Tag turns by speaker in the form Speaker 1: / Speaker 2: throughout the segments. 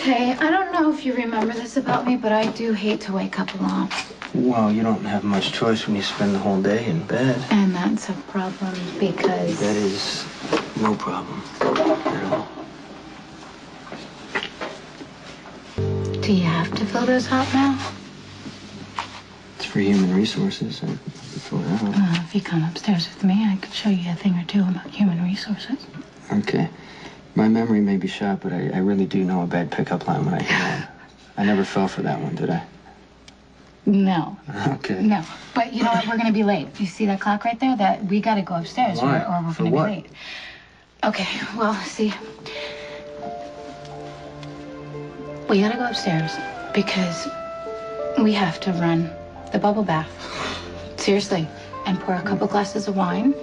Speaker 1: Okay, I don't know if you remember this about me, but I do hate to wake up alone.
Speaker 2: Well, you don't have much choice when you spend the whole day in bed.
Speaker 1: And that's a problem because...
Speaker 2: That is no problem at all.
Speaker 1: Do you have to fill those out now?
Speaker 2: It's for human resources. I fill it out.
Speaker 1: If you come upstairs with me, I could show you a thing or two about human resources.
Speaker 2: Okay. My memory may be shot, but I really do know a bad pickup line when I hear one. I never fell for that one, did I?
Speaker 1: No.
Speaker 2: Okay.
Speaker 1: No. But you know what? We're going to be late. You see that clock right there? That we got to go upstairs or we're going to be late. Okay. Well, see. We got to go upstairs because we have to run the bubble bath. Seriously. And pour a couple glasses of wine.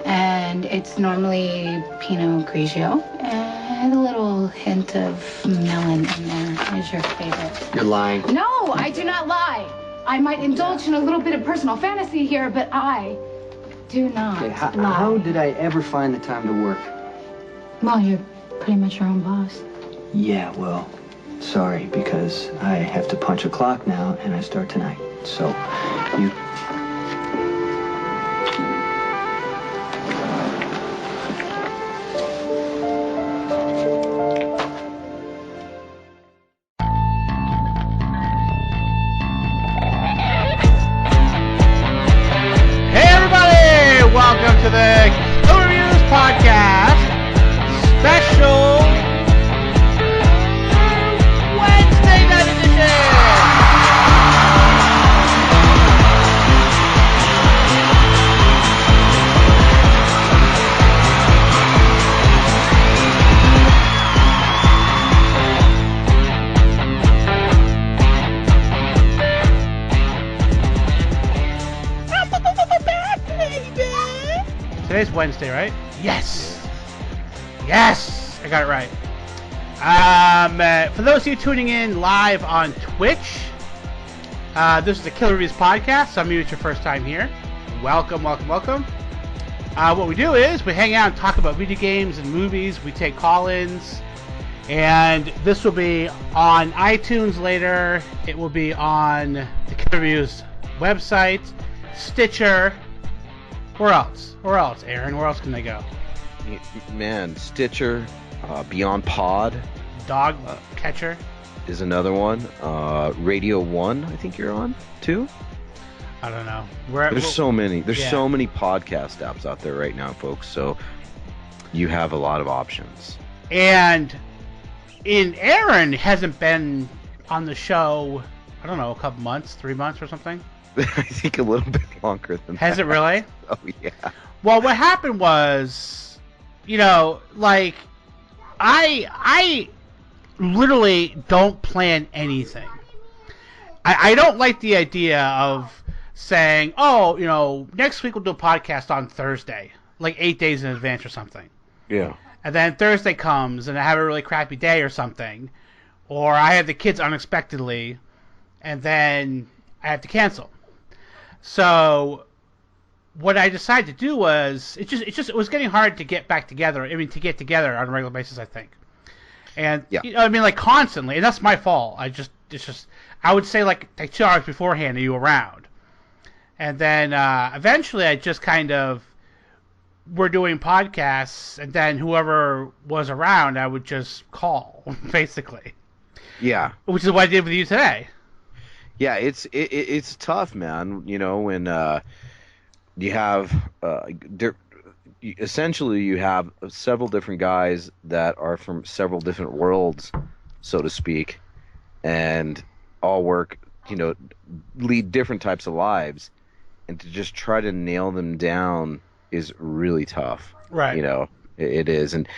Speaker 1: And it's normally Pinot Grigio. And a little hint of melon in there is your favorite.
Speaker 2: You're lying.
Speaker 1: No, I do not lie. I might indulge in a little bit of personal fantasy here, but I do not lie.
Speaker 2: How did I ever find the time to work?
Speaker 1: Well, you're pretty much your own boss.
Speaker 2: Yeah, well, sorry, because I have to punch a clock now, and I start tonight. So, you...
Speaker 3: Welcome to the Kill Reviews Podcast Special Wednesday Night Edition! Today's Wednesday, right? Yes! Yes! I got it right. For those of you tuning in live on Twitch, this is the Kill Reviews Podcast. Some of you, it's your first time here. Welcome, welcome, welcome. What we do is we hang out and talk about video games and movies. We take call-ins. And this will be on iTunes later. It will be on the Kill Reviews website, Stitcher. Where else? Where else, Aaron? Where else can they go?
Speaker 4: Man, Stitcher, Beyond Pod.
Speaker 3: Dog Catcher.
Speaker 4: Is another one. Radio 1, I think you're on, too?
Speaker 3: I don't know.
Speaker 4: There's so many. There's so many podcast apps out there right now, folks, so you have a lot of options.
Speaker 3: And Aaron hasn't been on the show, I don't know, a couple months, 3 months or something?
Speaker 4: I think a little bit longer than that.
Speaker 3: Has it really?
Speaker 4: Oh, yeah.
Speaker 3: Well, what happened was, like, I literally don't plan anything. I don't like the idea of saying, next week we'll do a podcast on Thursday, like 8 days in advance or something.
Speaker 4: Yeah.
Speaker 3: And then Thursday comes and I have a really crappy day or something, or I have the kids unexpectedly, and then I have to cancel. So what I decided to do was it was getting hard to get back together. I mean, to get together on a regular basis, I think. And like constantly, and that's my fault. I would say like 2 hours beforehand, are you around? And then eventually, I just kind of we're doing podcasts, and then whoever was around, I would just call, basically.
Speaker 4: Yeah.
Speaker 3: Which is what I did with you today.
Speaker 4: Yeah, it's tough, man. When you have essentially you have several different guys that are from several different worlds, so to speak, and all work, lead different types of lives, and to just try to nail them down is really tough.
Speaker 3: Right.
Speaker 4: It is, and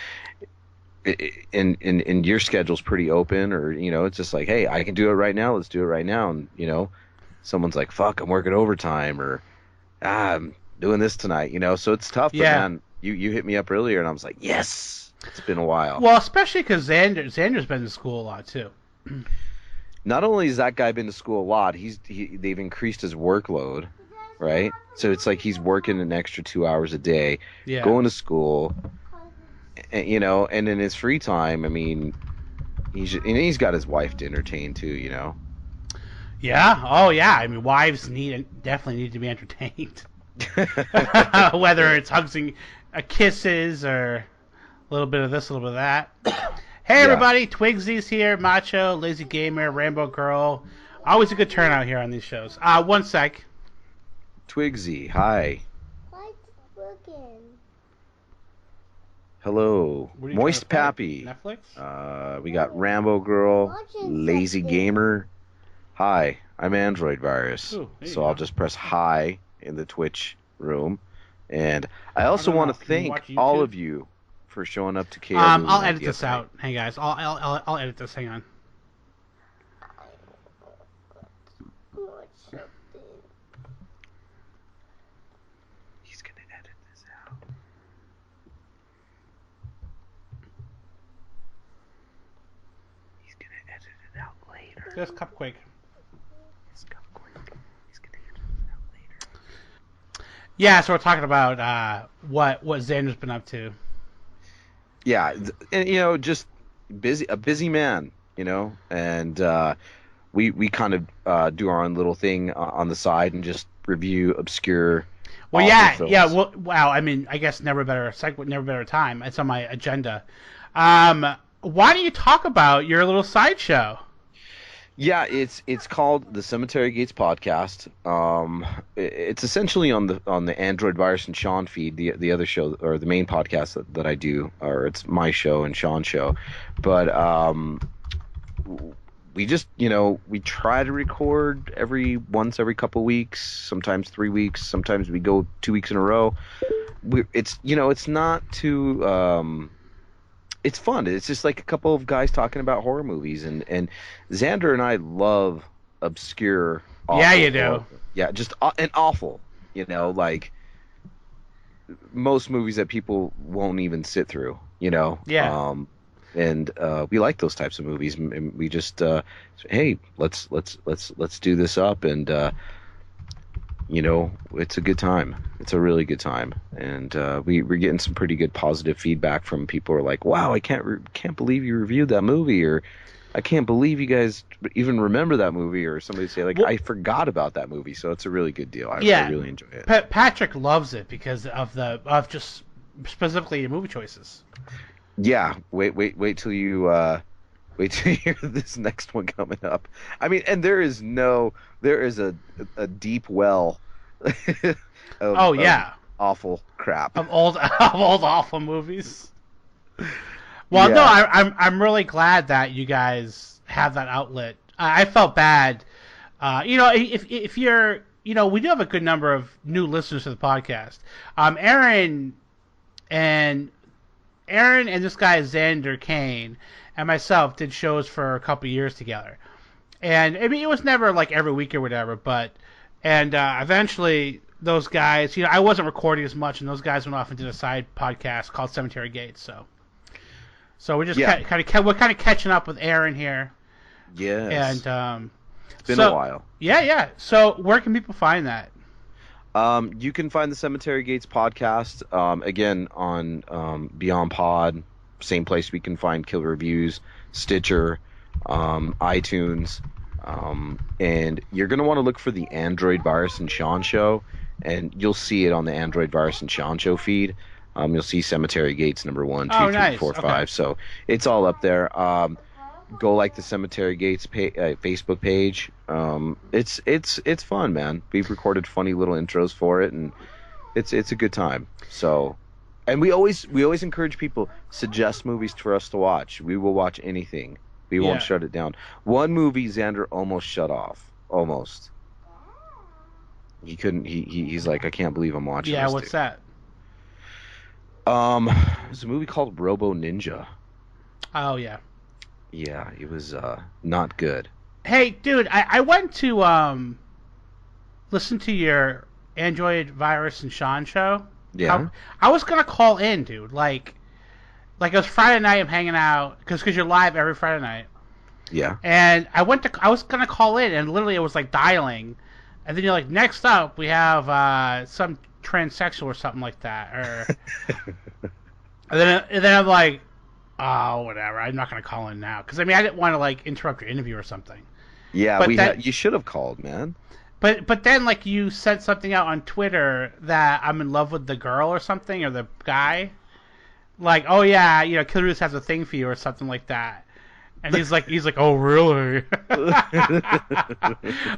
Speaker 4: your schedule's pretty open, or it's just like, hey, I can do it right now, let's do it right now, and someone's like, fuck, I'm working overtime, or I'm doing this tonight, so it's tough. But man, you hit me up earlier and I was like, yes, it's been a while.
Speaker 3: Well, especially because Xander's been to school a lot too.
Speaker 4: Not only has that guy been to school a lot, they've increased his workload, right? So it's like he's working an extra 2 hours a day, going to school. And in his free time, I mean, He's got his wife to entertain too, you know.
Speaker 3: Yeah. Oh, yeah. I mean, wives definitely need to be entertained. Whether it's hugs and kisses or a little bit of this, a little bit of that. Hey, everybody. Twigsy's here. Macho, Lazy Gamer, Rainbow Girl. Always a good turnout here on these shows. One sec.
Speaker 4: Twigsy, hi.
Speaker 5: What's working?
Speaker 4: Hello.
Speaker 3: What are you
Speaker 4: Moist
Speaker 3: trying to play?
Speaker 4: Pappy.
Speaker 3: Netflix?
Speaker 4: We got Rambo Girl,
Speaker 5: Watching
Speaker 4: Lazy
Speaker 5: something.
Speaker 4: Gamer. Hi, I'm Android Virus.
Speaker 3: Ooh, there you
Speaker 4: So I'll
Speaker 3: go.
Speaker 4: just press hi in the Twitch room. And I also
Speaker 3: don't
Speaker 4: want
Speaker 3: know.
Speaker 4: to
Speaker 3: Can you
Speaker 4: thank
Speaker 3: watch
Speaker 4: all
Speaker 3: YouTube?
Speaker 4: of you for showing up to KR
Speaker 3: I'll edit this out. Hey, guys. I'll edit this. Hang on.
Speaker 5: Watch something.
Speaker 4: He's going to edit this out. He's going to edit it out later.
Speaker 3: Just cupquake.
Speaker 4: He's going to edit it out later.
Speaker 3: Yeah, so we're talking about what Xander's been up to.
Speaker 4: Yeah, and just a busy man, and we kind of do our own little thing on the side and just review obscure.
Speaker 3: Well,
Speaker 4: awful
Speaker 3: yeah.
Speaker 4: films.
Speaker 3: Well, wow. I mean, I guess never a better segment, never a better time. It's on my agenda. Why don't you talk about your little sideshow?
Speaker 4: Yeah, it's called the Cemetery Gates Podcast. It's essentially on the Android Virus and Sean feed, the other show, or the main podcast that I do, or it's my show and Sean's show. But we just we try to record once every couple weeks, sometimes 3 weeks, sometimes we go 2 weeks in a row. It's not too. It's fun. It's just like a couple of guys talking about horror movies, and Xander and I love obscure. Awful
Speaker 3: Yeah, you do.
Speaker 4: horror. Yeah, just and awful. Like most movies that people won't even sit through.
Speaker 3: Yeah.
Speaker 4: And we like those types of movies, and we just hey, let's do this up, and it's a good time. It's a really good time, and we're getting some pretty good positive feedback from people who are like, "Wow, I can't believe you reviewed that movie," or "I can't believe you guys even remember that movie," or somebody say like,
Speaker 3: Well,
Speaker 4: "I forgot about that movie." So it's a really good deal. I really enjoy it.
Speaker 3: Patrick loves it because of just specifically your movie choices.
Speaker 4: Yeah, wait till you hear this next one coming up. I mean, and there is a deep well of awful crap.
Speaker 3: Of old awful movies. Well,
Speaker 4: Yeah.
Speaker 3: no, I'm really glad that you guys have that outlet. I felt bad. If you're, we do have a good number of new listeners to the podcast. Aaron and this guy Xander Kane and myself did shows for a couple years together, and I mean it was never like every week or whatever, but eventually those guys, I wasn't recording as much, and those guys went off and did a side podcast called Cemetery Gates. So we're just we're kind of catching up with Aaron here.
Speaker 4: Yes.
Speaker 3: And
Speaker 4: it's been a while.
Speaker 3: Yeah. So where can people find that?
Speaker 4: You can find the Cemetery Gates podcast again on Beyond Pod, same place we can find Kill Reviews, Stitcher, iTunes, and you're going to want to look for the Android Virus and Sean show, and you'll see it on the Android Virus and Sean show feed. You'll see Cemetery Gates number 1, 2, 3,
Speaker 3: nice.
Speaker 4: 4, 5.
Speaker 3: Okay.
Speaker 4: So it's all up there. Go like the Cemetery Gates Facebook page. It's fun, man. We've recorded funny little intros for it, and it's a good time. So, and we always encourage people, suggest movies for us to watch. We will watch anything. We won't shut it down. One movie Xander almost shut off. Almost. He couldn't. He's like, I can't believe I'm watching.
Speaker 3: Yeah,
Speaker 4: this,
Speaker 3: what's
Speaker 4: dude.
Speaker 3: that?
Speaker 4: There's a movie called Robo Ninja.
Speaker 3: Oh yeah.
Speaker 4: Yeah, it was not good.
Speaker 3: Hey, dude, I went to listen to your Android Virus and Sean show.
Speaker 4: Yeah.
Speaker 3: I was gonna call in, dude. Like it was Friday night. I'm hanging out because you're live every Friday night.
Speaker 4: Yeah.
Speaker 3: And I was gonna call in, and literally it was like dialing, and then you're like, next up we have some transsexual or something like that, or and then I'm like, Oh, whatever. I'm not going to call in now. Because, I mean, I didn't want to, like, interrupt your interview or something.
Speaker 4: Yeah,
Speaker 3: But
Speaker 4: you should have called, man.
Speaker 3: But then, like, you sent something out on Twitter that I'm in love with the girl or something, or the guy. Like, oh, yeah, Killer Roos has a thing for you or something like that. And he's like, oh, really? I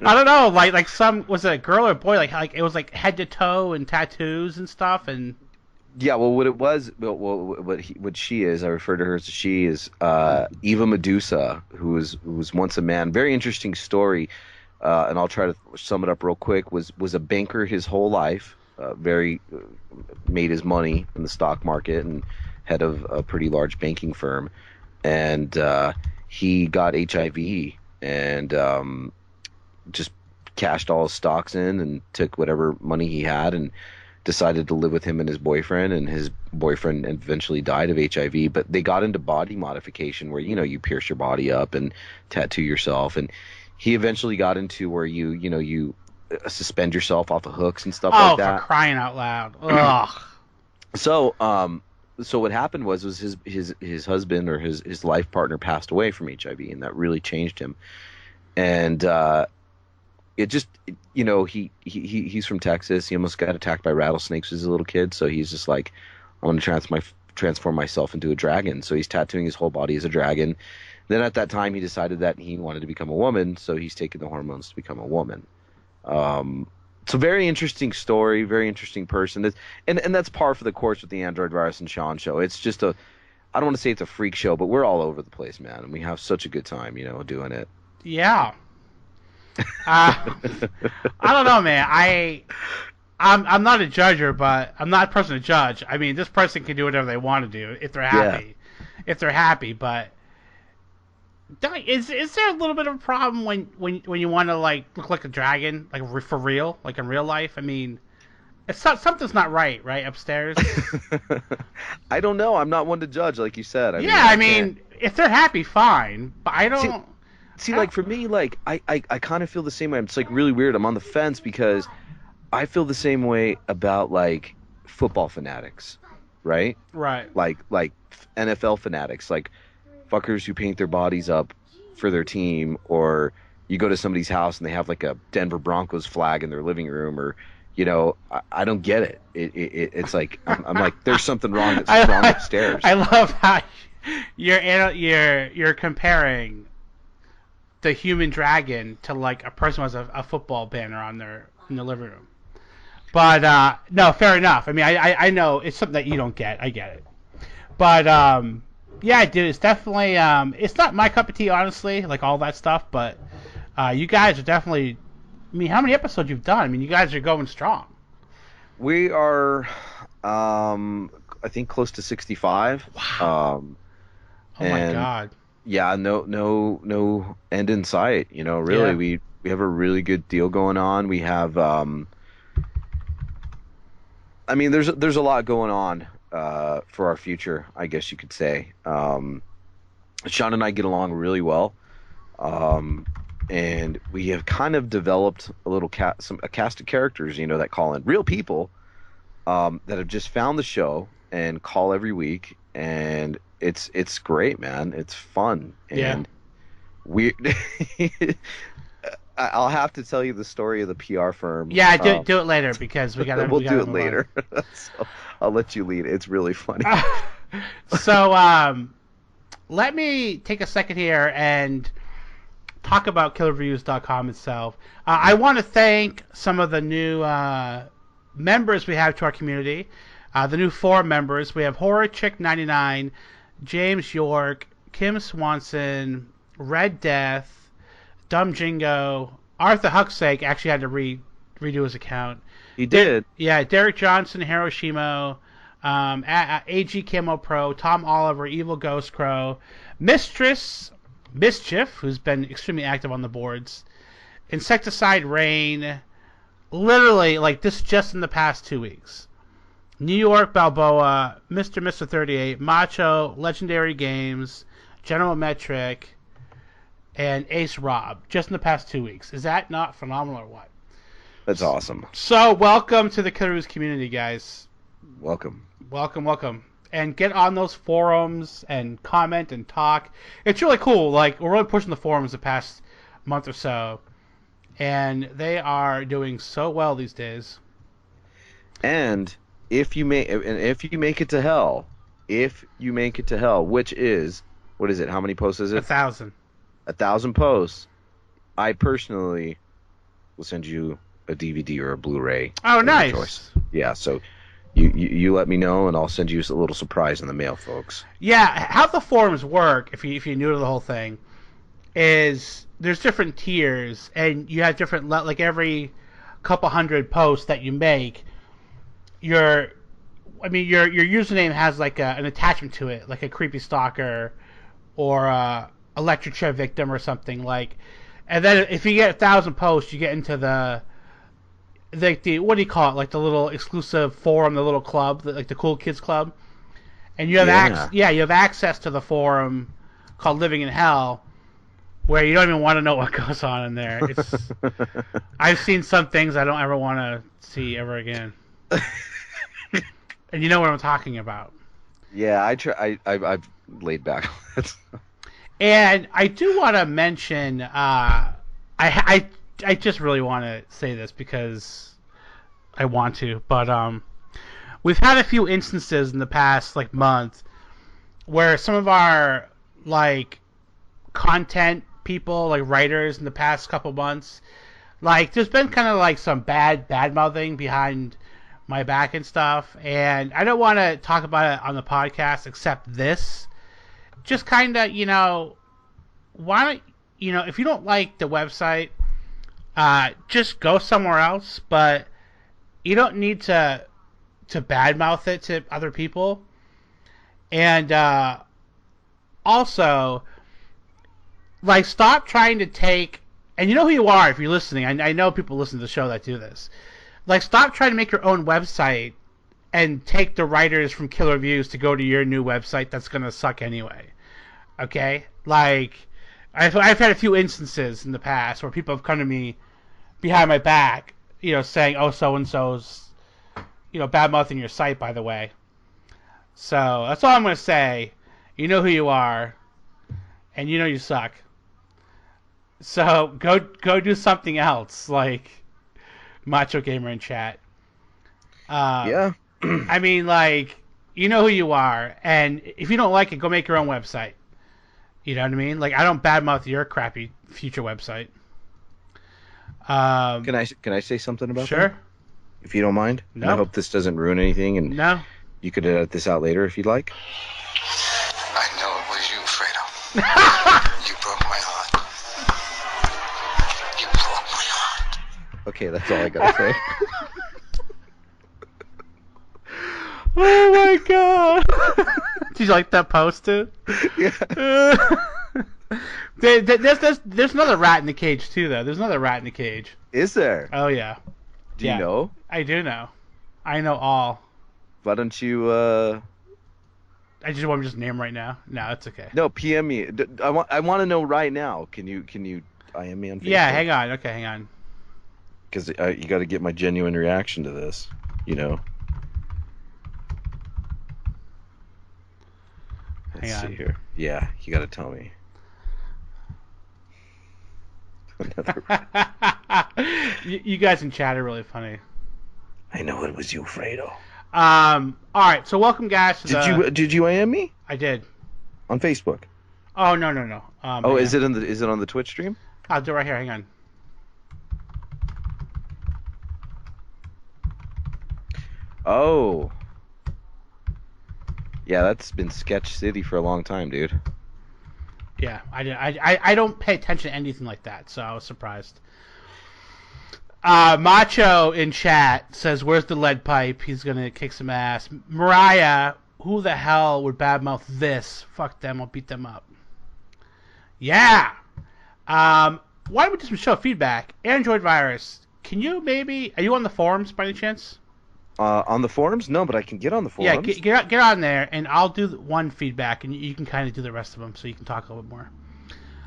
Speaker 3: don't know, like was it a girl or a boy? Like it was like head to toe and tattoos and stuff, and
Speaker 4: Yeah, well, what it was, what she is, I refer to her as she is Eva Medusa, who was once a man. Very interesting story, and I'll try to sum it up real quick. Was a banker his whole life, made his money in the stock market and head of a pretty large banking firm, and he got HIV and just cashed all his stocks in and took whatever money he had and decided to live with him and his boyfriend, and his boyfriend eventually died of HIV. But they got into body modification where you pierce your body up and tattoo yourself, and he eventually got into where you suspend yourself off of hooks and stuff like that.
Speaker 3: Oh, for crying out loud! Ugh.
Speaker 4: So what happened was his husband or his life partner passed away from HIV, and that really changed him. And it just he's from Texas. He almost got attacked by rattlesnakes as a little kid, so he's just like, I want to transform myself into a dragon. So he's tattooing his whole body as a dragon. Then at that time he decided that he wanted to become a woman, so he's taken the hormones to become a woman. It's a very interesting story, very interesting person. And that's par for the course with the Android Virus and Sean show. It's just I don't want to say it's a freak show, but we're all over the place, man, and we have such a good time, doing it.
Speaker 3: Yeah. I don't know, man. I'm not a judger, but I'm not a person to judge. I mean, this person can do whatever they want to do if they're happy. Yeah. If they're happy, but is there a little bit of a problem when you want to like look like a dragon, like for real, like in real life? I mean, something's not right upstairs.
Speaker 4: I don't know. I'm not one to judge, like you said.
Speaker 3: I mean, if they're happy, fine. But I don't.
Speaker 4: See, like for me, like I kind of feel the same way. It's like really weird. I'm on the fence because I feel the same way about like football fanatics, right?
Speaker 3: Right.
Speaker 4: Like NFL fanatics, like fuckers who paint their bodies up for their team, or you go to somebody's house and they have like a Denver Broncos flag in their living room, or I don't get it. It's like I'm like, there's something wrong. That's wrong upstairs.
Speaker 3: I love how you're comparing the human dragon to like a person who has a football banner in their living room. But no, fair enough. I mean, I know it's something that you don't get. I get it. But yeah, dude, it's definitely it's not my cup of tea, honestly, like all that stuff. But you guys are definitely. I mean, how many episodes you've done? I mean, you guys are going strong.
Speaker 4: We are, I think, close to 65.
Speaker 3: Wow. Oh my God.
Speaker 4: Yeah, no end in sight. Really, yeah. We have a really good deal going on. We have, I mean, there's a lot going on for our future, I guess you could say. Sean and I get along really well, and we have kind of developed a cast of characters, that call in, real people that have just found the show and call every week, and it's great, man. It's fun. And we I'll have to tell you the story of the PR firm.
Speaker 3: Yeah, do it later because we got.
Speaker 4: We'll do it later. So I'll let you lead. It's really funny.
Speaker 3: So let me take a second here and talk about killerreviews.com itself. I want to thank some of the new members we have to our community. The new 4 members. We have Horror Chick 99, James York, Kim Swanson, Red Death, Dumb Jingo, Arthur Hucksake actually had to redo his account.
Speaker 4: He did.
Speaker 3: Derek Johnson, Hiroshima, AG Camo Pro, Tom Oliver, Evil Ghost Crow, Mistress Mischief, who's been extremely active on the boards, Insecticide Rain, literally like this just in the past 2 weeks. New York Balboa, Mr. 38, Macho, Legendary Games, General Metric, and Ace Rob, just in the past 2 weeks. Is that not phenomenal or what?
Speaker 4: That's awesome.
Speaker 3: So, welcome to the Killer Roos community, guys.
Speaker 4: Welcome.
Speaker 3: Welcome. and get on those forums and comment and talk. It's really cool. Like, we're really pushing the forums the past month or so, and they are doing so well these days.
Speaker 4: And if you make it to hell, which is, what is it? How many posts is it?
Speaker 3: 1,000.
Speaker 4: 1,000 posts. I personally will send you a DVD or a Blu-ray.
Speaker 3: Oh,
Speaker 4: of your
Speaker 3: nice.
Speaker 4: choice. Yeah, so you let me know, and I'll send you a little surprise in the mail, folks.
Speaker 3: Yeah, how the forums work, if you're new to the whole thing, is there's different tiers, and you have different, like every couple hundred posts that you make, your username has like an attachment to it, like a creepy stalker or a electric chair victim or something like. And then if you get 1,000 posts, you get into the what do you call it? Like the little exclusive forum, the little club, like the cool kids club. And you have you have access to the forum called Living in Hell, where you don't even want to know what goes on in there. It's I've seen some things I don't ever want to see ever again. And you know what I'm talking about.
Speaker 4: Yeah, I've laid back on it.
Speaker 3: And I do want to mention, I just really want to say this because I want to, but we've had a few instances in the past like month where some of our like content people, like writers, in the past couple months, like there's been kind of like some bad mouthing behind my back and stuff, and I don't want to talk about it on the podcast except this. Just kind of, why don't, if you don't like the website, just go somewhere else, but you don't need to badmouth it to other people. And also, like, stop trying to take, and you know who you are if you're listening. I know people listen to the show that do this. Like, stop trying to make your own website and take the writers from Killer Views to go to your new website that's going to suck anyway. Okay? Like, I've had a few instances in the past where people have come to me behind my back, saying, oh, so-and-so's, bad-mouthing your site, by the way. So, that's all I'm going to say. You know who you are, and you know you suck. So, go do something else, like Macho Gamer in chat.
Speaker 4: Yeah.
Speaker 3: I mean, like, you know who you are, and if you don't like it, go make your own website. You know what I mean? Like, I don't badmouth your crappy future website.
Speaker 4: Can I say something about that?
Speaker 3: Sure.
Speaker 4: If you don't mind?
Speaker 3: No.
Speaker 4: I hope this doesn't ruin anything, and
Speaker 3: No.
Speaker 4: you could edit this out later if you'd like.
Speaker 6: I know it was you, Fredo. You broke my heart. You broke my heart.
Speaker 4: Okay, that's all I gotta say.
Speaker 3: Oh my god! Did you like that post, too?
Speaker 4: Yeah.
Speaker 3: There's another rat in the cage, too, though. There's another rat in the cage.
Speaker 4: Is there?
Speaker 3: Oh, yeah.
Speaker 4: Do you know?
Speaker 3: I do know. I know all.
Speaker 4: Why don't you,
Speaker 3: I just want to just name right now. No, it's okay.
Speaker 4: No, PM me. I want to know right now. Can you IM me on Facebook?
Speaker 3: Yeah, hang on. Okay, hang on.
Speaker 4: Because you got to get my genuine reaction to this, Let's
Speaker 3: Hang on.
Speaker 4: see here. Yeah, you got to tell me.
Speaker 3: You guys in chat are really funny.
Speaker 4: I know it was you, Fredo.
Speaker 3: All right, so welcome, guys. To
Speaker 4: Did you IM me
Speaker 3: I did.
Speaker 4: on Facebook?
Speaker 3: Oh no.
Speaker 4: Oh, is it on the Twitch stream?
Speaker 3: I'll do it right here. Hang on.
Speaker 4: Oh. Yeah, that's been Sketch City for a long time, dude.
Speaker 3: Yeah, I don't pay attention to anything like that, so I was surprised. Macho in chat says, "Where's the lead pipe? He's gonna kick some ass." Mariah, who the hell would badmouth this? Fuck them, I'll beat them up. Yeah. Why don't we do some show feedback? Android virus. Can you maybe? Are you on the forums by any chance?
Speaker 4: On the forums? No, but I can get on the forums.
Speaker 3: Yeah, get on there, and I'll do one feedback, and you can kind of do the rest of them, so you can talk a little bit more.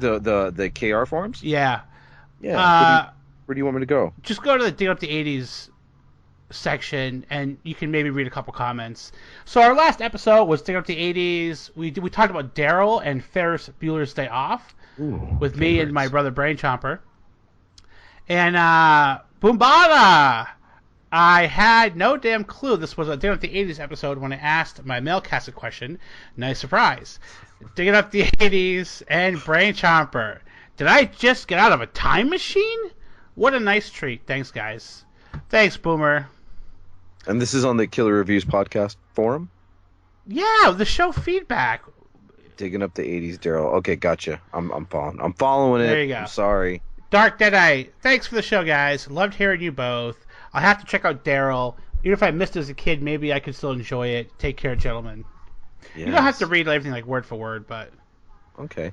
Speaker 4: The KR forums?
Speaker 3: Yeah.
Speaker 4: Yeah. Where do you want me to go?
Speaker 3: Just go to the Dig Up the 80s section, and you can maybe read a couple comments. So our last episode was Digging Up the 80s. We talked about Daryl and Ferris Bueller's Day Off with me and my brother Brain Chomper. And Boombada! I had no damn clue this was a Digging Up the 80s episode when I asked my Mail Casket question. Nice surprise. Digging Up the 80s and Brain Chomper. Did I just get out of a time machine? What a nice treat. Thanks, guys. Thanks, Boomer.
Speaker 4: And this is on the Killer Reviews podcast forum?
Speaker 3: Yeah, the show feedback.
Speaker 4: Digging Up the 80s, Daryl. Okay, gotcha. I'm following. I'm following it.
Speaker 3: There you go.
Speaker 4: I'm sorry.
Speaker 3: Dark Deadeye. Thanks for the show, guys. Loved hearing you both. I'll have to check out Daryl. Even if I missed it as a kid, maybe I could still enjoy it. Take care, gentlemen. Yes. You don't have to read everything like word for word, but...
Speaker 4: Okay.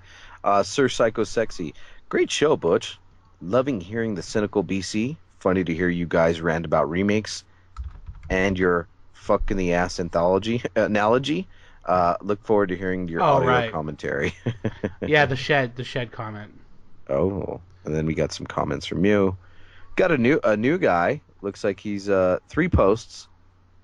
Speaker 4: Sir Psycho Sexy. Great show, Butch. Loving hearing the cynical BC. Funny to hear you guys rant about remakes. And your fucking the ass analogy. Look forward to hearing your audio commentary.
Speaker 3: Yeah, the shed comment.
Speaker 4: Oh, and then we got some comments from you. Got a new guy. Looks like he's 3 posts.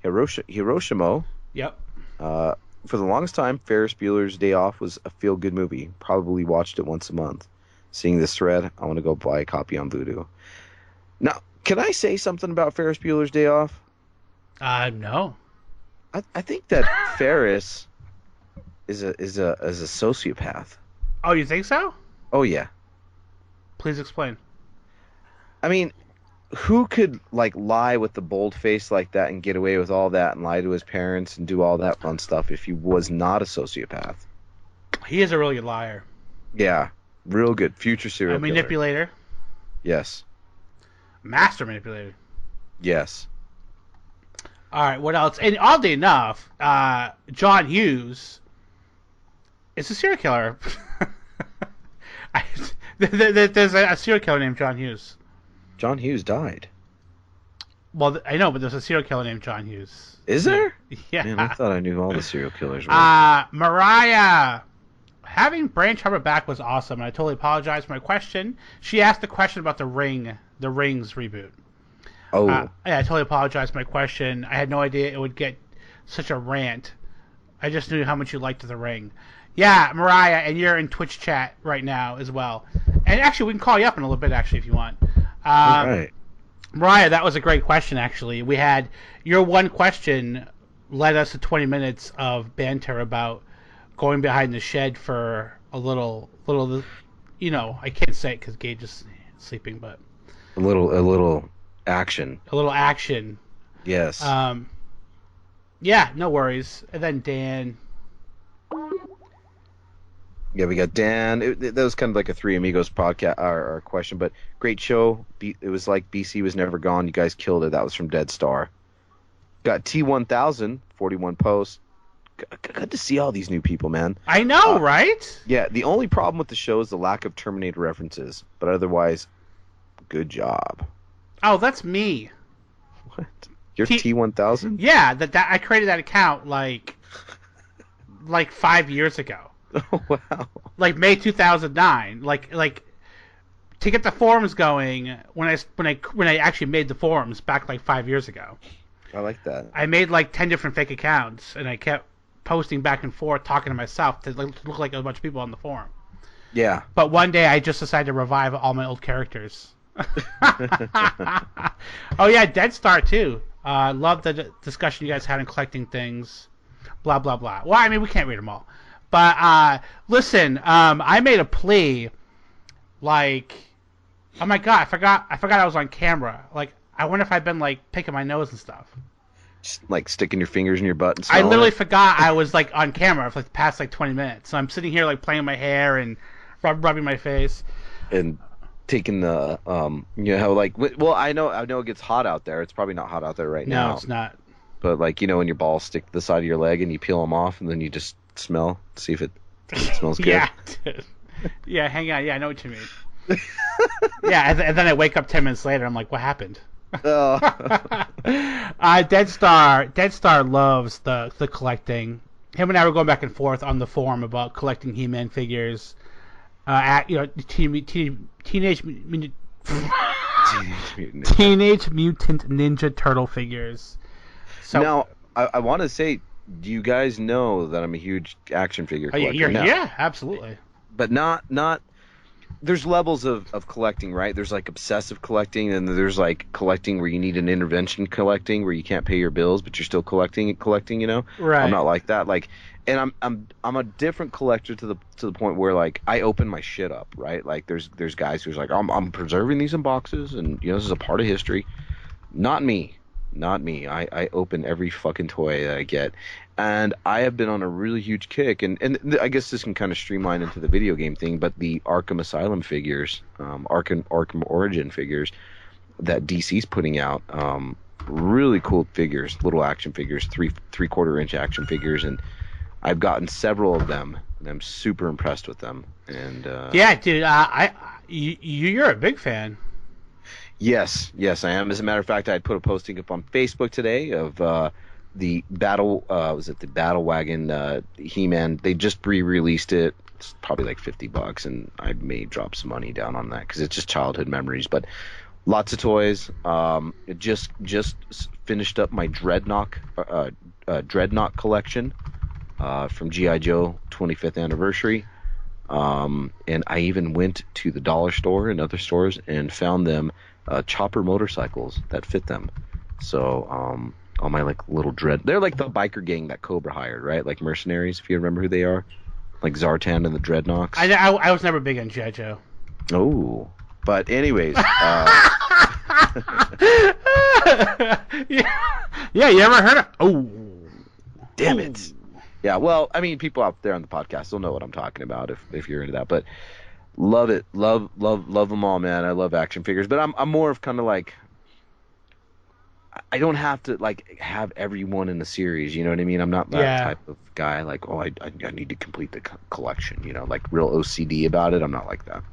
Speaker 4: Hiroshima.
Speaker 3: Yep.
Speaker 4: For the longest time, Ferris Bueller's Day Off was a feel-good movie. Probably watched it once a month. Seeing this thread, I want to go buy a copy on Vudu. Now, can I say something about Ferris Bueller's Day Off?
Speaker 3: No.
Speaker 4: I think that Ferris is a sociopath.
Speaker 3: Oh, you think so?
Speaker 4: Oh yeah.
Speaker 3: Please explain.
Speaker 4: I mean, who could lie with the bold face like that and get away with all that and lie to his parents and do all that fun stuff if he was not a sociopath?
Speaker 3: He is a really good liar.
Speaker 4: Yeah, real good. Future serial killer.
Speaker 3: Manipulator.
Speaker 4: Yes.
Speaker 3: Master manipulator.
Speaker 4: Yes.
Speaker 3: All right, what else? And oddly enough, John Hughes is a serial killer. There's a serial killer named John Hughes.
Speaker 4: John Hughes died.
Speaker 3: Well, I know, but there's a serial killer named John Hughes.
Speaker 4: Is there?
Speaker 3: Yeah.
Speaker 4: Man, I thought I knew all the serial killers.
Speaker 3: Mariah, having Brain Chomper back was awesome, and I totally apologize for my question. She asked a question about the Rings reboot.
Speaker 4: Oh.
Speaker 3: Yeah, I totally apologize for my question. I had no idea it would get such a rant. I just knew how much you liked The Ring. Yeah, Mariah, and you're in Twitch chat right now as well. And actually, we can call you up in a little bit, actually, if you want.
Speaker 4: All right.
Speaker 3: Mariah, that was a great question, actually. We had your one question led us to 20 minutes of banter about going behind the shed for a little, I can't say it because Gage is sleeping, but
Speaker 4: a little action.
Speaker 3: A little action.
Speaker 4: Yes.
Speaker 3: Yeah, no worries. And then Dan.
Speaker 4: Yeah, we got Dan. That was kind of like a Three Amigos podcast or question, but great show. It was like BC was never gone. You guys killed it. That was from Dead Star. Got T1000, 41 posts. Good to see all these new people, man.
Speaker 3: I know, right?
Speaker 4: Yeah, the only problem with the show is the lack of Terminator references, but otherwise, good job.
Speaker 3: Oh, that's me.
Speaker 4: What? You're T1000?
Speaker 3: Yeah, that I created that account like 5 years ago.
Speaker 4: Oh wow!
Speaker 3: Like May 2009. Like to get the forums going when I actually made the forums back like 5 years ago.
Speaker 4: I like that.
Speaker 3: I made like 10 different fake accounts and I kept posting back and forth, talking to myself to look like a bunch of people on the forum.
Speaker 4: Yeah.
Speaker 3: But one day I just decided to revive all my old characters. Oh yeah, Dead Star too. Love the discussion you guys had on collecting things. Blah blah blah. Well, I mean we can't read them all. But listen, I made a plea. Like, oh my god, I forgot I was on camera. Like, I wonder if I've been like picking my nose and stuff.
Speaker 4: Just like sticking your fingers in your butt and
Speaker 3: I literally forgot I was like on camera for like the past like 20 minutes. So I'm sitting here like playing my hair and rubbing my face.
Speaker 4: And taking the how like, well, I know it gets hot out there. It's probably not hot out there right now.
Speaker 3: No, it's not.
Speaker 4: But like, when your balls stick to the side of your leg and you peel them off and then you just smell, see if it smells good.
Speaker 3: Yeah, dude. Yeah, hang on. Yeah, I know what you mean. Yeah, and then I wake up 10 minutes later. I'm like, what happened?
Speaker 4: Oh.
Speaker 3: Dead Star loves the collecting. Him and I were going back and forth on the forum about collecting He-Man figures. Teenage Mutant. Teenage Mutant Ninja Turtle figures. So,
Speaker 4: now, I want to say, do you guys know that I'm a huge action figure collector?
Speaker 3: yeah, absolutely.
Speaker 4: But not. There's levels of collecting, right? There's like obsessive collecting, and there's like collecting where you need an intervention collecting, where you can't pay your bills, but you're still collecting. You know,
Speaker 3: Right.
Speaker 4: I'm not like that. Like, and I'm a different collector to the point where like I open my shit up, right? Like there's guys who's like I'm preserving these in boxes, and you know this is a part of history. Not me. I open every fucking toy that I get, and I have been on a really huge kick, and I guess this can kind of streamline into the video game thing, but the Arkham Asylum figures, Arkham Origin figures that DC's putting out, really cool figures, little action figures, 3/4 inch action figures, and I've gotten several of them, and I'm super impressed with them. And
Speaker 3: yeah, dude, you're a big fan.
Speaker 4: Yes, I am. As a matter of fact, I put a posting up on Facebook today of the Battle Wagon He-Man. They just re-released it. It's probably like $50, and I may drop some money down on that because it's just childhood memories. But lots of toys. It just finished up my Dreadnought collection from G.I. Joe 25th anniversary. And I even went to the dollar store and other stores and found them chopper motorcycles that fit them. So all my like little they're like the biker gang that Cobra hired, right? Like mercenaries, if you remember who they are, like Zartan and the Dreadnoughts.
Speaker 3: I was never big on G.I. Joe.
Speaker 4: Oh, but anyways,
Speaker 3: yeah, you ever heard of? Oh,
Speaker 4: damn it. Yeah, well, I mean, people out there on the podcast will know what I'm talking about if you're into that. But love it, love them all, man. I love action figures, but I'm more of kind of like I don't have to like have everyone in the series. You know what I mean? I'm not that type of guy. Like, oh, I need to complete the collection. You know, like real OCD about it. I'm not like that.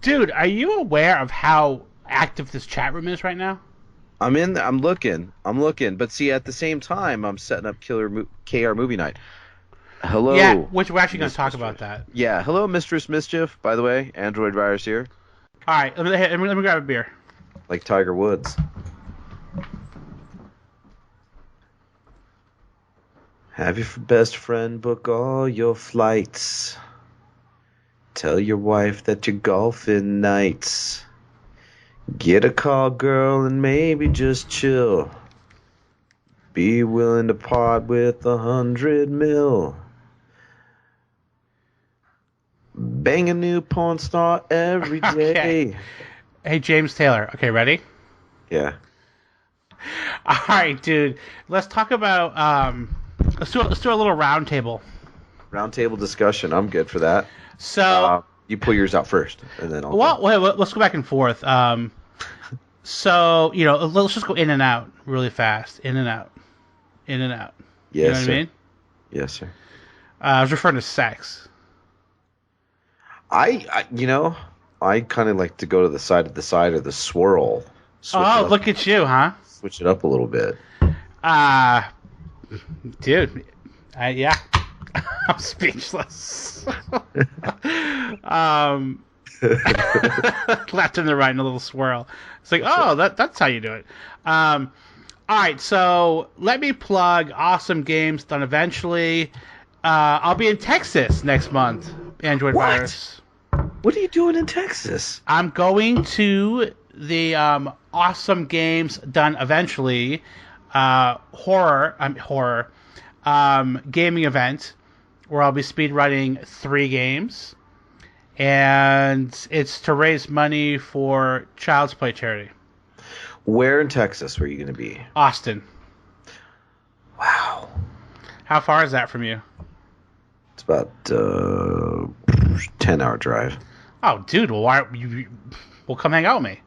Speaker 3: Dude, are you aware of how active this chat room is right now?
Speaker 4: I'm looking. But see, at the same time, I'm setting up KR Movie Night. Hello.
Speaker 3: Yeah, which we're actually going to talk about that.
Speaker 4: Yeah, hello, Mistress Mischief, by the way. Android Virus here.
Speaker 3: All right, let me grab a beer.
Speaker 4: Like Tiger Woods. Have your best friend book all your flights. Tell your wife that you're golfing nights. Get a call, girl, and maybe just chill. Be willing to part with 100 mil. Bang a new porn star every day.
Speaker 3: Okay. Hey, James Taylor. Okay, ready?
Speaker 4: Yeah.
Speaker 3: All right, dude. Let's talk about let's do a little round table.
Speaker 4: Round table discussion. I'm good for that.
Speaker 3: So
Speaker 4: you pull yours out first, and then I'll.
Speaker 3: Well, wait, let's go back and forth. So let's just go in and out really fast. In and out. In and out.
Speaker 4: Yes,
Speaker 3: you know what
Speaker 4: sir.
Speaker 3: I mean?
Speaker 4: Yes, sir.
Speaker 3: I was referring to sex.
Speaker 4: I kind of like to go to the side or the swirl.
Speaker 3: Oh, look at you, huh?
Speaker 4: Switch it up a little bit.
Speaker 3: Dude, yeah, I'm speechless. Left and the right and a little swirl. It's like, oh, that's how you do it. All right, so let me plug Awesome Games Done Eventually. I'll be in Texas next month. Android
Speaker 4: What?
Speaker 3: Virus.
Speaker 4: What are you doing in Texas?
Speaker 3: I'm going to the Awesome Games Done Eventually horror gaming event where I'll be speedrunning 3 games, and it's to raise money for Child's Play charity.
Speaker 4: Where in Texas were you going to be?
Speaker 3: Austin.
Speaker 4: Wow.
Speaker 3: How far is that from you?
Speaker 4: It's about 10-hour drive.
Speaker 3: Oh, dude, well, why you? Well, come hang out with me.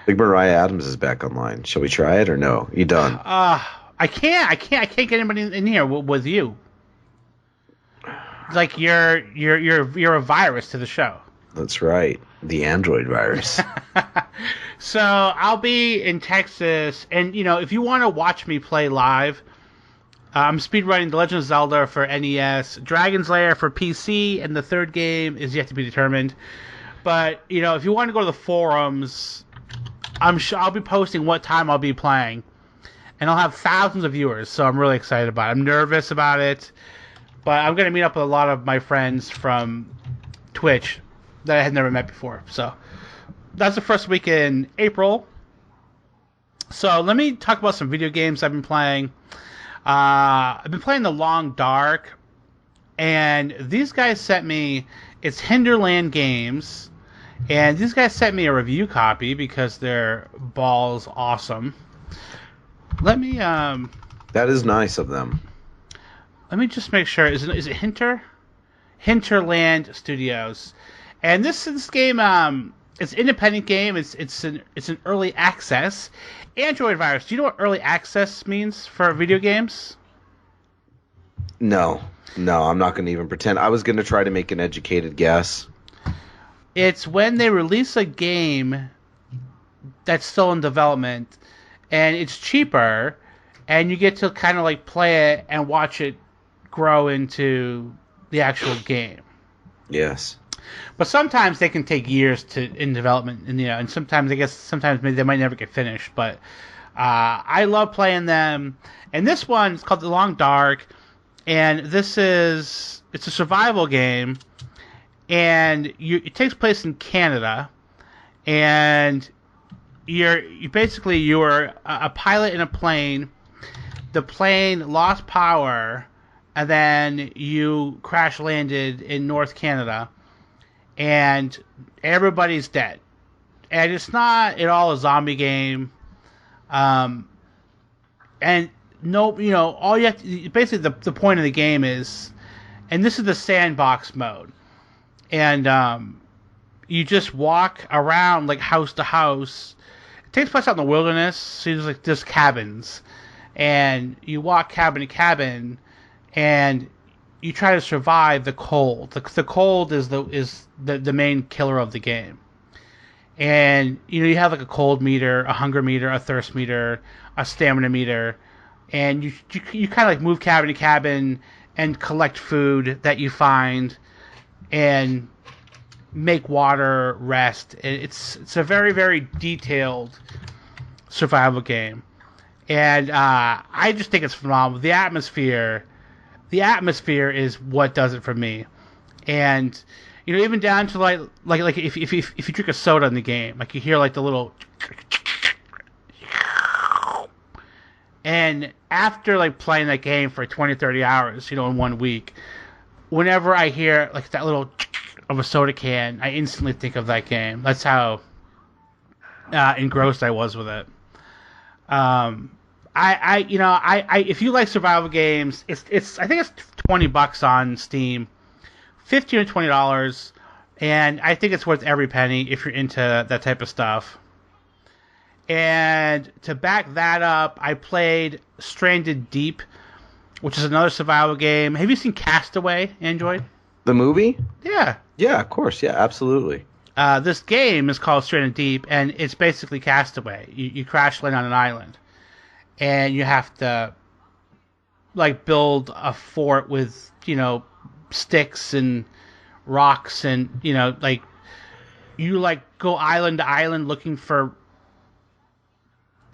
Speaker 4: Big Mariah Adams is back online. Shall we try it or no? You done?
Speaker 3: I can't get anybody in here with you. Like you're a virus to the show.
Speaker 4: That's right. The Android virus.
Speaker 3: So I'll be in Texas, and if you want to watch me play live, I'm speedrunning The Legend of Zelda for NES, Dragon's Lair for PC, and the third game is yet to be determined. But, if you want to go to the forums, I'm sure I'll be posting what time I'll be playing. And I'll have thousands of viewers, so I'm really excited about it. I'm nervous about it, but I'm going to meet up with a lot of my friends from Twitch that I had never met before. So that's the first week in April. So let me talk about some video games I've been playing. I've been playing The Long Dark, and these guys sent me, it's Hinterland Games, and these guys sent me a review copy because they're balls awesome. Let me
Speaker 4: That is nice of them.
Speaker 3: Let me just make sure. Is it Hinterland Studios? And this game, it's an independent game. It's an early access Android virus. Do you know what early access means for video games?
Speaker 4: No, I'm not going to even pretend. I was going to try to make an educated guess.
Speaker 3: It's when they release a game that's still in development, and it's cheaper, and you get to kind of like play it and watch it grow into the actual game.
Speaker 4: Yes.
Speaker 3: But sometimes they can take years in development, and sometimes maybe they might never get finished. But I love playing them. And this one is called The Long Dark, and it's a survival game, and it takes place in Canada, and you're a pilot in a plane. The plane lost power, and then you crash landed in North Canada. And everybody's dead. And it's not at all a zombie game. And no, all you have to, basically the point of the game is, and this is the sandbox mode. And you just walk around like house to house. It takes place out in the wilderness, so there's cabins. And you walk cabin to cabin, and you try to survive the cold. The cold is the main killer of the game. And you have like a cold meter, a hunger meter, a thirst meter, a stamina meter, and you kind of like move cabin to cabin and collect food that you find and make water, rest. It's a very, very detailed survival game. And I just think it's phenomenal. The atmosphere is what does it for me. And even down to like if you drink a soda in the game, like you hear like the little, and after like playing that game for 20-30 hours, in 1 week, whenever I hear like that little of a soda can, I instantly think of that game. That's how engrossed I was with it. If you like survival games, I think it's $20 on Steam, $15 to $20, and I think it's worth every penny if you're into that type of stuff. And to back that up, I played Stranded Deep, which is another survival game. Have you seen Castaway, Android?
Speaker 4: The movie?
Speaker 3: Yeah.
Speaker 4: Yeah, of course. Yeah, absolutely.
Speaker 3: This game is called Stranded Deep, and it's basically Castaway. You crash land on an island, and you have to like build a fort with sticks and rocks, and like you like go island to island looking for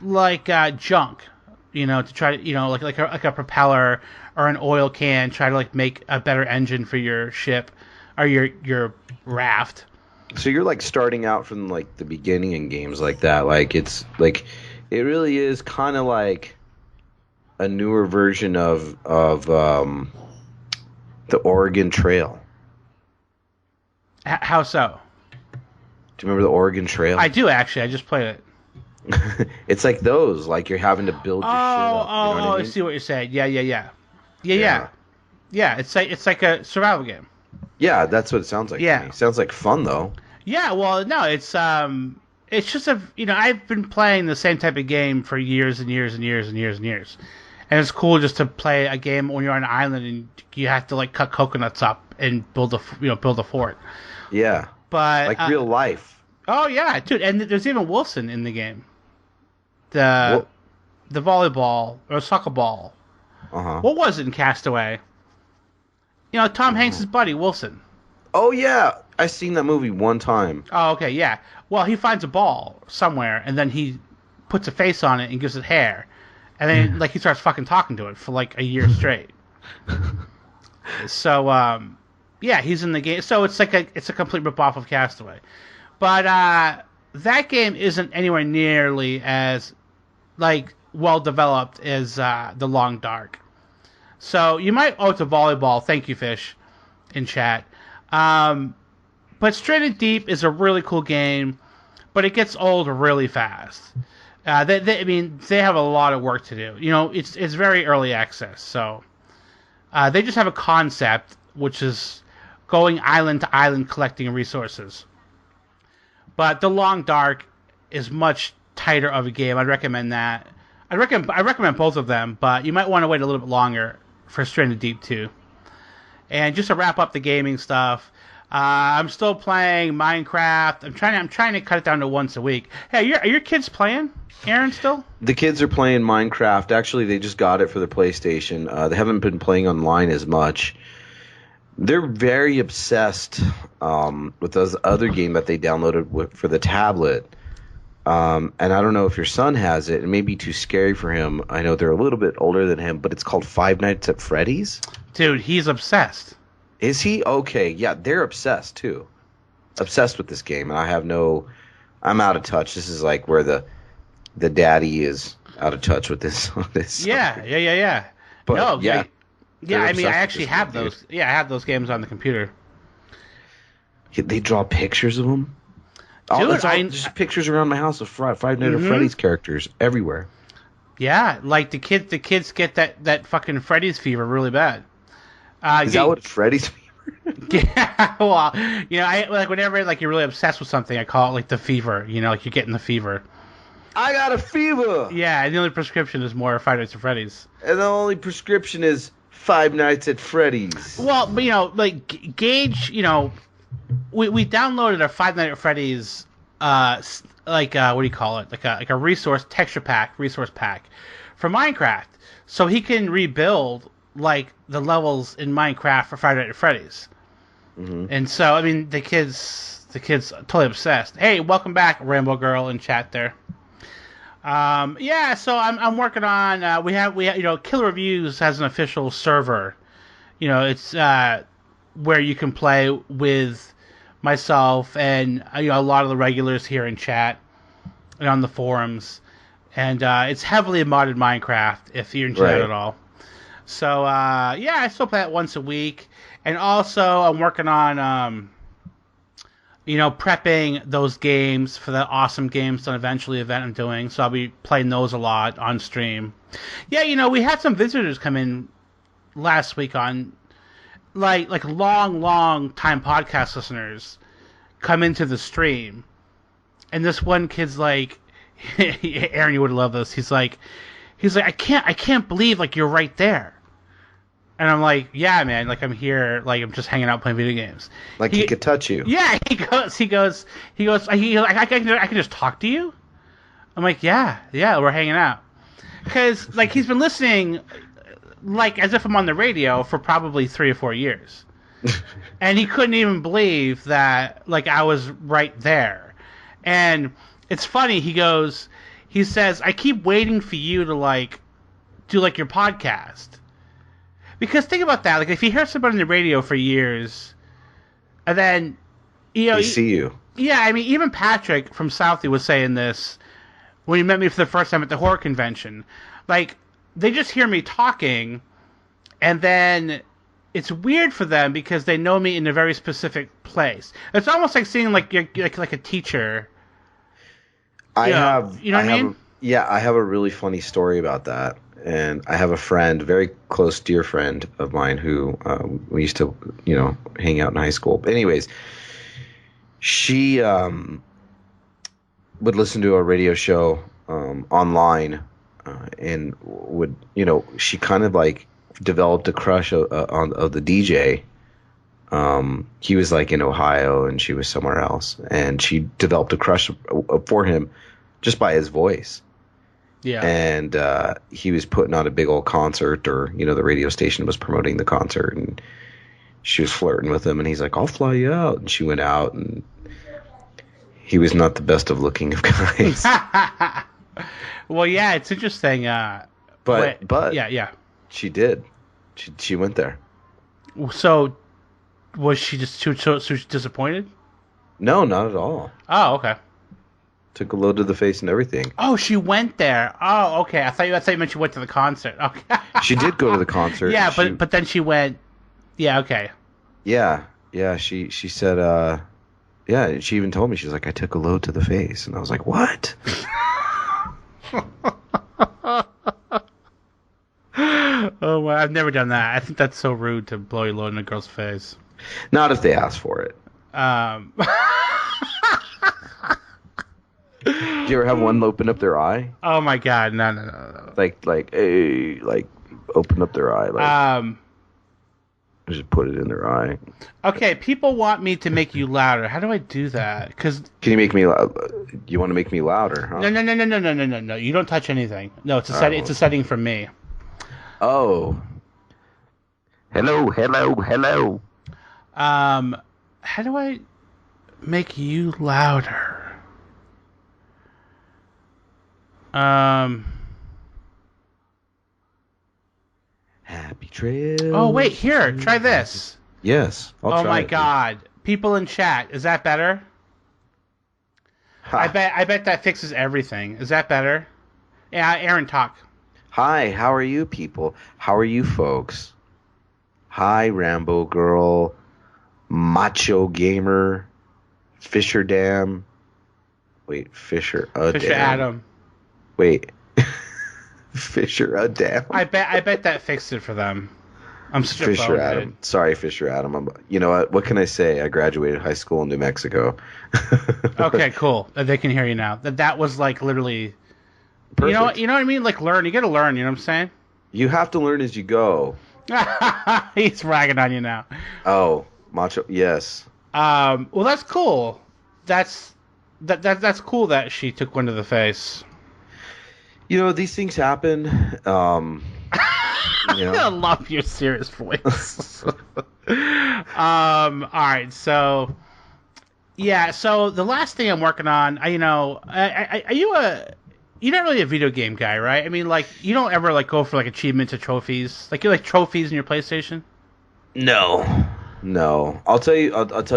Speaker 3: like junk, to try to like a propeller or an oil can, try to like make a better engine for your ship or your raft.
Speaker 4: So you're like starting out from like the beginning in games like that. Like it's like it really is kind of like a newer version of the Oregon Trail.
Speaker 3: How so?
Speaker 4: Do you remember the Oregon Trail?
Speaker 3: I do, actually. I just played it.
Speaker 4: It's like those. Like you're having to build your shit up. You know what I mean?
Speaker 3: I see what you're saying. Yeah. It's like a survival game.
Speaker 4: Yeah, that's what it sounds like.
Speaker 3: Yeah.
Speaker 4: To me. Sounds like fun though.
Speaker 3: Yeah, well, no, it's just I've been playing the same type of game for years and years and years and years and years. And it's cool just to play a game when you're on an island and you have to like cut coconuts up and build a fort.
Speaker 4: Yeah.
Speaker 3: But
Speaker 4: like real life.
Speaker 3: Oh yeah, dude, and there's even Wilson in the game. The volleyball or soccer ball. What was it in Castaway? Tom Hanks' buddy, Wilson.
Speaker 4: Oh, yeah. I seen that movie one time.
Speaker 3: Oh, okay, yeah. Well, he finds a ball somewhere, and then he puts a face on it and gives it hair. And then, he starts fucking talking to it for, a year straight. So, yeah, he's in the game. So it's it's a complete ripoff of Castaway. But that game isn't anywhere nearly as, well developed as The Long Dark. So you might owe it to volleyball. Thank you, Fish, in chat. But Straight and Deep is a really cool game, but it gets old really fast. They have a lot of work to do. It's very early access, so they just have a concept, which is going island to island collecting resources. But The Long Dark is much tighter of a game. I'd recommend that. I recommend both of them, but you might want to wait a little bit longer for Straight and Deep too. And just to wrap up the gaming stuff, I'm still playing Minecraft. I'm trying to cut it down to once a week. Hey, are your kids playing, Aaron, still?
Speaker 4: The kids are playing Minecraft. Actually, they just got it for the PlayStation. They haven't been playing online as much. They're very obsessed with those other game that they downloaded for the tablet. And I don't know if your son has it. It may be too scary for him. I know they're a little bit older than him, but it's called Five Nights at Freddy's.
Speaker 3: Dude, he's obsessed.
Speaker 4: Is he? Okay, yeah, they're obsessed too. Obsessed with this game, and I'm out of touch. This is where the daddy is out of touch with this.
Speaker 3: Yeah.
Speaker 4: But
Speaker 3: no,
Speaker 4: yeah.
Speaker 3: Yeah, I actually have those. Dude. Yeah, I have those games on the computer.
Speaker 4: They draw pictures of them. Dude, just pictures around my house of Five Nights at Freddy's characters everywhere.
Speaker 3: Yeah, the kids get that fucking Freddy's fever really bad.
Speaker 4: Is that what Freddy's fever?
Speaker 3: Yeah, well, I whenever you're really obsessed with something, I call it the fever. You're getting the fever.
Speaker 4: I got a fever.
Speaker 3: Yeah, and the only prescription is more Five Nights at Freddy's.
Speaker 4: And the only prescription is Five Nights at Freddy's.
Speaker 3: Well, but Gage, we downloaded a Five Nights at Freddy's, what do you call it? Like a resource pack for Minecraft, so he can rebuild the levels in Minecraft for Five Nights at Freddy's. Mm-hmm. And so the kids totally obsessed. Hey, welcome back, Rainbow Girl in chat there. Yeah, so I'm working on. We have Killer Reviews has an official server. It's where you can play with myself and a lot of the regulars here in chat and on the forums, and it's heavily modded Minecraft if you're in chat at all. So yeah, I still play it once a week, and also I'm working on prepping those games for the Awesome Games Done Eventually event I'm doing, so I'll be playing those a lot on stream. Yeah, we had some visitors come in last week on long time podcast listeners come into the stream, and this one kid's Aaron, you would love this. He's like, I can't believe you're right there. And I'm like, yeah, man, I'm here, I'm just hanging out playing video games.
Speaker 4: He could touch you.
Speaker 3: Yeah, he goes, I can just talk to you? I'm like, yeah, we're hanging out. Because, he's been listening, as if I'm on the radio for probably 3 or 4 years. And he couldn't even believe that, I was right there. And it's funny, he says, I keep waiting for you to, do, your podcast. Because think about that, if you hear somebody on the radio for years, and then,
Speaker 4: they see you.
Speaker 3: Yeah, even Patrick from Southie was saying this when he met me for the first time at the horror convention. They just hear me talking, and then it's weird for them because they know me in a very specific place. It's almost like seeing like a teacher. You know what I mean?
Speaker 4: I have a really funny story about that. And I have a friend, very close, dear friend of mine who we used to, hang out in high school. But anyways, she would listen to a radio show online and would, she kind of developed a crush of the DJ. He was in Ohio and she was somewhere else. And she developed a crush for him just by his voice.
Speaker 3: Yeah.
Speaker 4: And he was putting on a big old concert, or the radio station was promoting the concert, and she was flirting with him, and he's like, "I'll fly you out." And she went out, and he was not the best of looking of guys.
Speaker 3: Well, yeah, it's interesting.
Speaker 4: But
Speaker 3: yeah.
Speaker 4: She did. She went there.
Speaker 3: So was she just too disappointed?
Speaker 4: No, not at all.
Speaker 3: Oh, okay.
Speaker 4: Took a load to the face and everything.
Speaker 3: Oh, she went there. Oh, okay. I thought you meant she went to the concert. Okay.
Speaker 4: She did go to the concert.
Speaker 3: Yeah, but then she went. Yeah, okay.
Speaker 4: Yeah. She said. Yeah, she even told me, she's like, I took a load to the face, and I was like, what?
Speaker 3: Oh, well, I've never done that. I think that's so rude to blow your load in a girl's face.
Speaker 4: Not if they ask for it. Do you ever have one open up their eye?
Speaker 3: Oh my God, no.
Speaker 4: Like, hey, like, open up their eye, like, just put it in their eye.
Speaker 3: Okay, people want me to make you louder. How do I do that? Can
Speaker 4: you make me loud? You want to make me louder, huh?
Speaker 3: No. You don't touch anything. No, it's a setting for me.
Speaker 4: Oh. Hello.
Speaker 3: How do I make you louder?
Speaker 4: Happy trails.
Speaker 3: Oh, wait, here, try this.
Speaker 4: Yes, I'll try it.
Speaker 3: Oh my God. People in chat, is that better? I bet that fixes everything. Is that better? Yeah, Aaron, talk.
Speaker 4: Hi, how are you people? How are you folks? Hi, Rambo Girl, Macho Gamer, Fisher Dam. Wait, Fisher
Speaker 3: Adam.
Speaker 4: Wait. Fisher Dam.
Speaker 3: I bet that fixed it for them. I'm such a
Speaker 4: Fisher
Speaker 3: bonehead.
Speaker 4: Adam. Sorry, Fisher Adam. You know what? What can I say? I graduated high school in New Mexico.
Speaker 3: Okay, cool. They can hear you now. That was like literally.
Speaker 4: Perfect.
Speaker 3: You know what I mean? Like learn. You got to learn. You know what I'm saying?
Speaker 4: You have to learn as you go.
Speaker 3: He's ragging on you now.
Speaker 4: Oh, macho. Yes.
Speaker 3: Well, that's cool. That's cool that she took one to the face.
Speaker 4: These things happen.
Speaker 3: I love your serious voice. All right, so yeah, so the last thing I'm working on, are you you're not really a video game guy, right? I mean, like, you don't ever like go for like achievements or trophies, like you like trophies in your PlayStation?
Speaker 4: No. I'll tell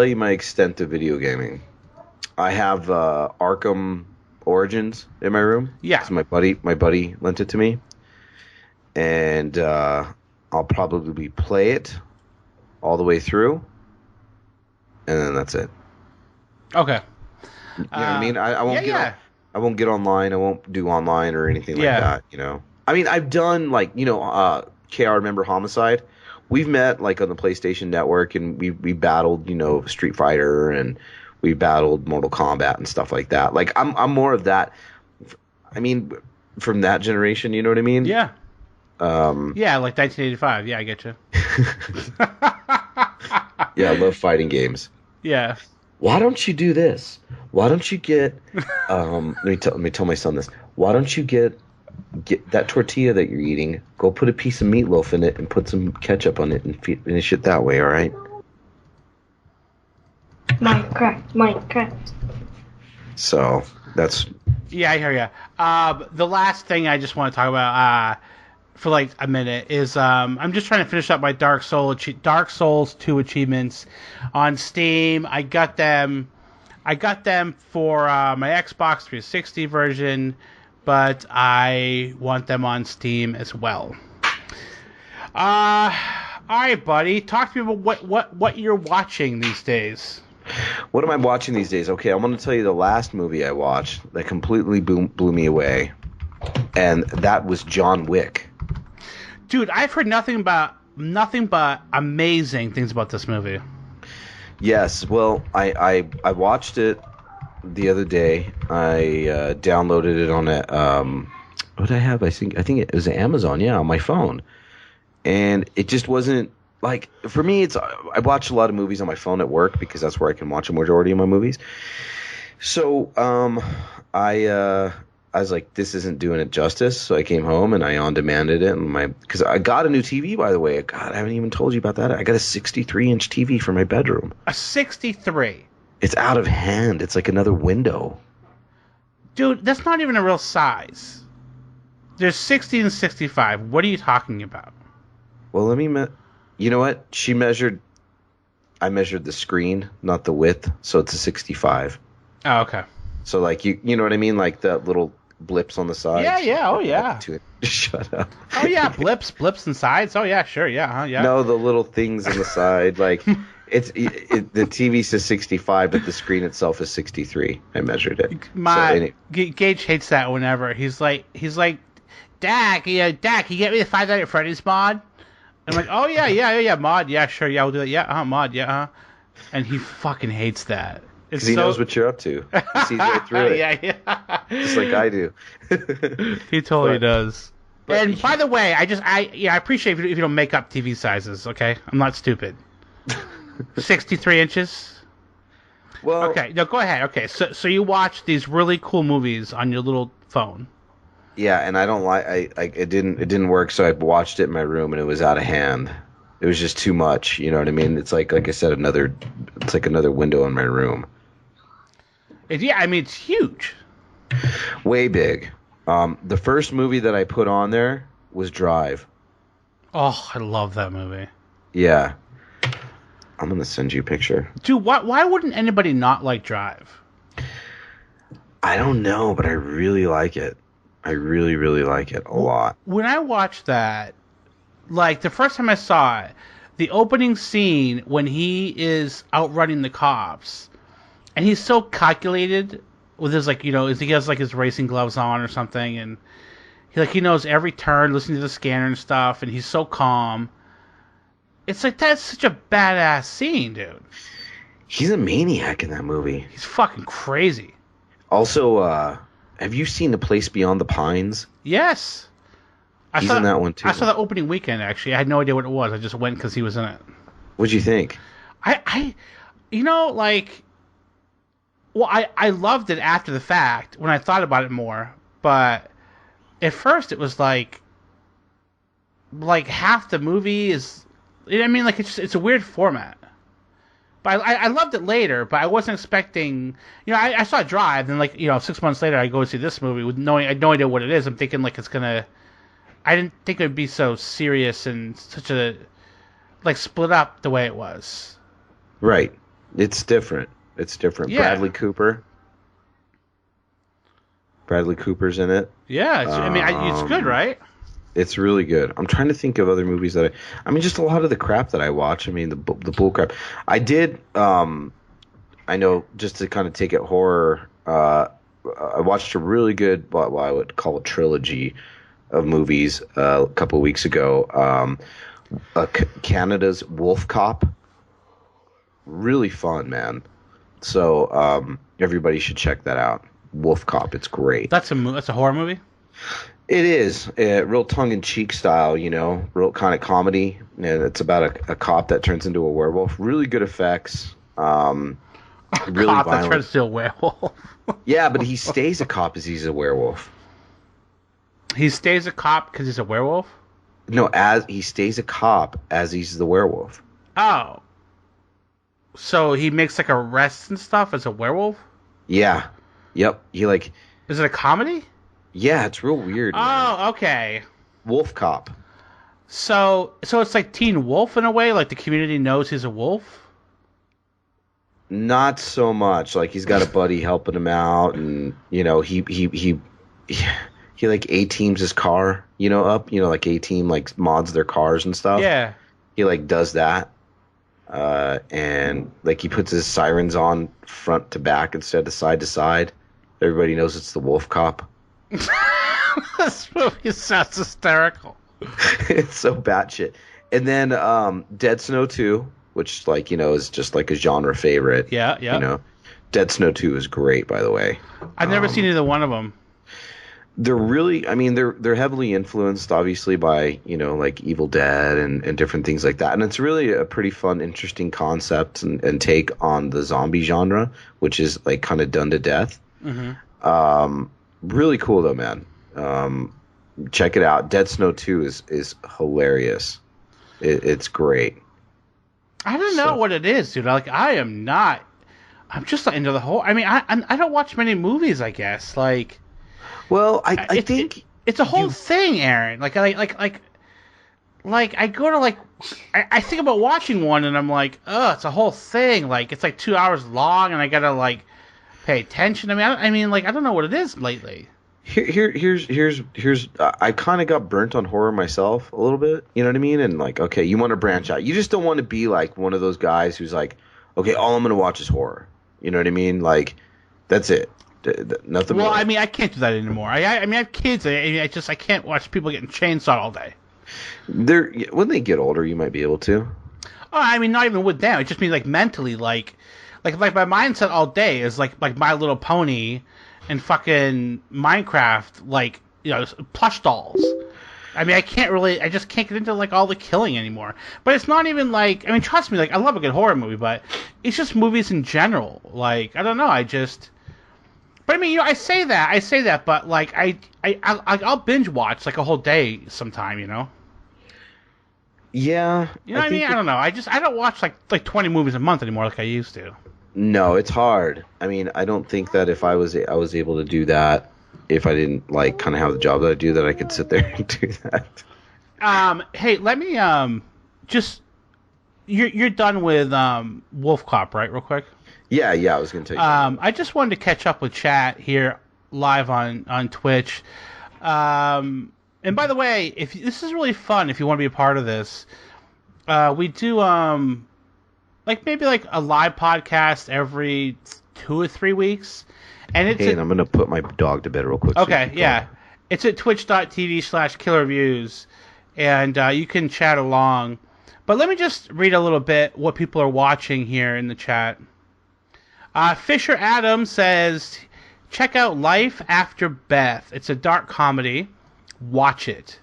Speaker 4: you my extent of video gaming. I have Arkham Origins in my room.
Speaker 3: Yeah.
Speaker 4: 'Cause my buddy lent it to me. And I'll probably play it all the way through, and then that's it.
Speaker 3: Okay.
Speaker 4: You know what I mean? I won't I won't get online. I won't do online or anything like that. I mean, I've done like KR Remember Homicide. We've met like on the PlayStation Network, and we battled Street Fighter, and we battled Mortal Kombat and stuff like that. Like I'm more of that. I mean, from that generation, you know what I mean?
Speaker 3: Yeah. Yeah, like 1985. Yeah, I get you.
Speaker 4: Yeah, I love fighting games.
Speaker 3: Yeah.
Speaker 4: Why don't you do this? Why don't you get? Let me tell my son this. Why don't you get that tortilla that you're eating? Go put a piece of meatloaf in it and put some ketchup on it and finish it that way. All right.
Speaker 5: Minecraft.
Speaker 4: So that's.
Speaker 3: Yeah, I hear you. The last thing I just want to talk about for like a minute is I'm just trying to finish up my Dark Souls 2 achievements on Steam. I got them for my Xbox 360 version, but I want them on Steam as well. All right, buddy. Talk to me about what you're watching these days.
Speaker 4: What am I watching these days? Okay, I'm going to tell you the last movie I watched that completely blew me away, and that was John Wick.
Speaker 3: Dude, I've heard nothing but amazing things about this movie. Yes,
Speaker 4: well, I watched it the other day. I downloaded it on what did I have? I think it was Amazon. Yeah, on my phone, and it just wasn't like for me. I watch a lot of movies on my phone at work because that's where I can watch a majority of my movies. So I I was like, this isn't doing it justice. So I came home and I on-demanded it. And because I got a new TV, by the way. God, I haven't even told you about that. I got a 63-inch TV for my bedroom.
Speaker 3: A 63.
Speaker 4: It's out of hand. It's like another window.
Speaker 3: Dude, that's not even a real size. There's 60 and 65. What are you talking about?
Speaker 4: Well, you know what? I measured the screen, not the width. So it's a 65.
Speaker 3: Oh, okay.
Speaker 4: So like you know what I mean? Like the little blips on the side.
Speaker 3: Yeah. Oh, yeah.
Speaker 4: Shut up.
Speaker 3: Oh, yeah. Blips and sides. Oh, yeah. Sure. Yeah. Yeah.
Speaker 4: No, the little things on the side. Like the TV says 65, but the screen itself is 63. I measured it.
Speaker 3: Gage hates that whenever he's like, Dak, can you get me the Five Nights at Freddy's mod? I'm like, oh yeah, mod, yeah, sure, yeah, we'll do that, yeah, mod, yeah, and he fucking hates that.
Speaker 4: Because he knows what you're up to. He sees right through it. Yeah. Just like I do.
Speaker 3: He totally does. And by the way, I appreciate if you don't make up TV sizes, okay? I'm not stupid. 63 inches?
Speaker 4: Well,
Speaker 3: okay, no, go ahead. Okay, so you watch these really cool movies on your little phone.
Speaker 4: Yeah, and I don't it didn't work, so I watched it in my room and it was out of hand. It was just too much, you know what I mean? It's like I said, it's like another window in my room.
Speaker 3: Yeah, I mean, it's huge.
Speaker 4: Way big. The first movie that I put on there was Drive.
Speaker 3: Oh, I love that movie.
Speaker 4: Yeah. I'm going to send you a picture.
Speaker 3: Dude, why wouldn't anybody not like Drive?
Speaker 4: I don't know, but I really like it. I really, really like it a lot.
Speaker 3: When I watched that, like, the first time I saw it, the opening scene when he is outrunning the cops, and he's so calculated with his, like, you know, he has, like, his racing gloves on or something, and he knows every turn, listening to the scanner and stuff, and he's so calm. It's like, that's such a badass scene, dude.
Speaker 4: He's a maniac in that movie.
Speaker 3: He's fucking crazy.
Speaker 4: Also, have you seen The Place Beyond the Pines?
Speaker 3: Yes.
Speaker 4: He's in that one, too.
Speaker 3: I saw the opening weekend, actually. I had no idea what it was. I just went because he was in it.
Speaker 4: What'd you think?
Speaker 3: I loved it after the fact when I thought about it more. But at first it was like half the movie is, I mean, like it's a weird format. But I loved it later, but I wasn't expecting, I saw Drive, and 6 months later I go see this movie I had no idea what it is. I'm thinking like it's gonna, I didn't think it would be so serious and such a, split up the way it was.
Speaker 4: Right. It's different. Yeah. Bradley Cooper's in it.
Speaker 3: Yeah, it's good, right?
Speaker 4: It's really good. I'm trying to think of other movies that just a lot of the crap that I watch. I mean, the bull crap. I did, I know, just to kind of take it horror, I watched a really good, what I would call a trilogy of movies a couple of weeks ago. Canada's Wolf Cop. Really fun, man. So everybody should check that out. Wolf Cop, it's great.
Speaker 3: That's a horror movie?
Speaker 4: It is. Real tongue-in-cheek style, real kind of comedy. And it's about a cop that turns into a werewolf. Really good effects. Really
Speaker 3: cop
Speaker 4: violent.
Speaker 3: That turns into a werewolf.
Speaker 4: Yeah, but he stays a cop as he's a werewolf.
Speaker 3: He stays a cop because he's a werewolf?
Speaker 4: No, as he stays a cop as he's the werewolf.
Speaker 3: Oh. So he makes arrests and stuff as a werewolf?
Speaker 4: Yeah. Yep.
Speaker 3: Is it a comedy?
Speaker 4: Yeah, it's real weird.
Speaker 3: Oh,
Speaker 4: man.
Speaker 3: Okay.
Speaker 4: Wolf Cop.
Speaker 3: So it's like Teen Wolf in a way? Like the community knows he's a wolf?
Speaker 4: Not so much. Like he's got a buddy helping him out, and he like A-teams his car, up. Like A-team mods their cars and stuff.
Speaker 3: Yeah.
Speaker 4: He does that. And he puts his sirens on front to back instead of side to side. Everybody knows it's the Wolf Cop.
Speaker 3: This movie sounds hysterical.
Speaker 4: It's so batshit. And then Dead Snow 2, which is just a genre favorite.
Speaker 3: Yeah.
Speaker 4: Dead Snow 2 is great, by the way.
Speaker 3: I've never seen either one of them.
Speaker 4: They're really, they're heavily influenced, obviously, by, Evil Dead and different things like that. And it's really a pretty fun, interesting concept and take on the zombie genre, which is, kind of done to death.
Speaker 3: Mm-hmm.
Speaker 4: Really cool though, man. Check it out. Dead Snow 2 is hilarious. It's great.
Speaker 3: I don't know what it is, dude. Like, I'm just not into the whole. I mean, I don't watch many movies, I guess. Like,
Speaker 4: well, I think
Speaker 3: it's a whole thing, Aaron. Like I go to I think about watching one and I'm like, oh, it's a whole thing. Like, it's like 2 hours long and I gotta like pay attention. I mean, I don't know what it is lately.
Speaker 4: Here's I kind of got burnt on horror myself a little bit. You know what I mean? And like, okay, you want to branch out. You just don't want to be like one of those guys who's like, okay, all I'm gonna watch is horror. You know what I mean? Like, that's it. Nothing
Speaker 3: Well,
Speaker 4: more.
Speaker 3: I mean, I can't do that anymore. I mean, I have kids. I can't watch people getting chainsawed all day.
Speaker 4: When they get older, you might be able to.
Speaker 3: Oh, I mean, not even with them. It just means like mentally, like my mindset all day is like My Little Pony and fucking Minecraft, like, you know, plush dolls. I mean, I just can't get into like all the killing anymore. But it's not even like, I mean, trust me, like, I love a good horror movie, but it's just movies in general. Like, I don't know, but I mean, you know, I say that, but like, I'll binge watch like a whole day sometime, you know.
Speaker 4: Yeah.
Speaker 3: You know what I mean? I don't know. I don't watch like 20 movies a month anymore like I used to.
Speaker 4: No, it's hard. I mean, I don't think that if I was able to do that, if I didn't like kind of have the job that I do, that I could sit there and do that.
Speaker 3: Hey, let me just you're done with Wolf Cop, right? Real quick.
Speaker 4: Yeah, I was gonna tell you.
Speaker 3: I just wanted to catch up with chat here live on Twitch. And by the way, if this is really fun, if you want to be a part of this, we do maybe a live podcast every 2 or 3 weeks, and it's.
Speaker 4: Hey, and I'm gonna put my dog to bed real quick.
Speaker 3: Okay, yeah, it's at twitch.tv/killerviews, and you can chat along. But let me just read a little bit what people are watching here in the chat. Fisher Adams says, check out Life After Beth. It's a dark comedy. Watch it.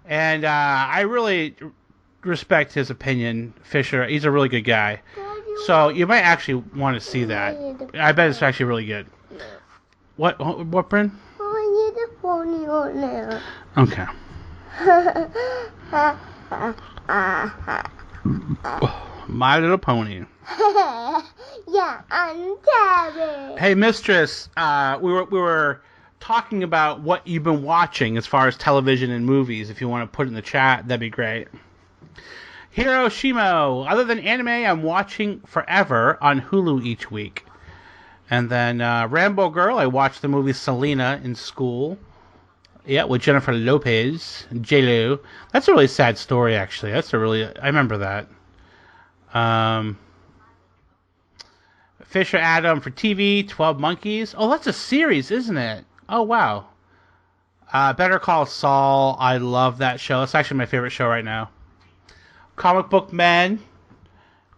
Speaker 3: And I really respect his opinion, Fisher. He's a really good guy. So you might actually want to see that. I bet it's actually really good. What, Bryn?
Speaker 7: I need a pony on there.
Speaker 3: Okay. My Little Pony.
Speaker 7: Yeah, I'm Tabby.
Speaker 3: Hey, Mistress. We were talking about what you've been watching as far as television and movies. If you want to put it in the chat, that'd be great. Hiroshimo. Other than anime, I'm watching Forever on Hulu each week. And then Rambo Girl. I watched the movie Selena in school. Yeah, with Jennifer Lopez, J-Lo. That's a really sad story, actually. I remember that. Fisher Adam for TV, 12 Monkeys. Oh, that's a series, isn't it? Oh, wow. Better Call Saul. I love that show. It's actually my favorite show right now. Comic Book Men.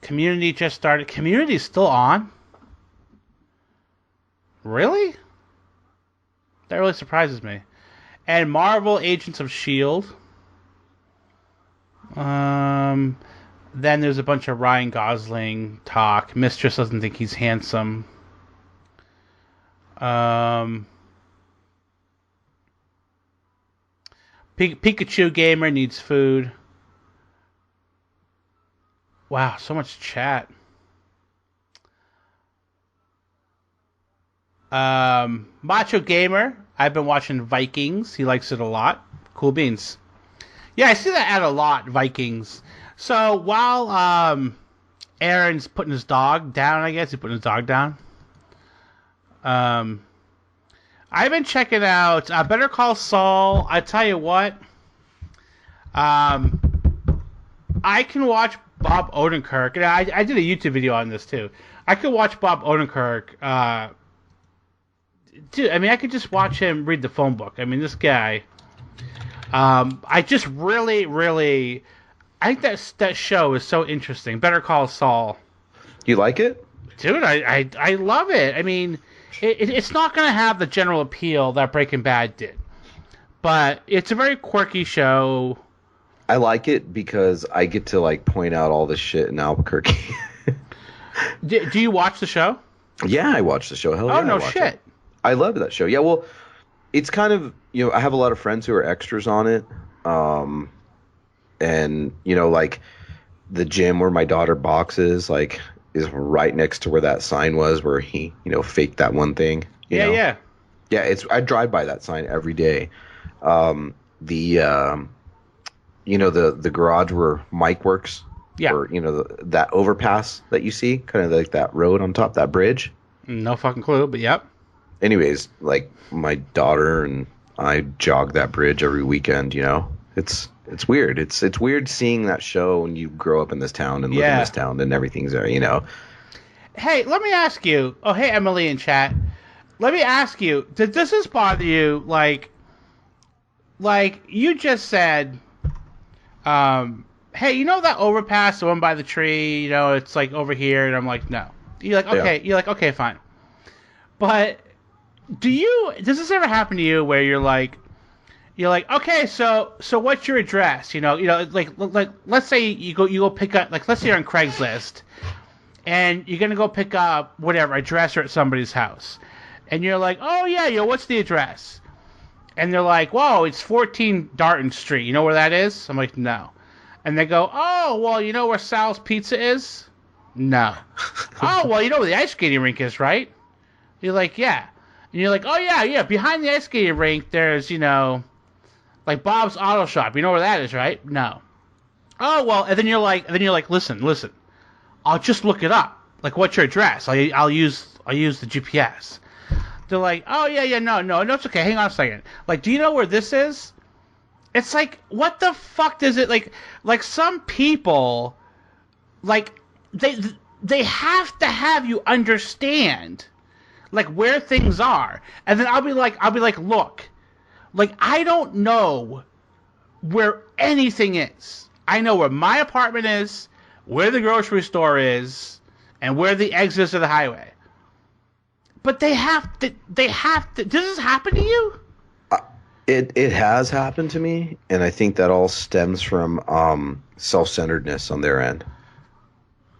Speaker 3: Community just started. Community's still on? Really? That really surprises me. And Marvel Agents of S.H.I.E.L.D. Then there's a bunch of Ryan Gosling talk. Mistress doesn't think he's handsome. Pikachu Gamer needs food. Wow, so much chat. Macho Gamer. I've been watching Vikings. He likes it a lot. Cool beans. Yeah, I see that ad a lot, Vikings. So while Aaron's putting his dog down, I guess he's putting his dog down. I've been checking out Better Call Saul. I tell you what, I can watch Bob Odenkirk. And I did a YouTube video on this too. I could watch Bob Odenkirk. Dude, I mean, I could just watch him read the phone book. I mean, this guy. I just really. I think that show is so interesting. Better Call Saul.
Speaker 4: You like it?
Speaker 3: Dude, I love it. I mean, it's not going to have the general appeal that Breaking Bad did. But it's a very quirky show.
Speaker 4: I like it because I get to, point out all this shit in Albuquerque.
Speaker 3: Do you watch the show?
Speaker 4: Yeah, I watch the show. Hell yeah,
Speaker 3: Oh, no
Speaker 4: I watch
Speaker 3: shit.
Speaker 4: it. I love that show. Yeah, well, it's kind of, I have a lot of friends who are extras on it. And, like the gym where my daughter boxes, like, is right next to where that sign was where he, faked that one thing. You know?
Speaker 3: Yeah.
Speaker 4: Yeah, I drive by that sign every day. The garage where Mike works.
Speaker 3: Yeah.
Speaker 4: Or, that overpass that you see, kind of like that road on top, that bridge.
Speaker 3: No fucking clue, but yep.
Speaker 4: Anyways, like my daughter and I jog that bridge every weekend, It's weird. It's weird seeing that show when you grow up in this town and live in this town and everything's there,
Speaker 3: Hey, let me ask you. Oh, hey, Emily in chat. Let me ask you, does this bother you? Like you just said, hey, that overpass, the one by the tree, it's like over here, and I'm like, no. You're like, okay. Yeah. You're like, okay, fine. But does this ever happen to you where you're like, okay, so what's your address? Like let's say you go pick up, like, let's say you're on Craigslist, and you're gonna go pick up whatever address or at somebody's house, and you're like, oh yeah, what's the address? And they're like, whoa, it's 14 Darton Street. You know where that is? I'm like, no. And they go, oh, well, you know where Sal's Pizza is? No. Oh, well, you know where the ice skating rink is, right? You're like, yeah. And you're like, oh yeah, behind the ice skating rink, there's, like Bob's Auto Shop. You know where that is, right? No. Oh, well, and then you're like, listen. I'll just look it up. Like, what's your address? I'll use the GPS. They're like, oh yeah, no, it's okay. Hang on a second. Like, do you know where this is? It's like, what the fuck does it like some people, like, they have to have you understand, like, where things are. And then I'll be like, look, like, I don't know where anything is. I know where my apartment is, where the grocery store is, and where the exit is to the highway. But they have to. Does this happen to you?
Speaker 4: It has happened to me, and I think that all stems from self-centeredness on their end.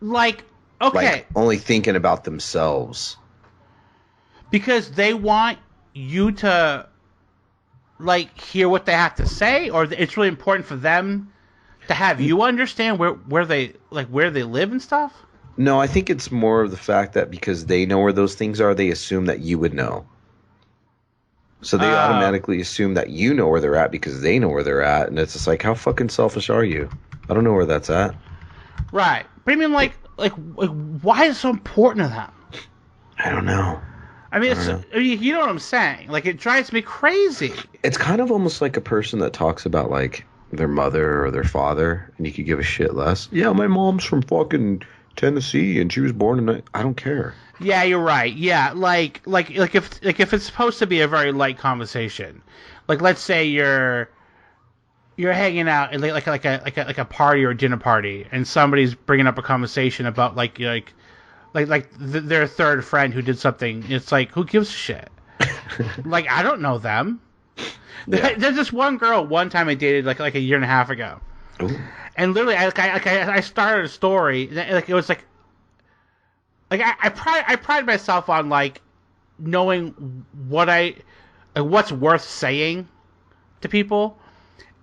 Speaker 4: Like, okay. Like, only thinking about themselves.
Speaker 3: Because they want you to, like, hear what they have to say, or it's really important for them to have you understand where they live and stuff?
Speaker 4: No, I think it's more of the fact that because they know where those things are, they assume that you would know. So they automatically assume that you know where they're at because they know where they're at, and it's just like, how fucking selfish are you? I don't know where that's at.
Speaker 3: Right. But I mean, like why is it so important to them?
Speaker 4: I don't know.
Speaker 3: I mean, you know what I'm saying? Like, it drives me crazy.
Speaker 4: It's kind of almost like a person that talks about, like, their mother or their father, and you could give a shit less. Yeah, my mom's from fucking Tennessee, and she was born in. I don't care.
Speaker 3: Yeah, you're right. Yeah, like if it's supposed to be a very light conversation, like, let's say you're hanging out at like a party or a dinner party, and somebody's bringing up a conversation about like their third friend who did something. It's like, who gives a shit? Like, I don't know them. Yeah. There's this one girl one time I dated like a year and a half ago. Ooh. And literally, I started a story. Like, it was like I pride myself on, like, knowing what's worth saying to people.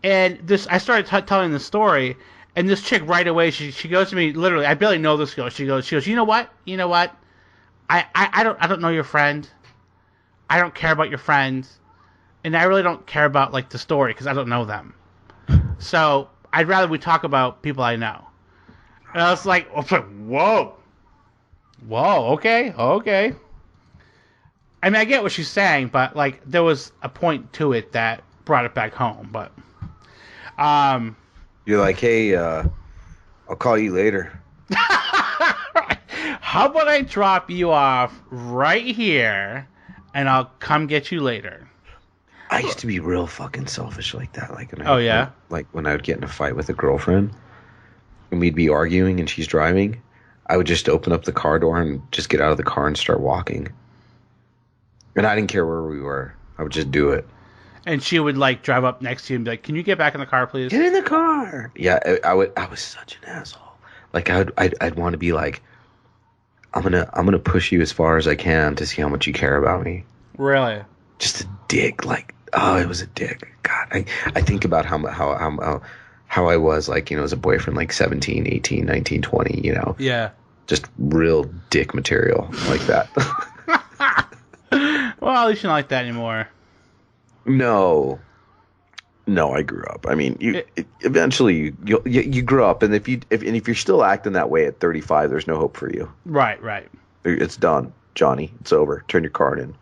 Speaker 3: And I started telling the story, and this chick right away, she goes to me, literally, I barely know this girl. She goes, you know what? I don't know your friend. I don't care about your friend, and I really don't care about, like, the story because I don't know them. So I'd rather we talk about people I know. And I was like, whoa, okay. I mean, I get what she's saying, but, like, there was a point to it that brought it back home. But
Speaker 4: you're like, hey, I'll call you later.
Speaker 3: How about I drop you off right here, and I'll come get you later?
Speaker 4: I used to be real fucking selfish like that. Like, when I would get in a fight with a girlfriend, and we'd be arguing, and she's driving, I would just open up the car door and just get out of the car and start walking. And I didn't care where we were. I would just do it.
Speaker 3: And she would, like, drive up next to you and be like, can you get back in the car, please?
Speaker 4: Get in the car! Yeah, I was such an asshole. Like, I'd want to be like, I'm gonna push you as far as I can to see how much you care about me.
Speaker 3: Really?
Speaker 4: just a dick. Like, oh, it was a dick. God, I think about how I was, like, you know, as a boyfriend, like 17, 18, 19, 20, you know.
Speaker 3: Yeah.
Speaker 4: Just real dick material like that.
Speaker 3: Well, at least you're not like that anymore.
Speaker 4: No, I grew up. I mean, eventually you grow up, and if you're still acting that way at 35, there's no hope for you.
Speaker 3: Right.
Speaker 4: It's done, Johnny. It's over. Turn your card in.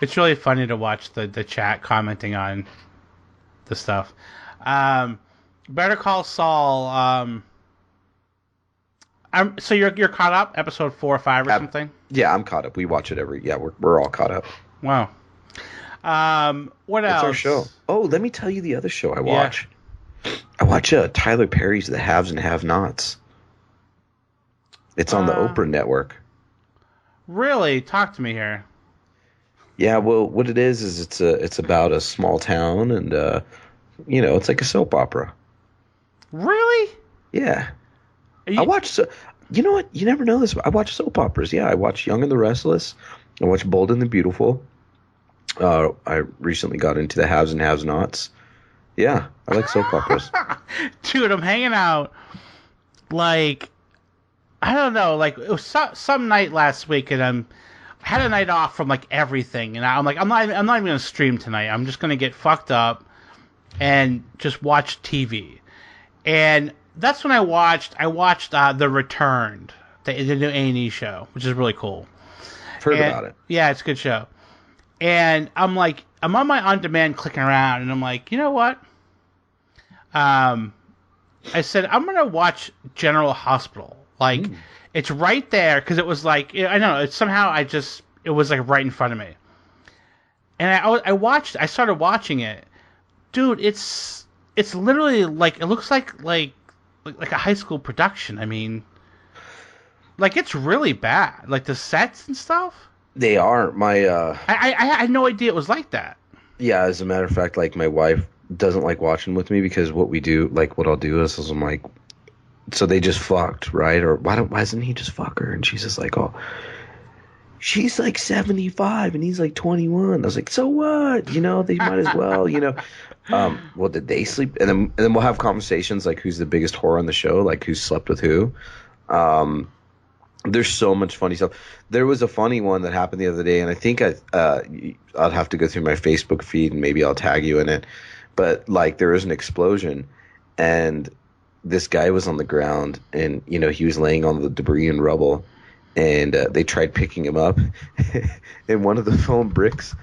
Speaker 3: It's really funny to watch the chat commenting on the stuff. Better Call Saul. So you're caught up, episode 4 or 5 or something?
Speaker 4: Yeah, I'm caught up. We watch it we're all caught up.
Speaker 3: Wow. What else?
Speaker 4: That's our show. Oh, let me tell you the other show I watch. Yeah. I watch Tyler Perry's The Haves and Have-Nots. It's on the Oprah network.
Speaker 3: Really? Talk to me here.
Speaker 4: Yeah, well, what it is it's about a small town, and you know, it's like a soap opera.
Speaker 3: Really?
Speaker 4: Yeah. I watch. You know what? You never know this. I watch soap operas. Yeah, I watch Young and the Restless. I watch Bold and the Beautiful. I recently got into The Haves and Have-Nots. Yeah, I like soap operas.
Speaker 3: Dude, I'm hanging out. Like, I don't know. Like, it was some night last week, and I had a night off from like everything, and I'm like, I'm not even gonna stream tonight. I'm just gonna get fucked up and just watch TV. And that's when I watched The Returned, the new A&E show, which is really cool.
Speaker 4: Heard about it.
Speaker 3: Yeah, it's a good show. And I'm like, I'm on my on-demand clicking around, and I'm like, you know what? I said, I'm going to watch General Hospital. Like, it's right there, because it was like, I don't know, it was like right in front of me. And I started watching it. Dude, it's literally like, it looks like a high school production. I mean, like, it's really bad. Like, the sets and stuff.
Speaker 4: They are.
Speaker 3: I had no idea it was like that.
Speaker 4: Yeah, as a matter of fact, like, my wife doesn't like watching with me, because what I'll do is I'm like, so they just fucked, right? Or why doesn't he just fuck her? And she's just like, oh, she's like 75 and he's like 21. I was like, so what? You know, they might as well, you know. Well, did they sleep? And then we'll have conversations like, who's the biggest whore on the show? Like, who slept with who? There's so much funny stuff. There was a funny one that happened the other day, and I think I'll have to go through my Facebook feed, and maybe I'll tag you in it. But like, there was an explosion, and this guy was on the ground, and you know, he was laying on the debris and rubble, and they tried picking him up, and one of the foam bricks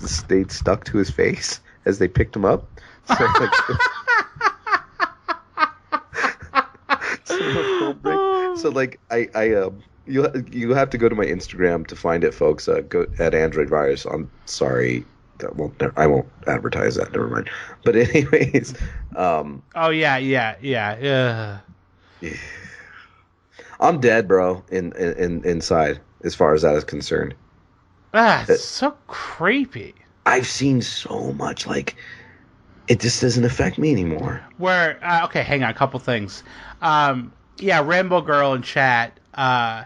Speaker 4: stayed stuck to his face as they picked him up. So, like, so like you have to go to my Instagram to find it, folks. Go at Android Virus. I'm sorry, I won't advertise that. Never mind. But anyways,
Speaker 3: oh yeah.
Speaker 4: I'm dead, bro. Inside, as far as that is concerned.
Speaker 3: It's so creepy.
Speaker 4: I've seen so much, like, it just doesn't affect me anymore.
Speaker 3: Where okay, hang on, a couple things. Yeah, Rambo Girl in chat. By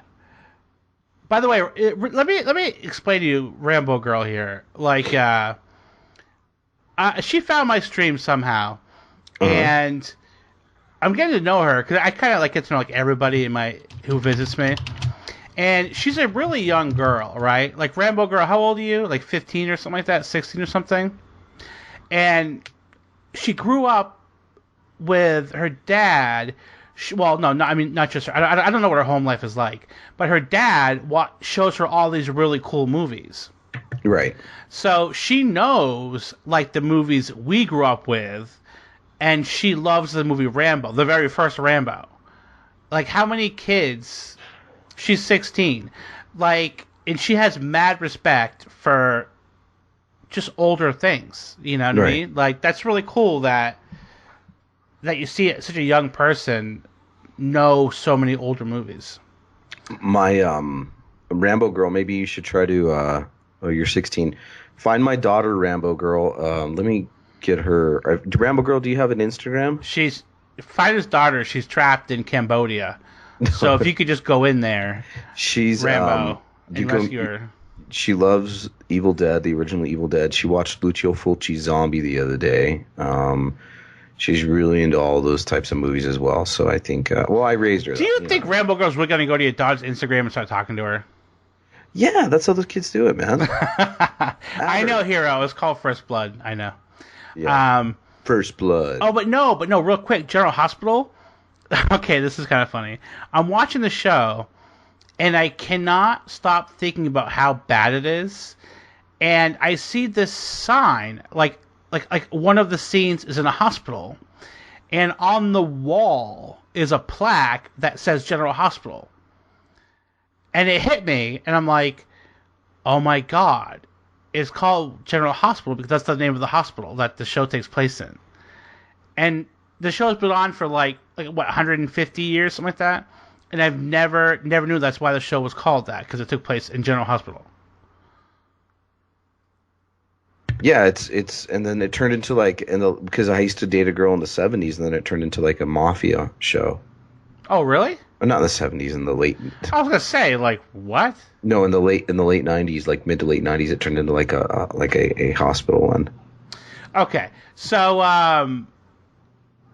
Speaker 3: the way, let me explain to you Rambo Girl here. Like, she found my stream somehow, and I'm getting to know her because I kind of like get to know like everybody who visits me. And she's a really young girl, right? Like, Rambo Girl, how old are you? Like 15 or something like that, 16 or something. And she grew up with her dad. Not just her. I don't know what her home life is like, but her dad shows her all these really cool movies.
Speaker 4: Right.
Speaker 3: So she knows like the movies we grew up with, and she loves the movie Rambo, the very first Rambo. Like, how many kids? She's 16. Like, and she has mad respect for just older things. You know what I mean? Like, that's really cool that you see such a young person know so many older movies.
Speaker 4: My Rambo Girl, maybe you should try to you're 16. Find my daughter Rambo Girl. Let me get her. Rambo Girl, do you have an Instagram?
Speaker 3: Find his daughter. She's trapped in Cambodia. So if you could just go in there,
Speaker 4: she's
Speaker 3: Rambo, and rescue her.
Speaker 4: she loves Evil Dead, the original Evil Dead. She watched Lucio Fulci's Zombie the other day. She's really into all those types of movies as well. So I think, I raised her.
Speaker 3: Do you think Rambo Girls were going to go to your daughter's Instagram and start talking to her?
Speaker 4: Yeah, that's how those kids do it, man.
Speaker 3: I know, Hero. It's called First Blood. I know.
Speaker 4: Yeah. First Blood.
Speaker 3: Oh, but no, real quick. General Hospital. Okay, this is kind of funny. I'm watching the show, and I cannot stop thinking about how bad it is. And I see this sign, like one of the scenes is in a hospital, and on the wall is a plaque that says General Hospital. And it hit me, and I'm like, oh my God, it's called General Hospital because that's the name of the hospital that the show takes place in. And the show's been on for like 150 years, something like that. And I've never knew that's why the show was called that, because it took place in General Hospital.
Speaker 4: Yeah, it's and then it turned into because I used to date a girl in the 70s, and then it turned into like a mafia show.
Speaker 3: Oh, really?
Speaker 4: Not in the 70s, in the late.
Speaker 3: I was gonna say, like, what?
Speaker 4: No, in the late 90s, like mid to late 90s, it turned into like a hospital one.
Speaker 3: Okay, so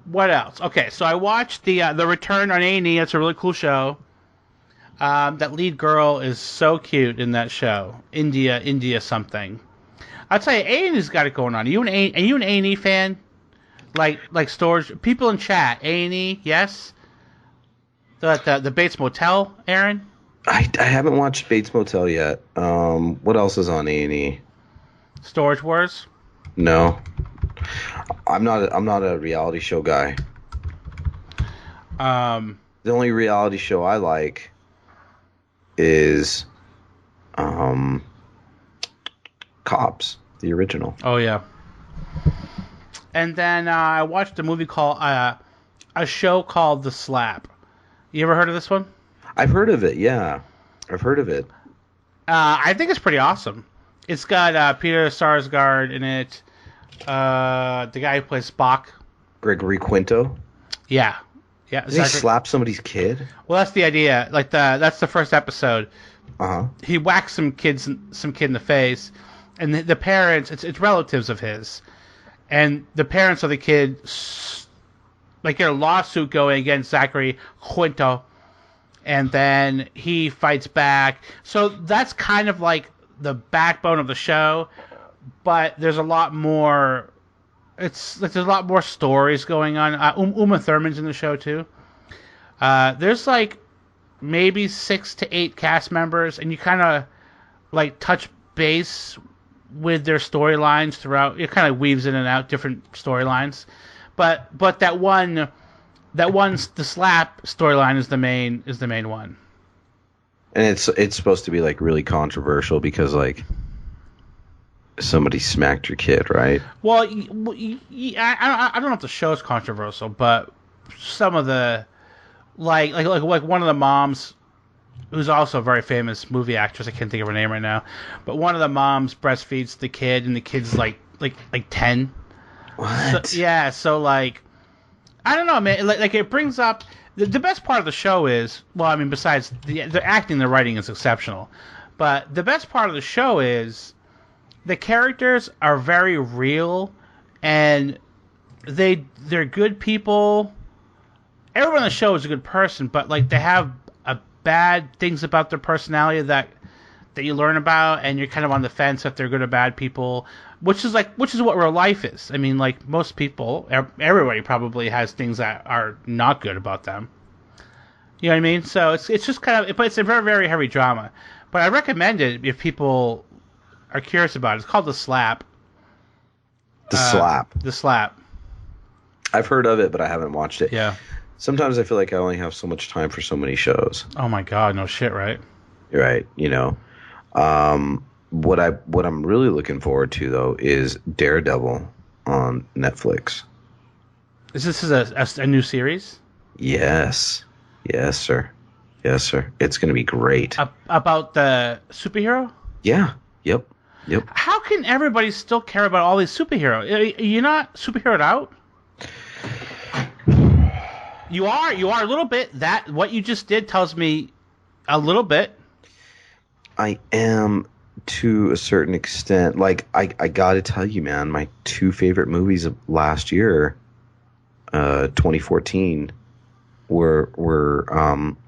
Speaker 3: what else? Okay, so I watched the Return on A&E. It's a really cool show. That lead girl is so cute in that show. India something. I'll tell you, A&E's got it going on. Are you an A&E fan? Like storage people in chat. A&E, yes. The Bates Motel, Aaron.
Speaker 4: I haven't watched Bates Motel yet. What else is on A&E?
Speaker 3: Storage Wars.
Speaker 4: No, I'm not a reality show guy. The only reality show I like is Cops, the original.
Speaker 3: Oh yeah. And then I watched a movie called a show called The Slap. You ever heard of this one?
Speaker 4: I've heard of it. Yeah, I've heard of it.
Speaker 3: I think it's pretty awesome. It's got Peter Sarsgaard in it. The guy who plays Spock.
Speaker 4: Gregory Quinto.
Speaker 3: Yeah.
Speaker 4: Did he slap somebody's kid?
Speaker 3: Well, that's the idea. That's the first episode. He whacks some kid in the face, and the parents, it's relatives of his, and the parents of the kid get a lawsuit going against Zachary Quinto, and then he fights back. So that's kind of like the backbone of the show, but there's a lot more. There's a lot more stories going on. Uma Thurman's in the show too. There's maybe 6 to 8 cast members, and you kind of touch base with their storylines throughout. It kind of weaves in and out different storylines, but that one the slap storyline is the main one.
Speaker 4: And it's supposed to be really controversial because somebody smacked your kid, right?
Speaker 3: Well, I don't know if the show's controversial, but some of the like one of the moms, who's also a very famous movie actress, I can't think of her name right now, but one of the moms breastfeeds the kid, and the kid's like 10.
Speaker 4: What?
Speaker 3: So I don't know, man. It brings up the best part of the show is, well, I mean, besides the acting, the writing is exceptional, but the best part of the show is the characters are very real, and they're good people. Everyone on the show is a good person, but they have bad things about their personality that you learn about, and you're kind of on the fence if they're good or bad people, which is what real life is. I mean, most people, everybody probably has things that are not good about them. You know what I mean? So it's just kind of, but it's a very, very heavy drama. But I recommend it if people are curious about it. It's called The Slap. The Slap.
Speaker 4: I've heard of it, but I haven't watched it.
Speaker 3: Yeah.
Speaker 4: Sometimes I feel like I only have so much time for so many shows.
Speaker 3: Oh my God, no shit, right?
Speaker 4: You're right. What I'm really looking forward to though is Daredevil on Netflix.
Speaker 3: Is this a new series?
Speaker 4: Yes, sir. It's going to be great.
Speaker 3: About the superhero?
Speaker 4: Yeah. Yep.
Speaker 3: How can everybody still care about all these superheroes? You're not superheroed out? You are a little bit. That what you just did tells me a little bit.
Speaker 4: I am to a certain extent, like I got to tell you, man, my two favorite movies of last year, 2014, were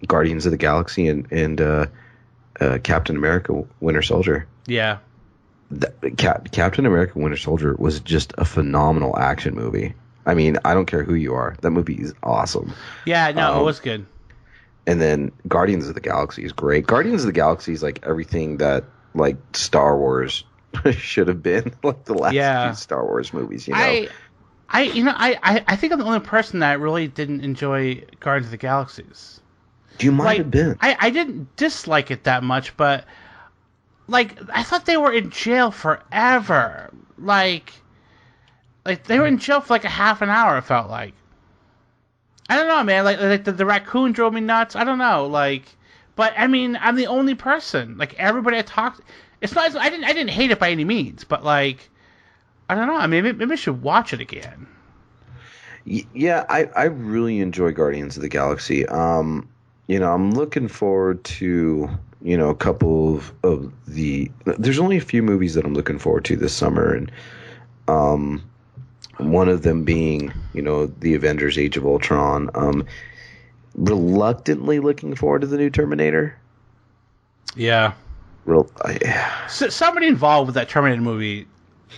Speaker 4: Guardians of the Galaxy and Captain America: Winter Soldier.
Speaker 3: Yeah.
Speaker 4: Captain America: Winter Soldier was just a phenomenal action movie. I mean, I don't care who you are, that movie is awesome.
Speaker 3: Yeah, no, it was good.
Speaker 4: And then Guardians of the Galaxy is great. Guardians of the Galaxy is like everything that like Star Wars should have been, like the last few Star Wars movies. You know,
Speaker 3: I think I'm the only person that really didn't enjoy Guardians of the Galaxies.
Speaker 4: You might have been.
Speaker 3: I didn't dislike it that much, but like I thought they were in jail forever. Like they were in jail for like a half an hour. It felt like. I don't know, man. Like the raccoon drove me nuts. I don't know, but I mean, I'm the only person. Like everybody I talked, it's not. I didn't hate it by any means, but like, I don't know. I mean, maybe I should watch it again.
Speaker 4: Yeah, I really enjoy Guardians of the Galaxy. I'm looking forward to a couple of the. There's only a few movies that I'm looking forward to this summer, and one of them being, the Avengers: Age of Ultron. Reluctantly looking forward to the new Terminator.
Speaker 3: Yeah. So somebody involved with that Terminator movie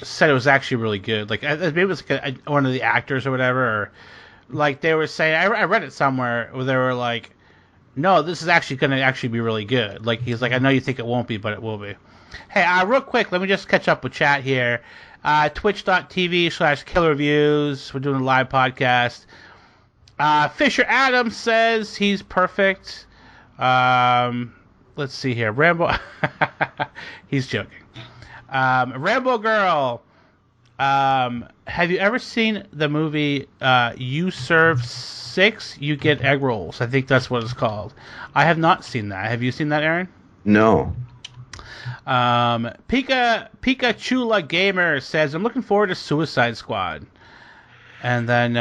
Speaker 3: said it was actually really good. Like maybe it was like one of the actors or whatever. Or like they were saying, I read it somewhere where they were like, "No, this is actually going to actually be really good." Like he's like, "I know you think it won't be, but it will be." Hey, real quick, let me just catch up with chat here. Twitch.tv/killerreviews. We're doing a live podcast. Fisher Adams says he's perfect. Let's see here. Rambo. He's joking. Rambo Girl. Have you ever seen the movie You Serve 6, You Get Egg Rolls? I think that's what it's called. I have not seen that. Have you seen that, Aaron?
Speaker 4: No.
Speaker 3: Pikachu Gamer says, I'm looking forward to Suicide Squad. And then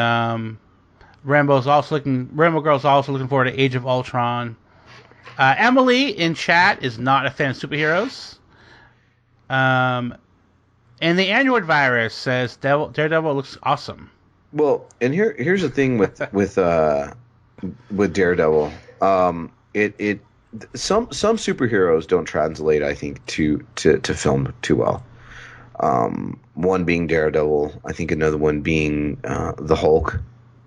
Speaker 3: Rambo Girl's also looking forward to Age of Ultron. Emily in chat is not a fan of superheroes. And the Android Virus says Daredevil looks awesome.
Speaker 4: Well, and here's the thing with Daredevil. Some superheroes don't translate, I think, to film too well. One being Daredevil, I think another one being the Hulk.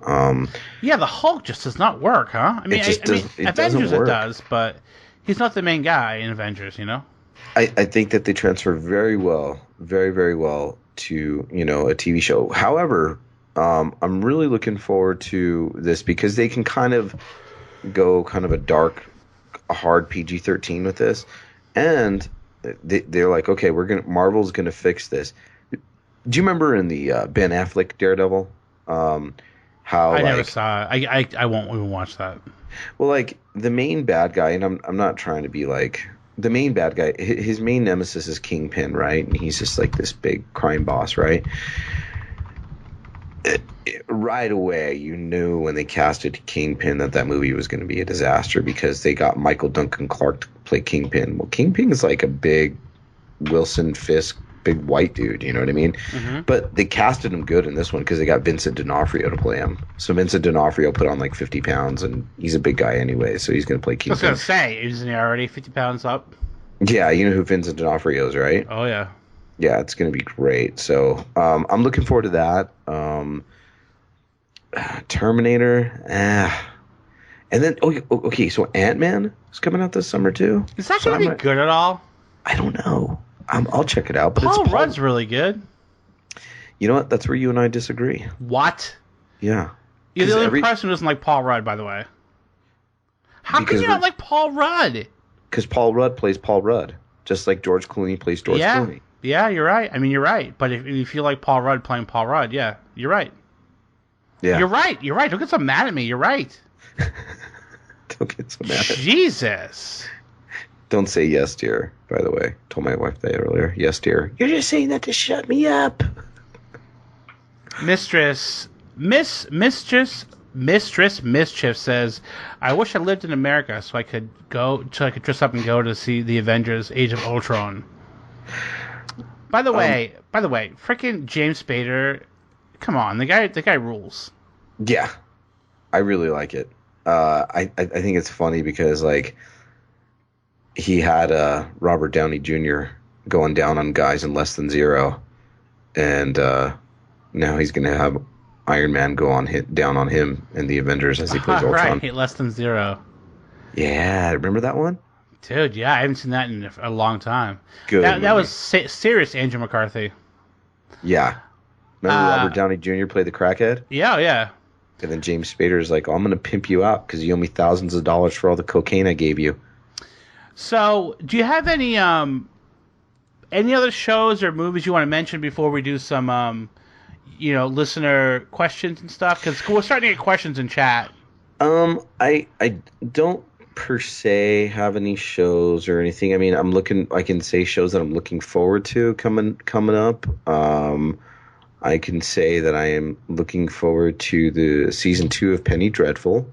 Speaker 3: The Hulk just does not work, huh? I mean, Avengers it does, but he's not the main guy in Avengers,
Speaker 4: I think that they transfer very well, very, very well to, a TV show. However, I'm really looking forward to this because they can kind of go kind of a hard PG-13 with this, and they're like, okay, Marvel's gonna fix this. Do you remember in the Ben Affleck Daredevil? How
Speaker 3: I never saw it. I won't even watch that.
Speaker 4: Well, like the main bad guy, and I'm not trying to be like the main bad guy. His main nemesis is Kingpin, right? And he's just like this big crime boss, right? Right away, you knew when they casted Kingpin that movie was going to be a disaster because they got Michael Duncan Clark to play Kingpin. Well, Kingpin is like a big Wilson Fisk, big white dude, you know what I mean? Mm-hmm. But they casted him good in this one because they got Vincent D'Onofrio to play him. So Vincent D'Onofrio put on like 50 pounds, and he's a big guy anyway, so he's going to play Kingpin.
Speaker 3: I was going to say, isn't he already 50 pounds up?
Speaker 4: Yeah, you know who Vincent D'Onofrio is, right?
Speaker 3: Oh, yeah.
Speaker 4: Yeah, it's going to be great. So I'm looking forward to that. Terminator, and then okay, so Ant-Man is coming out this summer too.
Speaker 3: Is that going to be good at all?
Speaker 4: I don't know. I'll check it out. But
Speaker 3: Paul Rudd's really good.
Speaker 4: You know what? That's where you and I disagree.
Speaker 3: What?
Speaker 4: Yeah.
Speaker 3: You're the only person who doesn't like Paul Rudd, by the way. How can you not like Paul Rudd?
Speaker 4: Because Paul Rudd plays Paul Rudd, just like George Clooney plays George Clooney.
Speaker 3: Yeah, you're right. I mean, you're right. But if you feel like Paul Rudd playing Paul Rudd, yeah, you're right.
Speaker 4: Yeah.
Speaker 3: You're right. Don't get so mad at me. You're right.
Speaker 4: Don't get so mad at me.
Speaker 3: Jesus.
Speaker 4: Don't say yes, dear, by the way. Told my wife that earlier. Yes, dear. You're just saying that to shut me up. Mistress
Speaker 3: Mischief says, I wish I lived in America so I could dress up and go to see the Avengers Age of Ultron. By the way, freaking James Spader, come on, the guy rules.
Speaker 4: Yeah, I really like it. I think it's funny because like he had Robert Downey Jr. going down on guys in Less Than Zero, and now he's gonna have Iron Man down on him in the Avengers as he plays Ultron.
Speaker 3: Right, Less Than Zero.
Speaker 4: Yeah, remember that one?
Speaker 3: Dude, yeah, I haven't seen that in a long time.
Speaker 4: Good.
Speaker 3: That was serious Andrew McCarthy.
Speaker 4: Yeah. Remember Robert Downey Jr. played the crackhead?
Speaker 3: Yeah.
Speaker 4: And then James Spader's like, oh, I'm going to pimp you out because you owe me thousands of dollars for all the cocaine I gave you.
Speaker 3: So, do you have any other shows or movies you want to mention before we do some, listener questions and stuff? Because we're starting to get questions in chat.
Speaker 4: I don't per se have any shows or anything. I mean, I can say shows that I'm looking forward to coming up. I can say that I am looking forward to the season 2 of Penny Dreadful.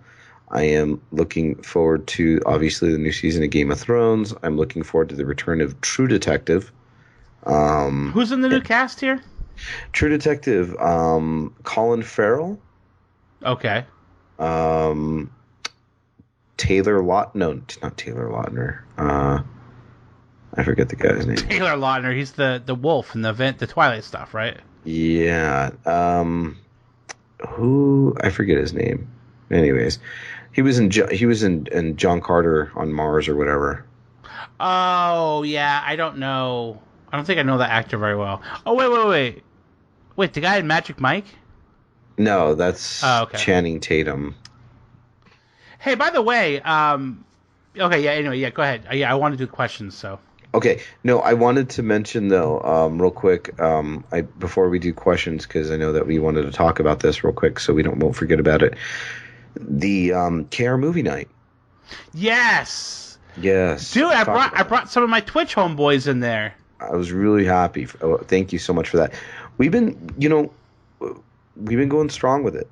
Speaker 4: I am looking forward to, obviously, the new season of Game of Thrones. I'm looking forward to the return of True Detective.
Speaker 3: Who's in the new cast here?
Speaker 4: True Detective, Colin Farrell.
Speaker 3: Okay.
Speaker 4: Taylor Lautner. No, not Taylor Lautner. I forget the guy's name.
Speaker 3: Taylor Lautner. He's the wolf in the Twilight stuff, right?
Speaker 4: Yeah. Who? I forget his name. Anyways, he was in John Carter on Mars or whatever.
Speaker 3: Oh yeah, I don't know. I don't think I know that actor very well. Oh wait, the guy in Magic Mike?
Speaker 4: No, that's Channing Tatum.
Speaker 3: Hey, by the way, okay, yeah, anyway, yeah, go ahead. Yeah, I want to do questions, so.
Speaker 4: Okay, no, I wanted to mention, though, real quick, before we do questions, because I know that we wanted to talk about this real quick so we won't forget about it. The KR movie night.
Speaker 3: Yes!
Speaker 4: Yes.
Speaker 3: Dude, I brought some of my Twitch homeboys in there.
Speaker 4: I was really happy. Thank you so much for that. We've been going strong with it.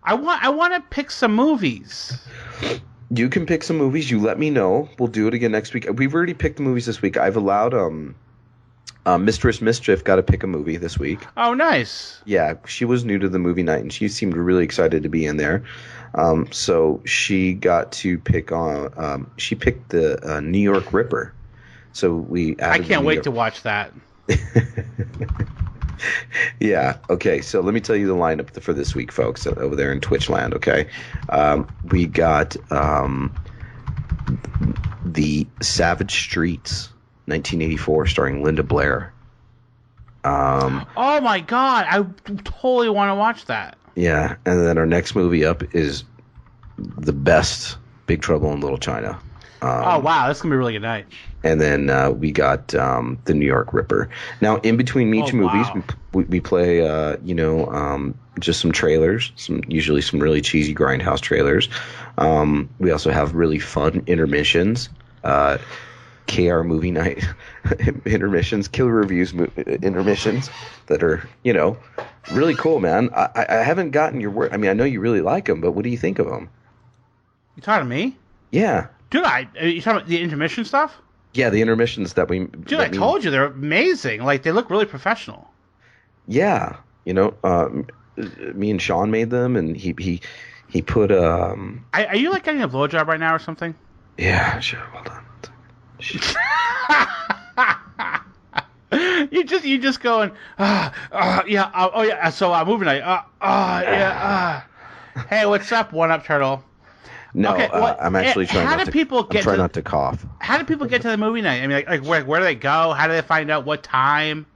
Speaker 3: I want to pick some movies.
Speaker 4: You can pick some movies. You let me know. We'll do it again next week. We've already picked the movies this week. I've allowed Mistress Mischief got to pick a movie this week.
Speaker 3: Oh, nice.
Speaker 4: Yeah, she was new to the movie night, and she seemed really excited to be in there. So she got to pick on. She picked the New York Ripper. So we.
Speaker 3: I can't wait to watch that.
Speaker 4: Yeah. Okay. So let me tell you the lineup for this week, folks, over there in Twitch land. Okay. We got the Savage Streets, 1984, starring Linda Blair.
Speaker 3: Oh my God! I totally want to watch that.
Speaker 4: Yeah, and then our next movie up is the best Big Trouble in Little China.
Speaker 3: Oh wow, that's gonna be a really good night.
Speaker 4: And then we got the New York Ripper. Now, in between each movies, we play, just some trailers, usually some really cheesy grindhouse trailers. We also have really fun intermissions, KR movie night intermissions, killer reviews intermissions that are, really cool, man. I haven't gotten your word. I mean, I know you really like them, but what do you think of them?
Speaker 3: You talking to me?
Speaker 4: Yeah.
Speaker 3: Dude, are you talking about the intermission stuff?
Speaker 4: Yeah, the intermissions that we...
Speaker 3: Dude, I told you, they're amazing. Like, they look really professional.
Speaker 4: Yeah. Me and Sean made them, and he put...
Speaker 3: Are you, like, getting a blowjob right now or something?
Speaker 4: Yeah, sure. Hold on.
Speaker 3: You just going, so movie night, Hey, what's up, One Up Turtle?
Speaker 4: No, okay, I'm actually trying not to cough.
Speaker 3: How do people get to the movie night? I mean, like where do they go? How do they find out what time?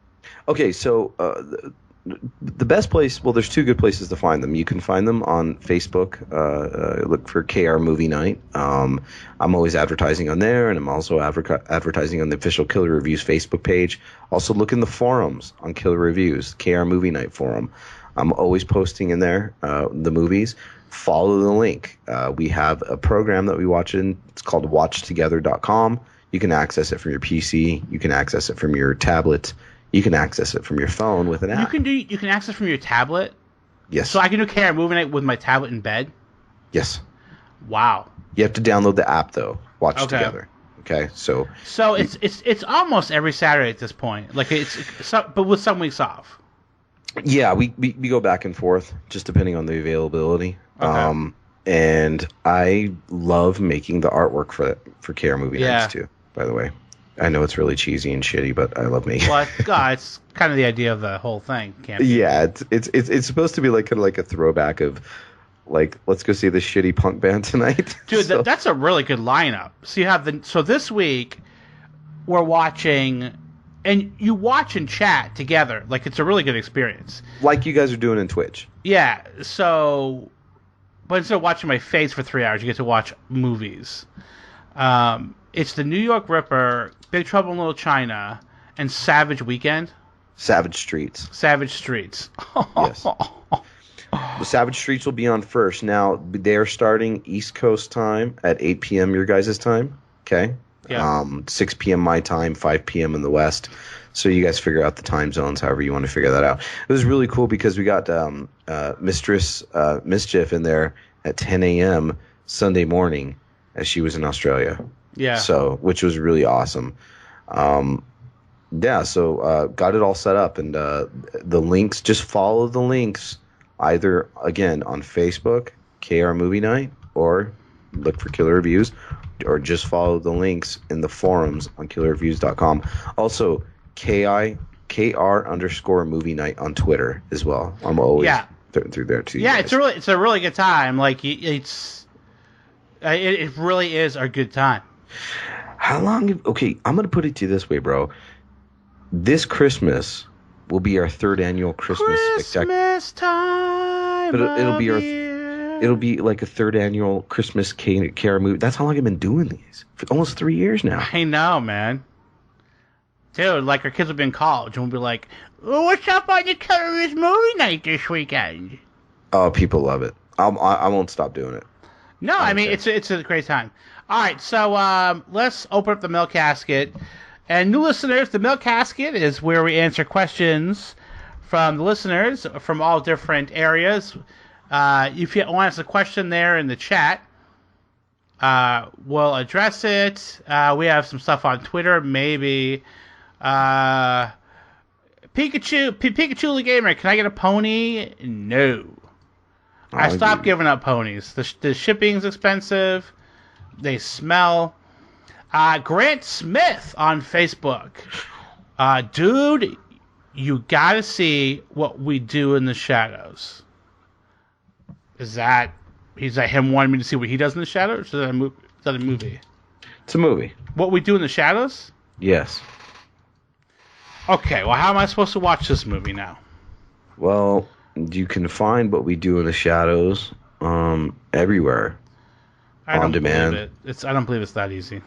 Speaker 4: Okay, so the best place, well, there's two good places to find them. You can find them on Facebook. Look for KR Movie Night. I'm always advertising on there, and I'm also advertising on the official Killer Reviews Facebook page. Also, look in the forums on Killer Reviews, KR Movie Night forum. I'm always posting in there the movies. Follow the link. We have a program that we watch in. It's called watchtogether.com. You can access it from your PC. You can access it from your tablet. You can access it from your phone with an app.
Speaker 3: You can access from your tablet?
Speaker 4: Yes.
Speaker 3: So I can do KR Movie Night with my tablet in bed?
Speaker 4: Yes.
Speaker 3: Wow.
Speaker 4: You have to download the app, though. Watch Together. Okay, so
Speaker 3: it's almost every Saturday at this point. Like but with some weeks off.
Speaker 4: Yeah, we go back and forth just depending on the availability.
Speaker 3: Okay.
Speaker 4: And I love making the artwork for KR Movie Nights too. By the way, I know it's really cheesy and shitty, but I love making.
Speaker 3: Well, it's kind of the idea of the whole thing. Can't be.
Speaker 4: Yeah, it's supposed to be like kind of like a throwback of like, let's go see this shitty punk band tonight.
Speaker 3: Dude, that's a really good lineup. So you have so this week we're watching, and you watch and chat together. Like, it's a really good experience.
Speaker 4: Like you guys are doing in Twitch.
Speaker 3: Yeah. So, but instead of watching my face for 3 hours, you get to watch movies. It's the New York Ripper, Big Trouble in Little China, and Savage Weekend.
Speaker 4: Savage Streets.
Speaker 3: Yes.
Speaker 4: The Savage Streets will be on first. Now, they're starting East Coast time at 8 p.m. your guys' time. Okay?
Speaker 3: Yeah.
Speaker 4: 6 p.m. my time, 5 p.m. in the West. So you guys figure out the time zones, however you want to figure that out. It was really cool because we got Mistress Mischief in there at 10 a.m. Sunday morning as she was in Australia.
Speaker 3: Yeah.
Speaker 4: So, which was really awesome. Yeah, so got it all set up. And the links, just follow the links either, again, on Facebook, KR Movie Night, or look for Killer Reviews, or just follow the links in the forums on killerreviews.com. Also, KR _movie night on Twitter as well. I'm always through there too.
Speaker 3: Yeah, it's a really good time. Like, it really is a good time.
Speaker 4: How long? Okay, I'm gonna put it to you this way, bro. This Christmas will be our third annual Christmas
Speaker 3: time.
Speaker 4: But it'll be like a third annual Christmas KR movie. That's how long I've been doing these. For almost 3 years now.
Speaker 3: I know, man. Dude, like, our kids will be in college and we'll be like, oh, what's up on the Killer Movie Night this weekend?
Speaker 4: Oh, people love it. I won't stop doing it.
Speaker 3: No, I mean, it's a great time. All right, so let's open up the Mail Casket. And new listeners, the Mail Casket is where we answer questions from the listeners from all different areas. If you want to ask a question there in the chat, we'll address it. We have some stuff on Twitter, maybe. Pikachu the Gamer, can I get a pony? No. I stopped giving up ponies. The shipping's expensive. They smell. Grant Smith on Facebook. Dude, you gotta see what we do in the shadows. Is that him wanting me to see what he does in the shadows? Or is that a movie?
Speaker 4: It's a movie.
Speaker 3: What we do in the shadows?
Speaker 4: Yes.
Speaker 3: Okay, well, how am I supposed to watch this movie now?
Speaker 4: Well, you can find what we do in the shadows everywhere. On demand.
Speaker 3: I don't believe it's that easy.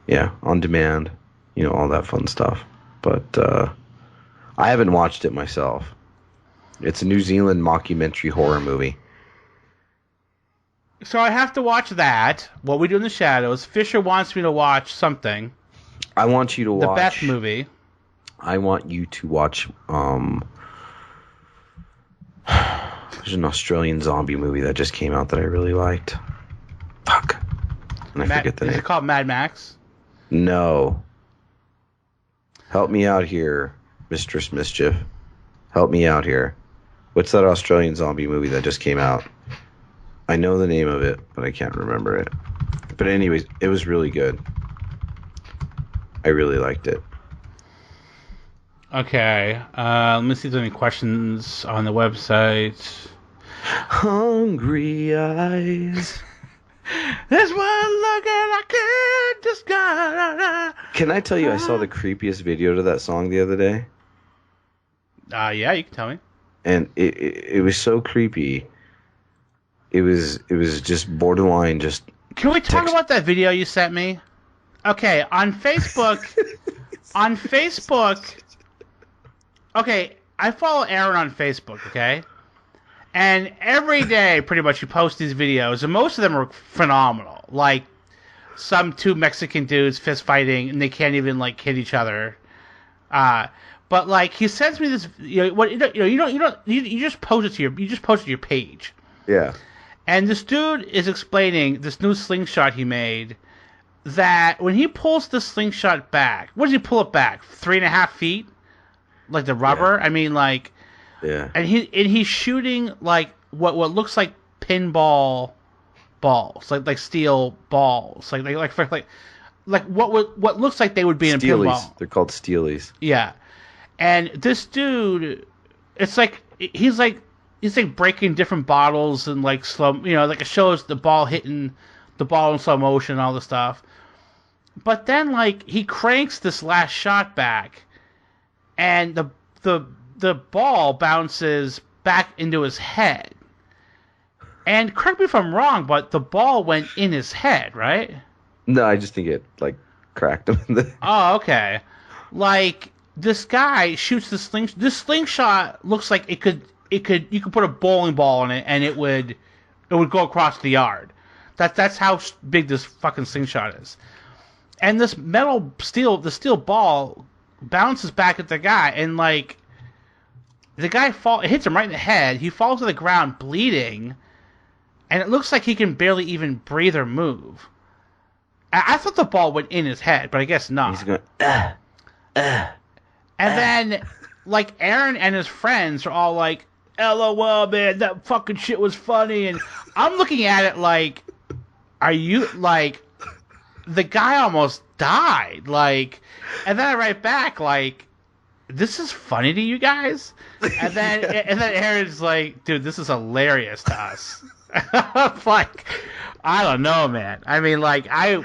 Speaker 4: Yeah, on demand. You know, all that fun stuff. But I haven't watched it myself. It's a New Zealand mockumentary horror movie.
Speaker 3: So I have to watch that. What we do in the shadows. Fisher wants me to watch something.
Speaker 4: I want you to watch
Speaker 3: the best movie.
Speaker 4: I want you to watch. There's an Australian zombie movie that just came out that I really liked. Fuck. And I forget the name.
Speaker 3: Is it called Mad Max?
Speaker 4: No. Help me out here, Mistress Mischief. Help me out here. What's that Australian zombie movie that just came out? I know the name of it, but I can't remember it. But anyways, it was really good. I really liked it.
Speaker 3: Okay. Let me see if there's any questions on the website.
Speaker 4: Hungry eyes.
Speaker 3: There's one look and I can't just go.
Speaker 4: Can I tell you I saw the creepiest video to that song the other day?
Speaker 3: Yeah, you can tell me.
Speaker 4: And it was so creepy. It was just borderline just...
Speaker 3: Can we talk about that video you sent me? Okay, on Facebook... Okay, I follow Aaron on Facebook, okay? And every day, pretty much, he posts these videos, and most of them are phenomenal. Like, some two Mexican dudes fist fighting, and they can't even, like, hit each other. But, like, he sends me this... You just post it to your page.
Speaker 4: Yeah.
Speaker 3: And this dude is explaining this new slingshot he made, that when he pulls the slingshot back, what does he pull it back? 3.5 feet, like the rubber.
Speaker 4: Yeah.
Speaker 3: I mean, like,
Speaker 4: Yeah.
Speaker 3: and he's shooting like what looks like pinball balls, like steel balls, like what looks like they would be in a pinball.
Speaker 4: They're called steelies.
Speaker 3: Yeah, and this dude, it's like he's like breaking different bottles and like slow, like it shows the ball hitting the ball in slow motion and all this stuff. But then like he cranks this last shot back, and the ball bounces back into his head. And correct me if I'm wrong, but the ball went in his head, right?
Speaker 4: No, I just think it like cracked him in the.
Speaker 3: Oh, okay. Like this guy shoots the slingshot. This slingshot looks like you could put a bowling ball in it and it would go across the yard. That's how big this fucking slingshot is. And this the steel ball bounces back at the guy, and like the guy it hits him right in the head. He falls to the ground bleeding, and it looks like he can barely even breathe or move. I thought the ball went in his head, but I guess not.
Speaker 4: He's going.
Speaker 3: And then like Aaron and his friends are all like, "LOL, man, that fucking shit was funny," and I'm looking at it like, are you like? The guy almost died, like, and then I write back like, "This is funny to you guys," and then Aaron's like, "Dude, this is hilarious to us." I'm like, I don't know, man. I mean, like, I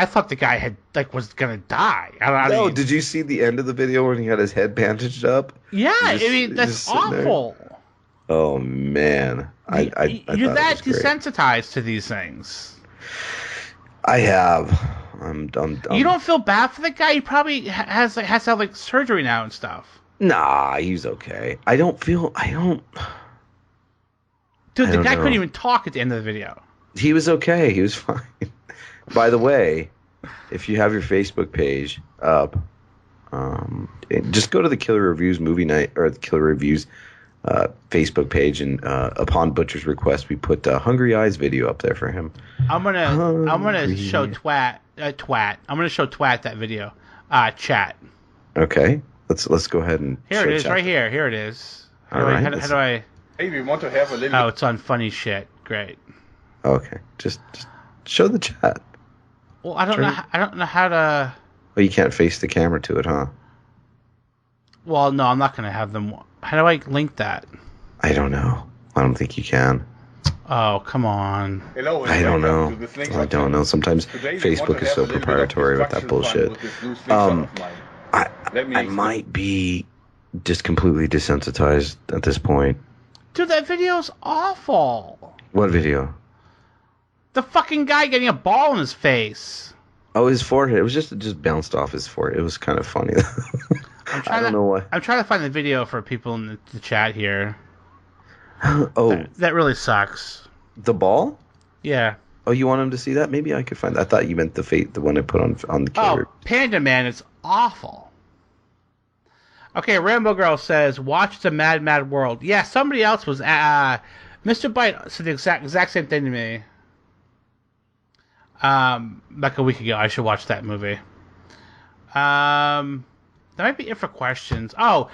Speaker 3: thought the guy was gonna die.
Speaker 4: No, did you see the end of the video when he had his head bandaged up?
Speaker 3: Yeah, I mean that's awful.
Speaker 4: There? Oh man, I
Speaker 3: you're that
Speaker 4: it was
Speaker 3: desensitized to these things.
Speaker 4: I have. I'm done.
Speaker 3: You don't feel bad for the guy? He probably has to have like surgery now and stuff.
Speaker 4: Nah, he's okay. I don't.
Speaker 3: Dude, the guy couldn't even talk at the end of the video.
Speaker 4: He was okay. He was fine. By the way, if you have your Facebook page up, just go to the Killer Reviews movie night or the Killer Reviews Facebook page, and upon Butcher's request, we put Hungry Eyes video up there for him.
Speaker 3: I'm gonna show twat. I'm gonna show twat that video. Chat.
Speaker 4: Okay, let's go ahead and
Speaker 3: here
Speaker 4: show
Speaker 3: it is
Speaker 4: chat.
Speaker 3: Right here. Here it is.
Speaker 4: All right.
Speaker 3: How do I?
Speaker 8: Hey, we want to have a little.
Speaker 3: Oh, it's on funny shit. Great.
Speaker 4: Okay, just show the chat.
Speaker 3: Well, I don't know how to.
Speaker 4: Oh, you can't face the camera to it, huh?
Speaker 3: Well, no, I'm not gonna have them. How do I link that?
Speaker 4: I don't know. I don't think you can.
Speaker 3: Oh, come on.
Speaker 8: Hello,
Speaker 4: I don't know. Sometimes Facebook is so proprietary with that bullshit. I might be just completely desensitized at this point.
Speaker 3: Dude, that video's awful.
Speaker 4: What video?
Speaker 3: The fucking guy getting a ball in his face.
Speaker 4: Oh, his forehead. It was just bounced off his forehead. It was kind of funny. I don't know why.
Speaker 3: I'm trying to find the video for people in the chat here.
Speaker 4: Oh.
Speaker 3: That really sucks.
Speaker 4: The ball?
Speaker 3: Yeah.
Speaker 4: Oh, you want him to see that? Maybe I could find that. I thought you meant the one I put on the killer.
Speaker 3: Oh, Panda Man, it's awful. Okay, Rainbow Girl says, watch the Mad Mad World. Yeah, somebody else was... Mr. Bite said the exact same thing to me. Like a week ago. I should watch that movie. That might be it for questions. Oh,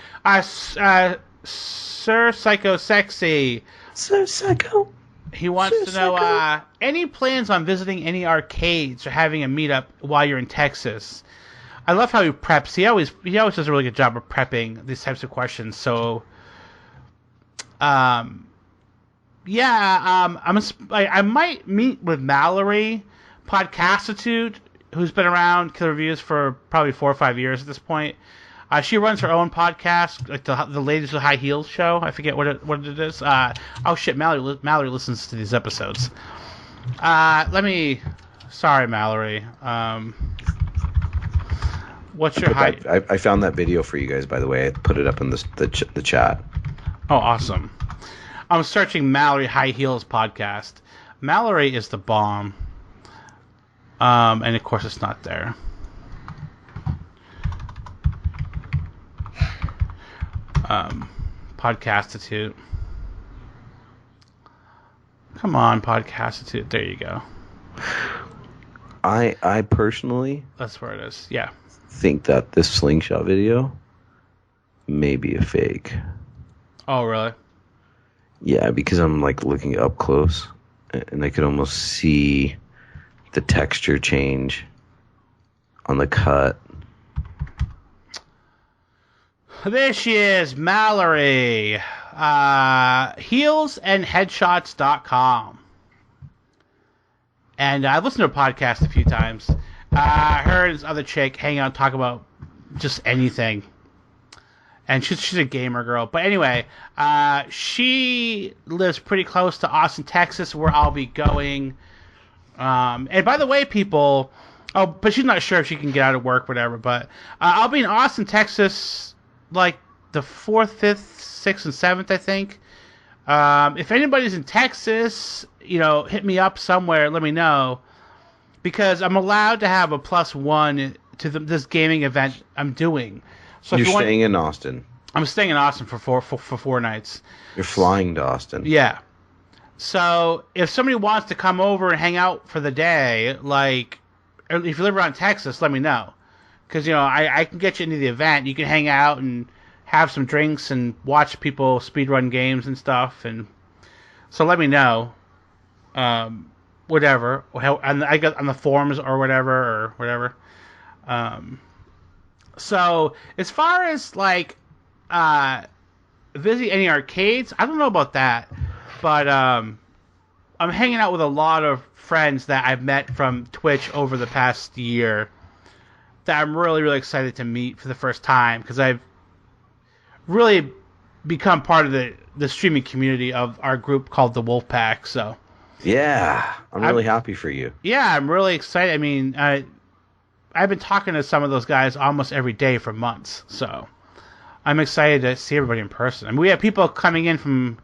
Speaker 3: Sir Psycho Sexy.
Speaker 4: Sir Psycho.
Speaker 3: He wants to know any plans on visiting any arcades or having a meetup while you're in Texas. I love how he preps. He always does a really good job of prepping these types of questions. So, I might meet with Mallory Podcastitute, who's been around Killer Reviews for probably 4 or 5 years at this point. She runs her own podcast, like the Ladies with High Heels show. I forget what it is. Oh shit, Mallory listens to these episodes. Sorry, Mallory. What's your height?
Speaker 4: I found that video for you guys, by the way. I put it up in the chat.
Speaker 3: Oh, awesome. I'm searching Mallory High Heels podcast. Mallory is the bomb. And of course it's not there. Podcastitute. Come on, Podcastitute. There you go.
Speaker 4: I personally
Speaker 3: That's where it is. Yeah.
Speaker 4: think that this slingshot video may be a fake.
Speaker 3: Oh, really?
Speaker 4: Yeah, because I'm like looking up close, and I could almost see the texture change on the cut.
Speaker 3: There she is, Mallory. Heelsandheadshots.com. And I've listened to her podcast a few times. Her and this other chick hang out and talk about just anything. And she's a gamer girl. But anyway, she lives pretty close to Austin, Texas, where I'll be going. And by the way, people... Oh, but she's not sure if she can get out of work, whatever. But I'll be in Austin, Texas, like the 4th, 5th, 6th, and 7th, I think. If anybody's in Texas, hit me up somewhere. Let me know. Because I'm allowed to have a +1 to this gaming event I'm doing. So
Speaker 4: You're staying in Austin.
Speaker 3: I'm staying in Austin for 4 nights.
Speaker 4: You're flying to Austin.
Speaker 3: Yeah. So if somebody wants to come over and hang out for the day, like, if you live around Texas, let me know. Because, I can get you into the event. You can hang out and have some drinks and watch people speedrun games and stuff. And so let me know. Whatever. I got on the forums or whatever. So as far as like visiting any arcades, I don't know about that, but I'm hanging out with a lot of friends that I've met from Twitch over the past year that I'm really, really excited to meet for the first time, because I've really become part of the streaming community of our group called the Wolfpack. So
Speaker 4: yeah, I'm really happy for you.
Speaker 3: Yeah, I'm really excited. I mean, I've been talking to some of those guys almost every day for months, so I'm excited to see everybody in person. I mean, we have people coming in from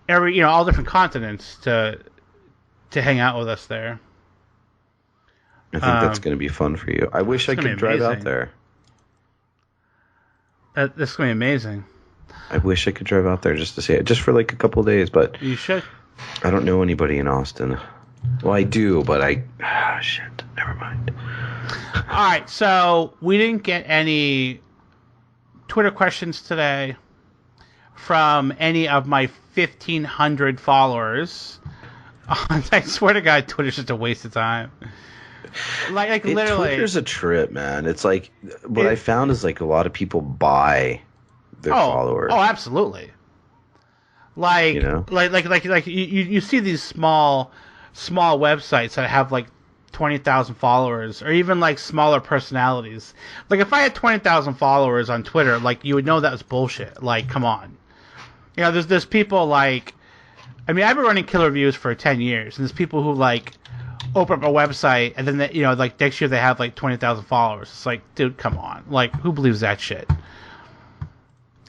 Speaker 3: all different continents to hang out with us there.
Speaker 4: I think that's going to be fun for you. I wish I could drive out there.
Speaker 3: This is going to be amazing.
Speaker 4: I wish I could drive out there just to see it, just for like a couple of days, but
Speaker 3: you should.
Speaker 4: I don't know anybody in Austin. Well, I do, but shit, never mind.
Speaker 3: All right, so we didn't get any Twitter questions today from any of my 1,500 followers. I swear to God, Twitter's just a waste of time. Like literally,
Speaker 4: Twitter's a trip, man. It's like what I found is like a lot of people buy their followers.
Speaker 3: Oh, absolutely. Like you see these small websites that have like 20,000 followers, or even like smaller personalities. Like if I had 20,000 followers on Twitter, like you would know that was bullshit. Like, come on. There's people like, I mean, I've been running killer reviews for 10 years, and there's people who like open up a website and then like next year they have like 20,000 followers. It's like, dude, come on. Like, who believes that shit?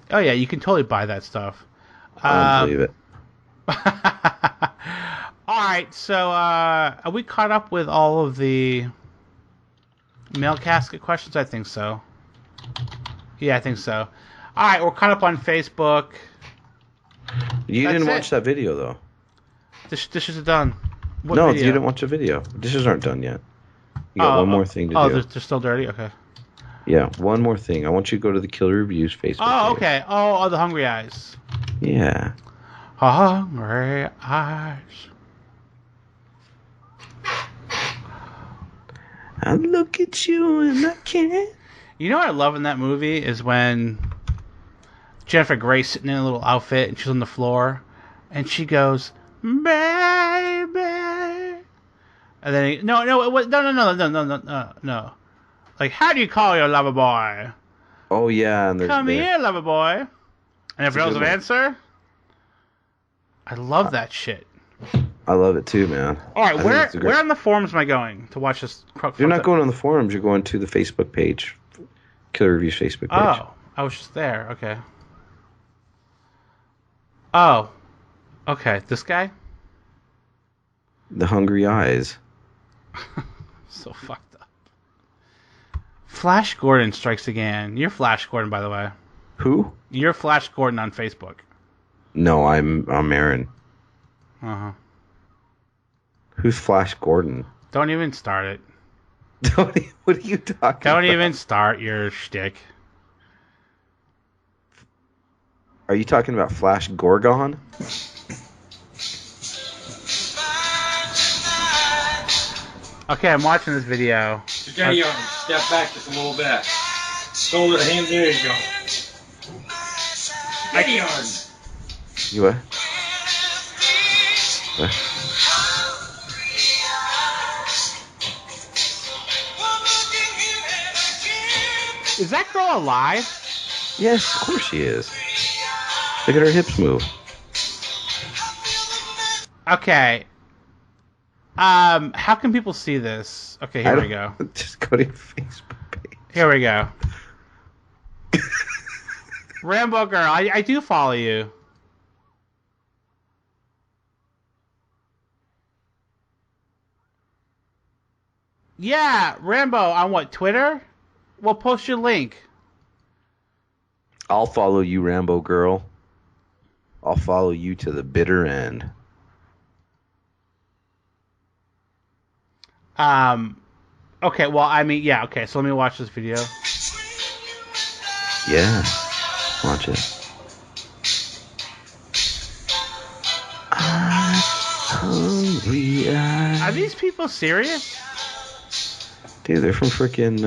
Speaker 3: Oh yeah, you can totally buy that stuff.
Speaker 4: I don't believe it.
Speaker 3: All right, so are we caught up with all of the Mail Casket questions? I think so. Yeah, I think so. All right, we're caught up on Facebook.
Speaker 4: You didn't watch that video, though.
Speaker 3: Dishes are done. What
Speaker 4: no,
Speaker 3: video?
Speaker 4: You didn't watch the video. Dishes aren't done yet. You got one more thing to do.
Speaker 3: Oh, they're still dirty? Okay.
Speaker 4: Yeah, one more thing. I want you to go to the Killer Reviews Facebook page.
Speaker 3: Okay. Oh, the Hungry Eyes.
Speaker 4: Yeah.
Speaker 3: Hungry Eyes.
Speaker 4: I look at you and I can't.
Speaker 3: You know what I love in that movie is when Jennifer Grey's sitting in a little outfit and she's on the floor and she goes, baby. And then no. Like, how do you call your lover boy?
Speaker 4: Oh yeah, and
Speaker 3: come here, lover boy. And if there was an answer, I love that shit.
Speaker 4: I love it too, man.
Speaker 3: All right, where on the forums am I going to watch this?
Speaker 4: You're not going on the forums. You're going to the Facebook page, Killer Reviews Facebook page.
Speaker 3: Oh, I was just there. Okay. Oh, okay. This guy.
Speaker 4: The Hungry Eyes.
Speaker 3: So fucked up. Flash Gordon strikes again. You're Flash Gordon, by the way.
Speaker 4: Who?
Speaker 3: You're Flash Gordon on Facebook.
Speaker 4: No, I'm Aaron.
Speaker 3: Uh-huh.
Speaker 4: Who's Flash Gordon?
Speaker 3: Don't even start it.
Speaker 4: What are you talking about?
Speaker 3: Don't even start your shtick.
Speaker 4: Are you talking about Flash Gorgon?
Speaker 3: Okay, I'm watching this video.
Speaker 8: Steady on. Step back just a little bit. Shoulder, hand, there you go. Steady on.
Speaker 4: You what? What?
Speaker 3: Is that girl alive?
Speaker 4: Yes, of course she is. Look at her hips move.
Speaker 3: Okay. How can people see this? Okay, here we go.
Speaker 4: Just go to your Facebook page.
Speaker 3: Here we go. Rambo girl, I do follow you. Yeah, Rambo, on what, Twitter? Well, post your link.
Speaker 4: I'll follow you, Rambo girl. I'll follow you to the bitter end.
Speaker 3: Okay, well, I mean, yeah, okay, so let me watch this video.
Speaker 4: Yeah, watch it. Hungry eyes.
Speaker 3: Are these people serious?
Speaker 4: Dude, they're from frickin',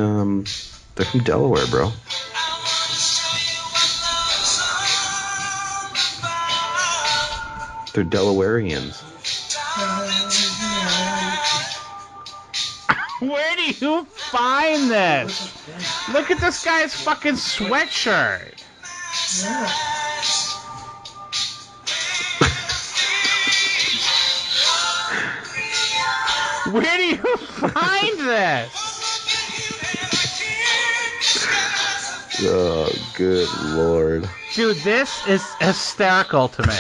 Speaker 4: they're from Delaware, bro. They're Delawareans.
Speaker 3: Where do you find this? Look at this guy's fucking sweatshirt. Where do you find this?
Speaker 4: Oh, good lord.
Speaker 3: Dude, this is hysterical to me.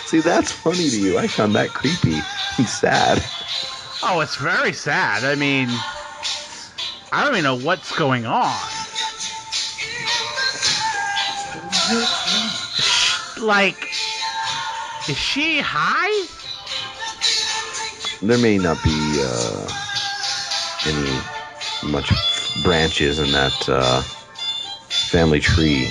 Speaker 4: See, that's funny to you. I found that creepy and sad.
Speaker 3: Oh, it's very sad. I mean, I don't even know what's going on. Like, is she high?
Speaker 4: There may not be any much branches in that family tree,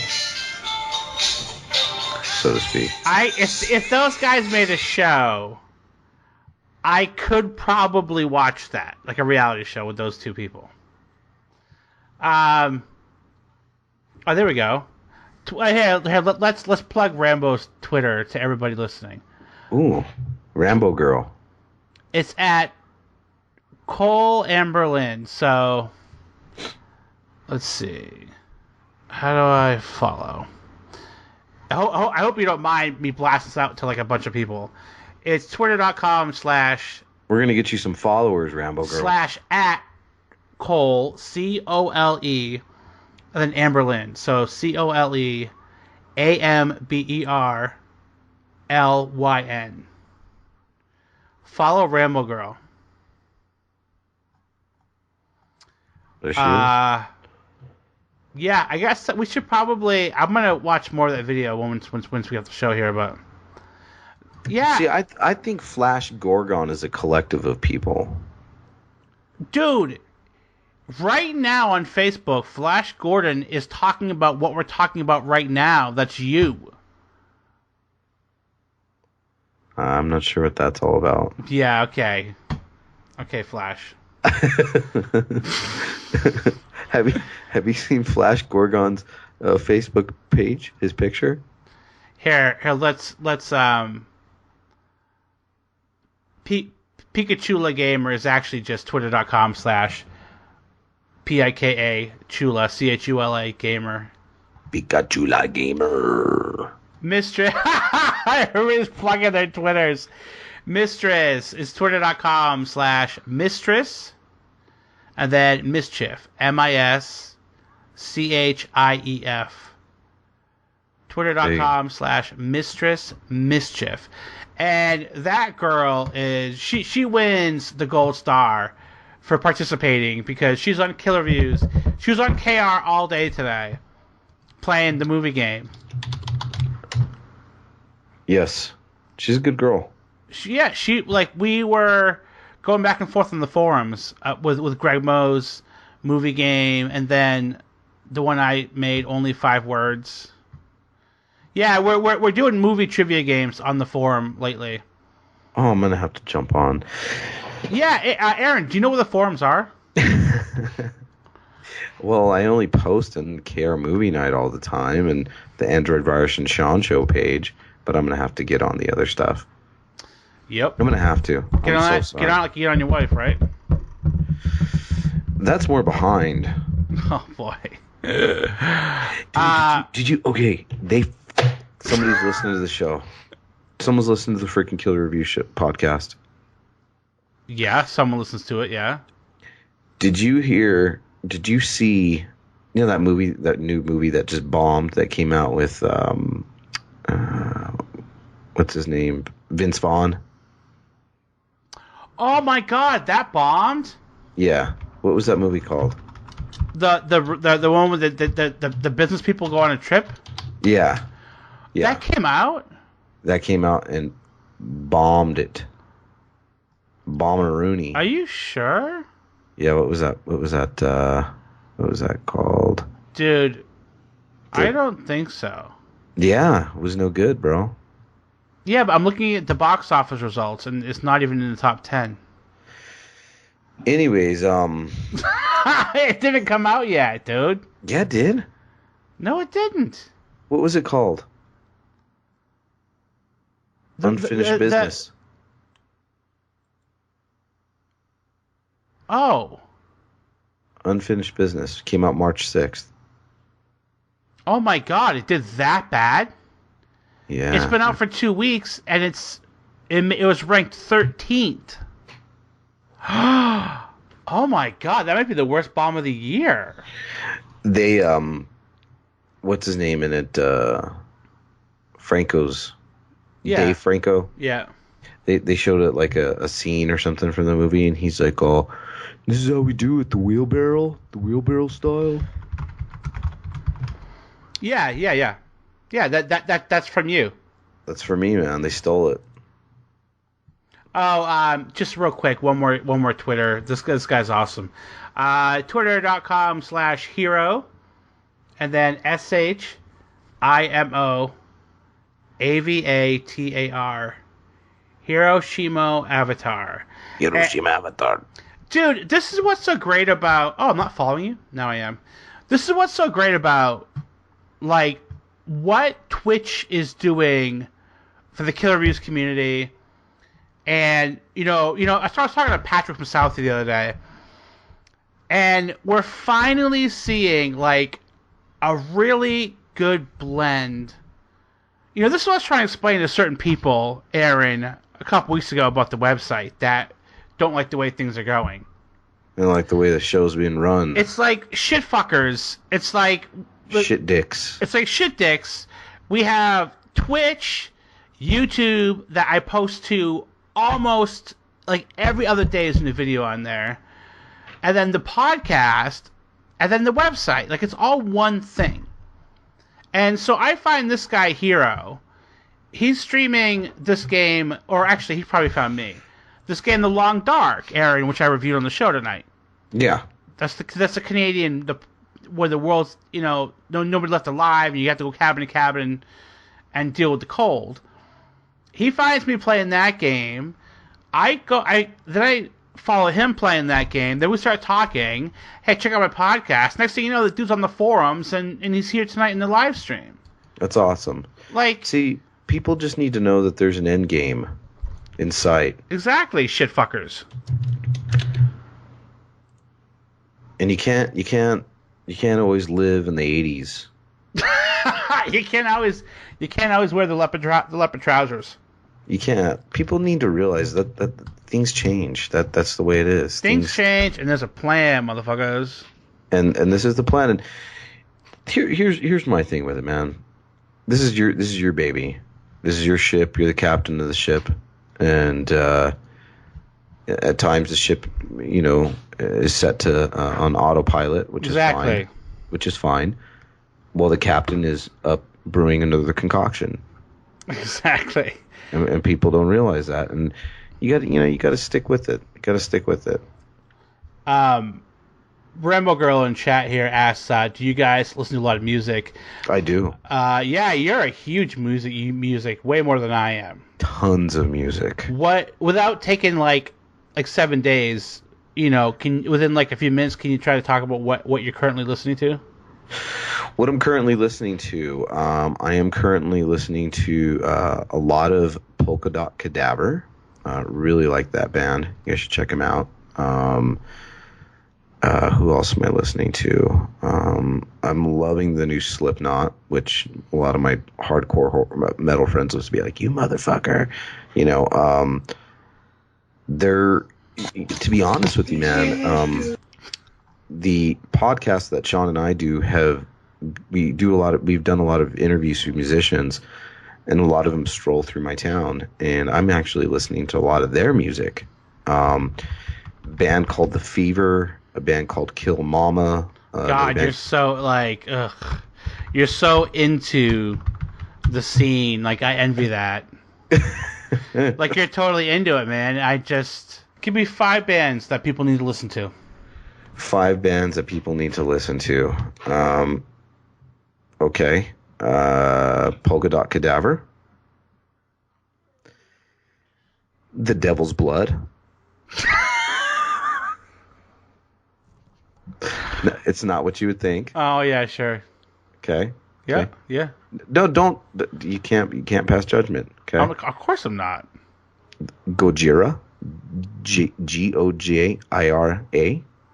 Speaker 4: so to speak.
Speaker 3: If those guys made a show, I could probably watch that, like a reality show with those two people. Oh, there we go. Here, let's plug Rambo's Twitter to everybody listening.
Speaker 4: Ooh, Rambo girl.
Speaker 3: It's at Cole Amberlin. So let's see. How do I follow? I hope you don't mind me blasting this out to like a bunch of people. It's twitter.com/
Speaker 4: We're going to get you some followers, Rambo girl.
Speaker 3: / at Cole, COLE, and then Amberlin. So COLEAMBERLYN. Follow Rambo Girl.
Speaker 4: There she is.
Speaker 3: Yeah, I guess we should probably. I'm gonna watch more of that video once we have the show here, but yeah.
Speaker 4: See, I think Flash Gorgon is a collective of people.
Speaker 3: Dude, right now on Facebook, Flash Gordon is talking about what we're talking about right now. That's you.
Speaker 4: I'm not sure what that's all about.
Speaker 3: Yeah, okay. Okay, Flash.
Speaker 4: Have you seen Flash Gorgon's Facebook page? His picture?
Speaker 3: Here, let's Pikachu La Gamer is actually just twitter.com / PIKA Chula CHULA Gamer.
Speaker 4: Pikachu La Gamer.
Speaker 3: Mistress. Everybody's plugging their Twitters. Mistress is twitter.com / mistress. And then Mischief. MISCHIEF. Twitter.com / mistress mischief. And that girl is she wins the gold star for participating because she's on Killer Views. She was on KR all day today playing the movie game.
Speaker 4: Yes. She's a good girl.
Speaker 3: We were going back and forth on the forums with Greg Moe's movie game, and then the one I made, Only 5 Words. Yeah, we're doing movie trivia games on the forum lately.
Speaker 4: Oh, I'm gonna have to jump on.
Speaker 3: Yeah, Aaron, do you know where the forums are?
Speaker 4: Well, I only post on KR Movie Night all the time and the Android Virus and Sean Show page, but I'm gonna have to get on the other stuff.
Speaker 3: Yep.
Speaker 4: I'm gonna have to.
Speaker 3: Get on like you get on your wife, right?
Speaker 4: That's more behind.
Speaker 3: Oh boy.
Speaker 4: Did you? Okay, somebody's listening to the show. Someone's listening to the freaking Killer Review podcast.
Speaker 3: Yeah, someone listens to it. Yeah.
Speaker 4: Did you see? You know that movie, that new movie that just bombed, that came out with what's his name, Vince Vaughn.
Speaker 3: Oh my God, that bombed.
Speaker 4: Yeah. What was that movie called?
Speaker 3: The one with the business people go on a trip.
Speaker 4: Yeah. Yeah.
Speaker 3: That came out.
Speaker 4: That came out and bombed it. Bomber-Rooney.
Speaker 3: Are you sure?
Speaker 4: Yeah. What was that? What was that called?
Speaker 3: Dude, I don't think so.
Speaker 4: Yeah, it was no good, bro.
Speaker 3: Yeah, but I'm looking at the box office results, and it's not even in the top 10.
Speaker 4: Anyways,
Speaker 3: it didn't come out yet, dude.
Speaker 4: Yeah, it did.
Speaker 3: No, it didn't.
Speaker 4: What was it called? Unfinished Business.
Speaker 3: Oh.
Speaker 4: Unfinished Business came out March 6th.
Speaker 3: Oh my God, it did that bad?
Speaker 4: Yeah.
Speaker 3: It's been out for 2 weeks, and it was ranked 13th. Oh my God, that might be the worst bomb of the year.
Speaker 4: They what's his name in it? Franco's.
Speaker 3: Yeah.
Speaker 4: Dave Franco.
Speaker 3: Yeah.
Speaker 4: They showed it like a scene or something from the movie, and he's like, "Oh, this is how we do it, the wheelbarrow style."
Speaker 3: Yeah. That's from you.
Speaker 4: That's for me, man. They stole it.
Speaker 3: Oh, just real quick, one more Twitter. This guy's awesome. Twitter.com/hero, and then SHIMOAVATAR. Hiroshima Avatar.
Speaker 4: Hiroshima Avatar.
Speaker 3: Dude, this is what's so great about... Oh, I'm not following you? Now I am. This is what's so great about, like, what Twitch is doing for the Killer Reviews community. And, you know, I was talking to Patrick from Southie the other day, and we're finally seeing, like, a really good blend. You know, this is what I was trying to explain to certain people, Aaron, a couple weeks ago about the website that don't like the way things are going.
Speaker 4: They don't like the way the show's being run.
Speaker 3: It's like shit fuckers. It's like...
Speaker 4: Shit dicks.
Speaker 3: It's like shit dicks. We have Twitch, YouTube that I post to almost like every other day is a new video on there. And then the podcast, and then the website. Like, it's all one thing. And so I find this guy, Hero, he's streaming this game, or actually he probably found me. This game, The Long Dark, Aaron, which I reviewed on the show tonight.
Speaker 4: Yeah.
Speaker 3: That's the Canadian, where the world's, you know, nobody left alive, and you have to go cabin to cabin and deal with the cold. He finds me playing that game. Then I follow him playing that game. Then we start talking. Hey, check out my podcast. Next thing you know, the dude's on the forums, and he's here tonight in the live stream.
Speaker 4: That's awesome.
Speaker 3: Like,
Speaker 4: see, people just need to know that there's an end game in sight.
Speaker 3: Exactly, shit fuckers.
Speaker 4: And you can't always live in the 80s.
Speaker 3: You can't always wear the leopard trousers.
Speaker 4: You can't. People need to realize that things change. That's the way it is.
Speaker 3: Things change, and there's a plan, motherfuckers.
Speaker 4: And this is the plan. And here's my thing with it, man. This is your baby. This is your ship. You're the captain of the ship, and at times the ship, you know, is set to on autopilot, which is fine. Which is fine. While the captain is up brewing another concoction.
Speaker 3: Exactly.
Speaker 4: And people don't realize that. And you got to stick with it. You got to stick with it.
Speaker 3: Rainbow Girl in chat here asks, do you guys listen to a lot of music?
Speaker 4: I do.
Speaker 3: Yeah, you're a huge music, way more than I am.
Speaker 4: Tons of music.
Speaker 3: Without taking like 7 days, within like a few minutes, can you try to talk about what you're currently listening to?
Speaker 4: What I'm currently listening to, I am currently listening to a lot of Polka Dot Cadaver. Really like that band. You guys should check them out. Who else am I listening to? I'm loving the new Slipknot, which a lot of my hardcore metal friends used to be like, "You motherfucker," They're, to be honest with you, man, the podcast that Sean and I do we've done a lot of interviews with musicians, and a lot of them stroll through my town, and I'm actually listening to a lot of their music. Band called The Fever, a band called Kill Mama.
Speaker 3: God, you're so like, you're so into the scene. Like, I envy that. Like, you're totally into it, man. Give me 5 bands that people need to listen to.
Speaker 4: 5 bands that people need to listen to. Okay. Polka Dot Cadaver. The Devil's Blood. No, it's not what you would think.
Speaker 3: Oh yeah, sure.
Speaker 4: Okay.
Speaker 3: Yeah,
Speaker 4: okay.
Speaker 3: Yeah.
Speaker 4: No, don't. You can't pass judgment. Okay.
Speaker 3: Of course I'm not.
Speaker 4: Gojira. Gojira.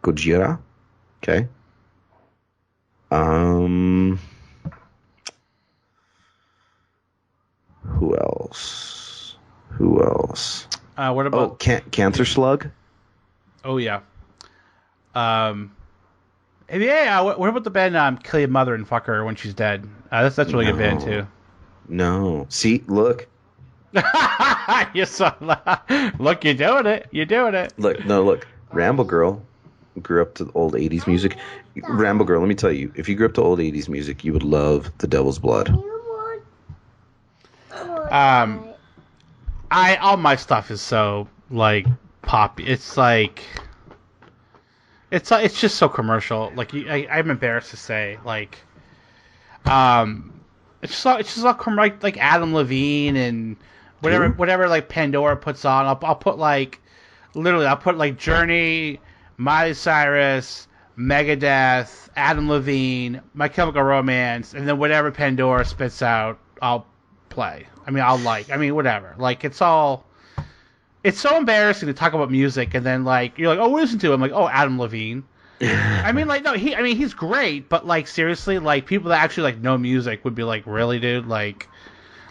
Speaker 4: Gojira. Okay. Who else?
Speaker 3: What about
Speaker 4: Cancer Slug?
Speaker 3: Oh yeah. What about the band Kill Your Mother and Fuck Her When She's Dead? That's a really good band too.
Speaker 4: No. See, look.
Speaker 3: You're so look, you're doing it. You're doing it.
Speaker 4: Look. Ramble Girl grew up to the old 80s music. Ramble Girl, let me tell you, if you grew up to old 80s music, you would love The Devil's Blood.
Speaker 3: All my stuff is so like pop. It's like it's just so commercial. Like I'm embarrassed to say, like, it's just all like Adam Levine and whatever like Pandora puts on. I'll put like Journey, Miley Cyrus, Megadeth, Adam Levine, My Chemical Romance, and then whatever Pandora spits out, I'll play. Whatever. Like, it's so embarrassing to talk about music, and then, like, you're like, oh, listen to him. I'm like, oh, Adam Levine. He's great, but, like, seriously, like, people that actually, like, know music would be like, really, dude? Like,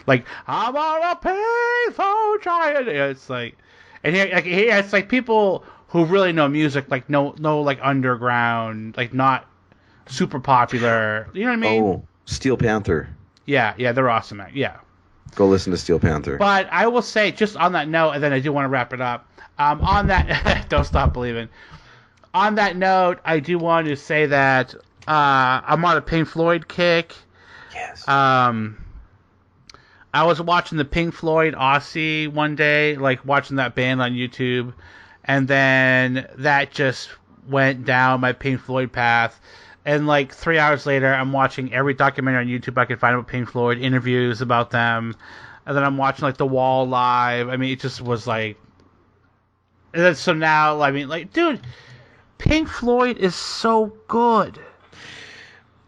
Speaker 3: I'm on a painful giant. It's like, and it's like people who really know music, like, know, like, underground, like, not super popular. You know what I mean?
Speaker 4: Oh, Steel Panther.
Speaker 3: Yeah, they're awesome. Yeah.
Speaker 4: Go listen to Steel Panther.
Speaker 3: But I will say, just on that note, and then I do want to wrap it up. On that, don't stop believing. On that note, I do want to say that I'm on a Pink Floyd kick.
Speaker 4: Yes.
Speaker 3: I was watching the Pink Floyd Aussie one day, like watching that band on YouTube, and then that just went down my Pink Floyd path. And like 3 hours later, I'm watching every documentary on YouTube I can find about Pink Floyd, interviews about them, and then I'm watching like The Wall live. I mean, it just was like. And then so now, I mean, like, dude, Pink Floyd is so good.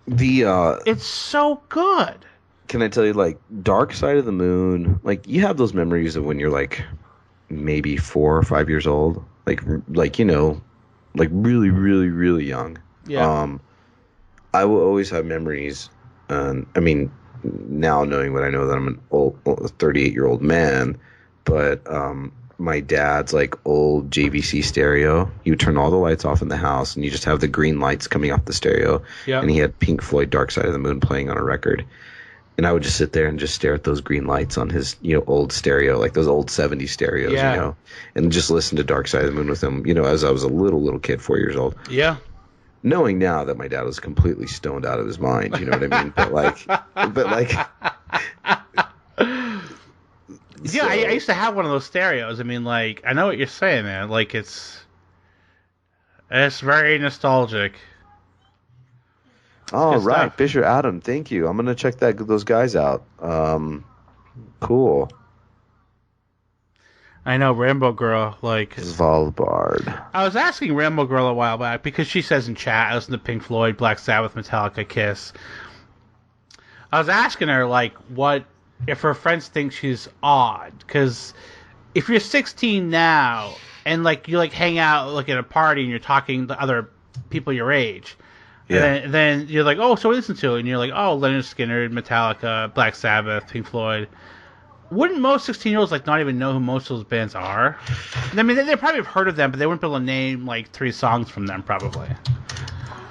Speaker 3: It's so good.
Speaker 4: Can I tell you, like, Dark Side of the Moon? Like, you have those memories of when you're like maybe 4 or 5 years old, like like really, really, really young.
Speaker 3: Yeah.
Speaker 4: I will always have memories. Now knowing what I know, that I'm an old 38-year-old man, but my dad's like old JVC stereo. You would turn all the lights off in the house, and you just have the green lights coming off the stereo.
Speaker 3: Yeah.
Speaker 4: And he had Pink Floyd Dark Side of the Moon playing on a record. And I would just sit there and just stare at those green lights on his, old stereo, like those old 70s stereos, and just listen to Dark Side of the Moon with him, as I was a little kid, 4 years old.
Speaker 3: Yeah.
Speaker 4: Knowing now that my dad was completely stoned out of his mind, you know what I mean? But
Speaker 3: Yeah, I used to have one of those stereos. I mean, like, I know what you're saying, man. Like, it's very nostalgic.
Speaker 4: All
Speaker 3: good
Speaker 4: right,
Speaker 3: stuff.
Speaker 4: Fisher Adam, thank you. I'm gonna check those guys out. Cool.
Speaker 3: I know, Rambo Girl, like...
Speaker 4: Svalbard.
Speaker 3: I was asking Rambo Girl a while back, because she says in chat, I listen to Pink Floyd, Black Sabbath, Metallica, Kiss. I was asking her, like, what... if her friends think she's odd, because if you're 16 now, and, like, you, like, hang out, like, at a party, and you're talking to other people your age...
Speaker 4: Yeah.
Speaker 3: And then you're like, oh, so what do you listen to? And you're like, oh, Leonard Skinner, Metallica, Black Sabbath, Pink Floyd. Wouldn't most 16-year-olds like not even know who most of those bands are? I mean, they probably have heard of them, but they wouldn't be able to name like 3 songs from them, probably.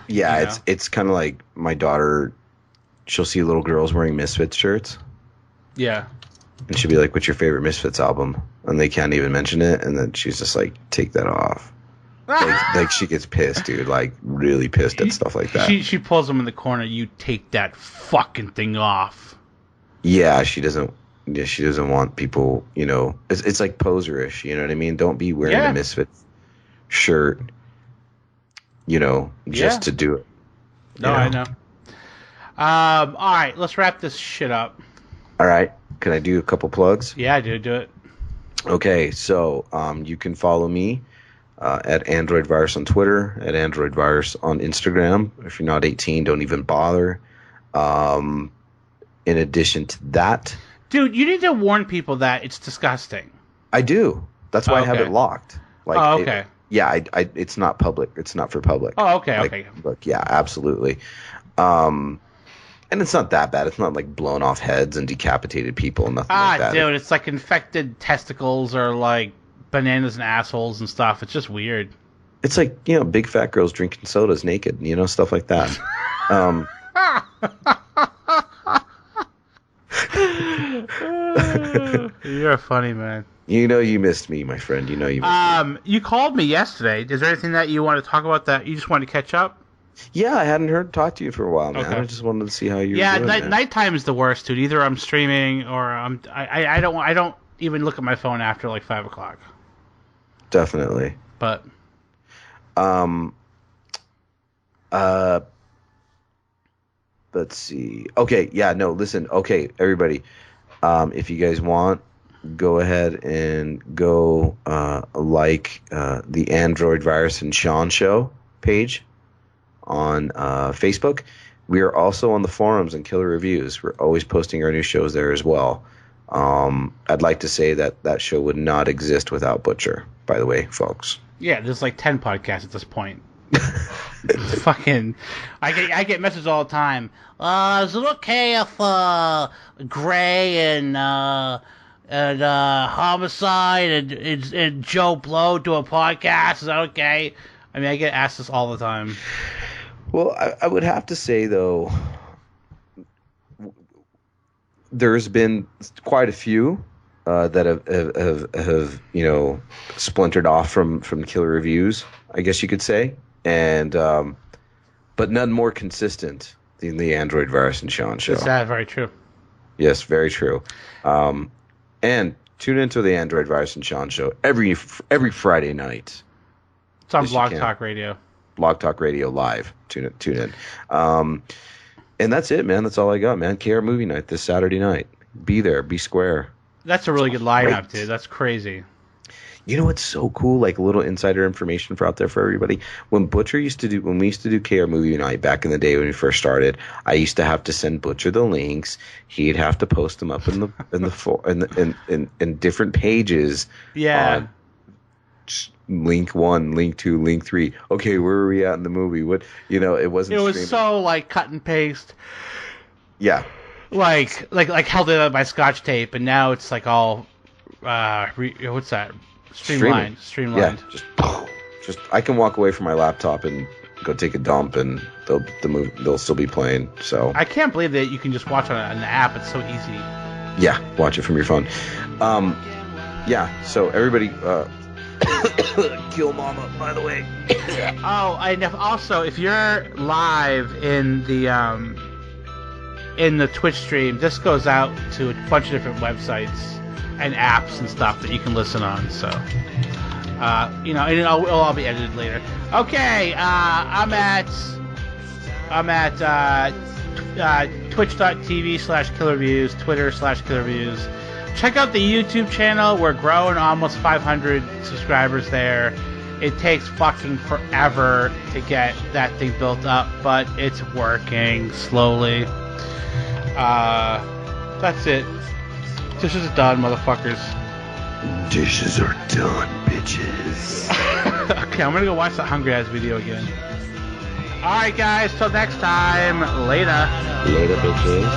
Speaker 4: Yeah,
Speaker 3: You know?
Speaker 4: it's kind of like my daughter. She'll see little girls wearing Misfits shirts,
Speaker 3: Yeah.
Speaker 4: and she'll be like, "What's your favorite Misfits album?" And they can't even mention it, and then she's just like, "Take that off." Like she gets pissed, dude. Like really pissed at stuff like that.
Speaker 3: She pulls them in the corner. You take that fucking thing off.
Speaker 4: Yeah, she doesn't. Yeah, she doesn't want people. You know, it's like poserish. You know what I mean? Don't be wearing a Misfits shirt. You know, just to do it.
Speaker 3: No, I know. All right, let's wrap this shit up.
Speaker 4: All right, can I do a couple plugs?
Speaker 3: Yeah, dude, do it.
Speaker 4: Okay, so you can follow me at Android Virus on Twitter, at Android Virus on Instagram. If you're not 18, don't even bother. In addition to that,
Speaker 3: dude, you need to warn people that it's disgusting.
Speaker 4: I do. That's why I have it locked. Like,
Speaker 3: okay.
Speaker 4: It's not public. It's not for public.
Speaker 3: Oh, okay,
Speaker 4: like,
Speaker 3: okay.
Speaker 4: Look, yeah, absolutely. And it's not that bad. It's not like blown off heads and decapitated people and nothing like that.
Speaker 3: Dude, it's like infected testicles or like bananas and assholes and stuff. It's just weird.
Speaker 4: It's like, you know, big fat girls drinking sodas naked, you know, stuff like that.
Speaker 3: You're funny, man.
Speaker 4: You know you missed me, my friend. You know you missed me.
Speaker 3: You called me yesterday. Is there anything that you want to talk about that you just want to catch up?
Speaker 4: Yeah, I hadn't talked to you for a while, man.
Speaker 3: Okay.
Speaker 4: I just wanted to see how you were doing.
Speaker 3: Yeah, nighttime is the worst, dude. Either I'm streaming or I don't even look at my phone after like 5 o'clock.
Speaker 4: Definitely.
Speaker 3: But
Speaker 4: let's see. Okay, yeah, no, listen. Okay, everybody. If you guys want, go ahead and go like the Android Virus and Sean Show page on Facebook. We are also on the forums and Killer Reviews. We're always posting our new shows there as well. I'd like to say that show would not exist without Butcher, by the way, folks.
Speaker 3: yeah, there's like 10 podcasts at this point. Fucking, I get messages all the time. Is it okay if Gray and Homicide and Joe Blow do a podcast? Is that okay? I mean, I get asked this all the time.
Speaker 4: Well, I would have to say, though, there's been quite a few that have you know, splintered off from Killer Reviews, I guess you could say, and but none more consistent than the Android Virus and Sean Show.
Speaker 3: Is that very true?
Speaker 4: Yes, very true. And tune into the Android Virus and Sean Show every Friday night.
Speaker 3: It's on
Speaker 4: Yes,
Speaker 3: Blog Talk Radio.
Speaker 4: Blog Talk Radio Live. Tune in. And that's it, man. That's all I got, man. KR Movie Night this Saturday night. Be there. Be square.
Speaker 3: That's a really good lineup,
Speaker 4: Great.
Speaker 3: dude. That's crazy.
Speaker 4: You know what's so cool? Like a little insider information for out there for everybody. When we used to do KR Movie Night back in the day when we first started, I used to have to send Butcher the links. He'd have to post them up in different pages.
Speaker 3: Yeah.
Speaker 4: Link 1, link 2, link 3. Okay, where are we at in the movie? What, you know, it wasn't.
Speaker 3: It was
Speaker 4: streaming.
Speaker 3: so like cut and paste.
Speaker 4: Yeah.
Speaker 3: Like held it up by Scotch tape, and now it's like all what's that? Streamlined.
Speaker 4: Yeah, just I can walk away from my laptop and go take a dump, and they'll still be playing. So
Speaker 3: I can't believe that you can just watch on an app. It's so easy.
Speaker 4: Yeah, watch it from your phone. Yeah. So everybody, kill Mama. By the way.
Speaker 3: Oh, and also if you're live in the Twitch stream, this goes out to a bunch of different websites. and apps and stuff that you can listen on. So, and it'll all be edited later. Okay, I'm at twitch.tv/killerviews, Twitter/killerviews. Check out the YouTube channel. We're growing almost 500 subscribers there. It takes fucking forever to get that thing built up, but it's working slowly. That's it. Dishes are done, motherfuckers.
Speaker 9: Dishes are done, bitches.
Speaker 3: Okay, I'm gonna go watch the Hungry Ass video again. Alright, guys, till next time. Later.
Speaker 4: Later, bitches.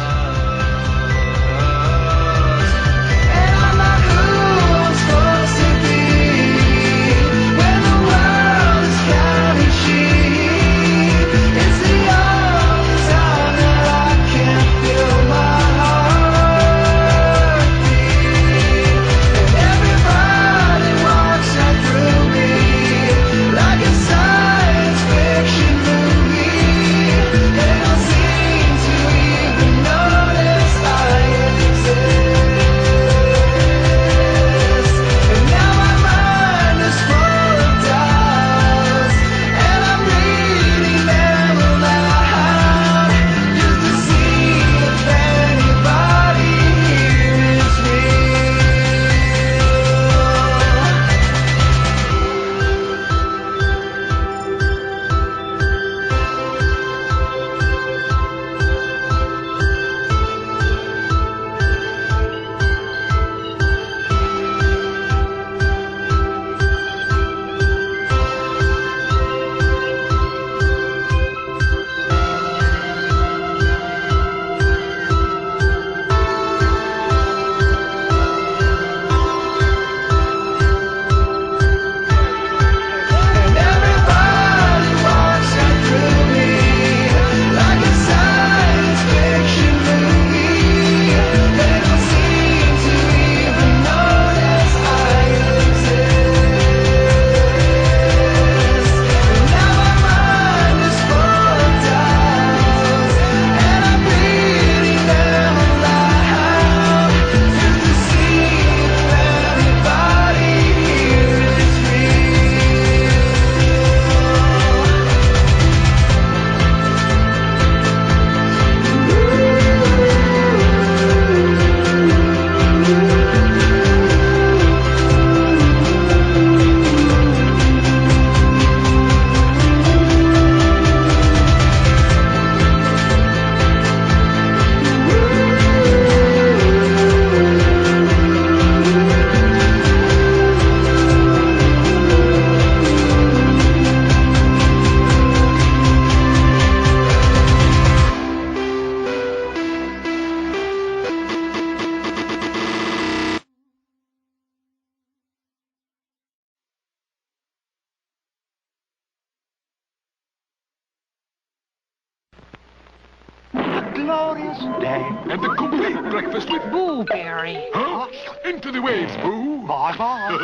Speaker 9: Glorious day.
Speaker 10: And the complete breakfast with...
Speaker 11: Blueberry.
Speaker 10: Huh? Into the waves, Boo.
Speaker 9: Bye-bye.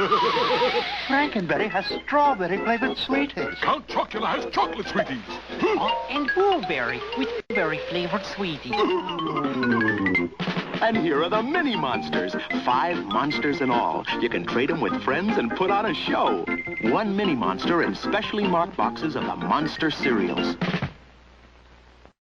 Speaker 9: Frankenberry has strawberry-flavored sweeties.
Speaker 10: Count Chocula has chocolate sweeties.
Speaker 11: And blueberry with blueberry-flavored sweeties.
Speaker 12: And here are the mini monsters. 5 monsters in all. You can trade them with friends and put on a show. 1 mini monster in specially marked boxes of the monster cereals.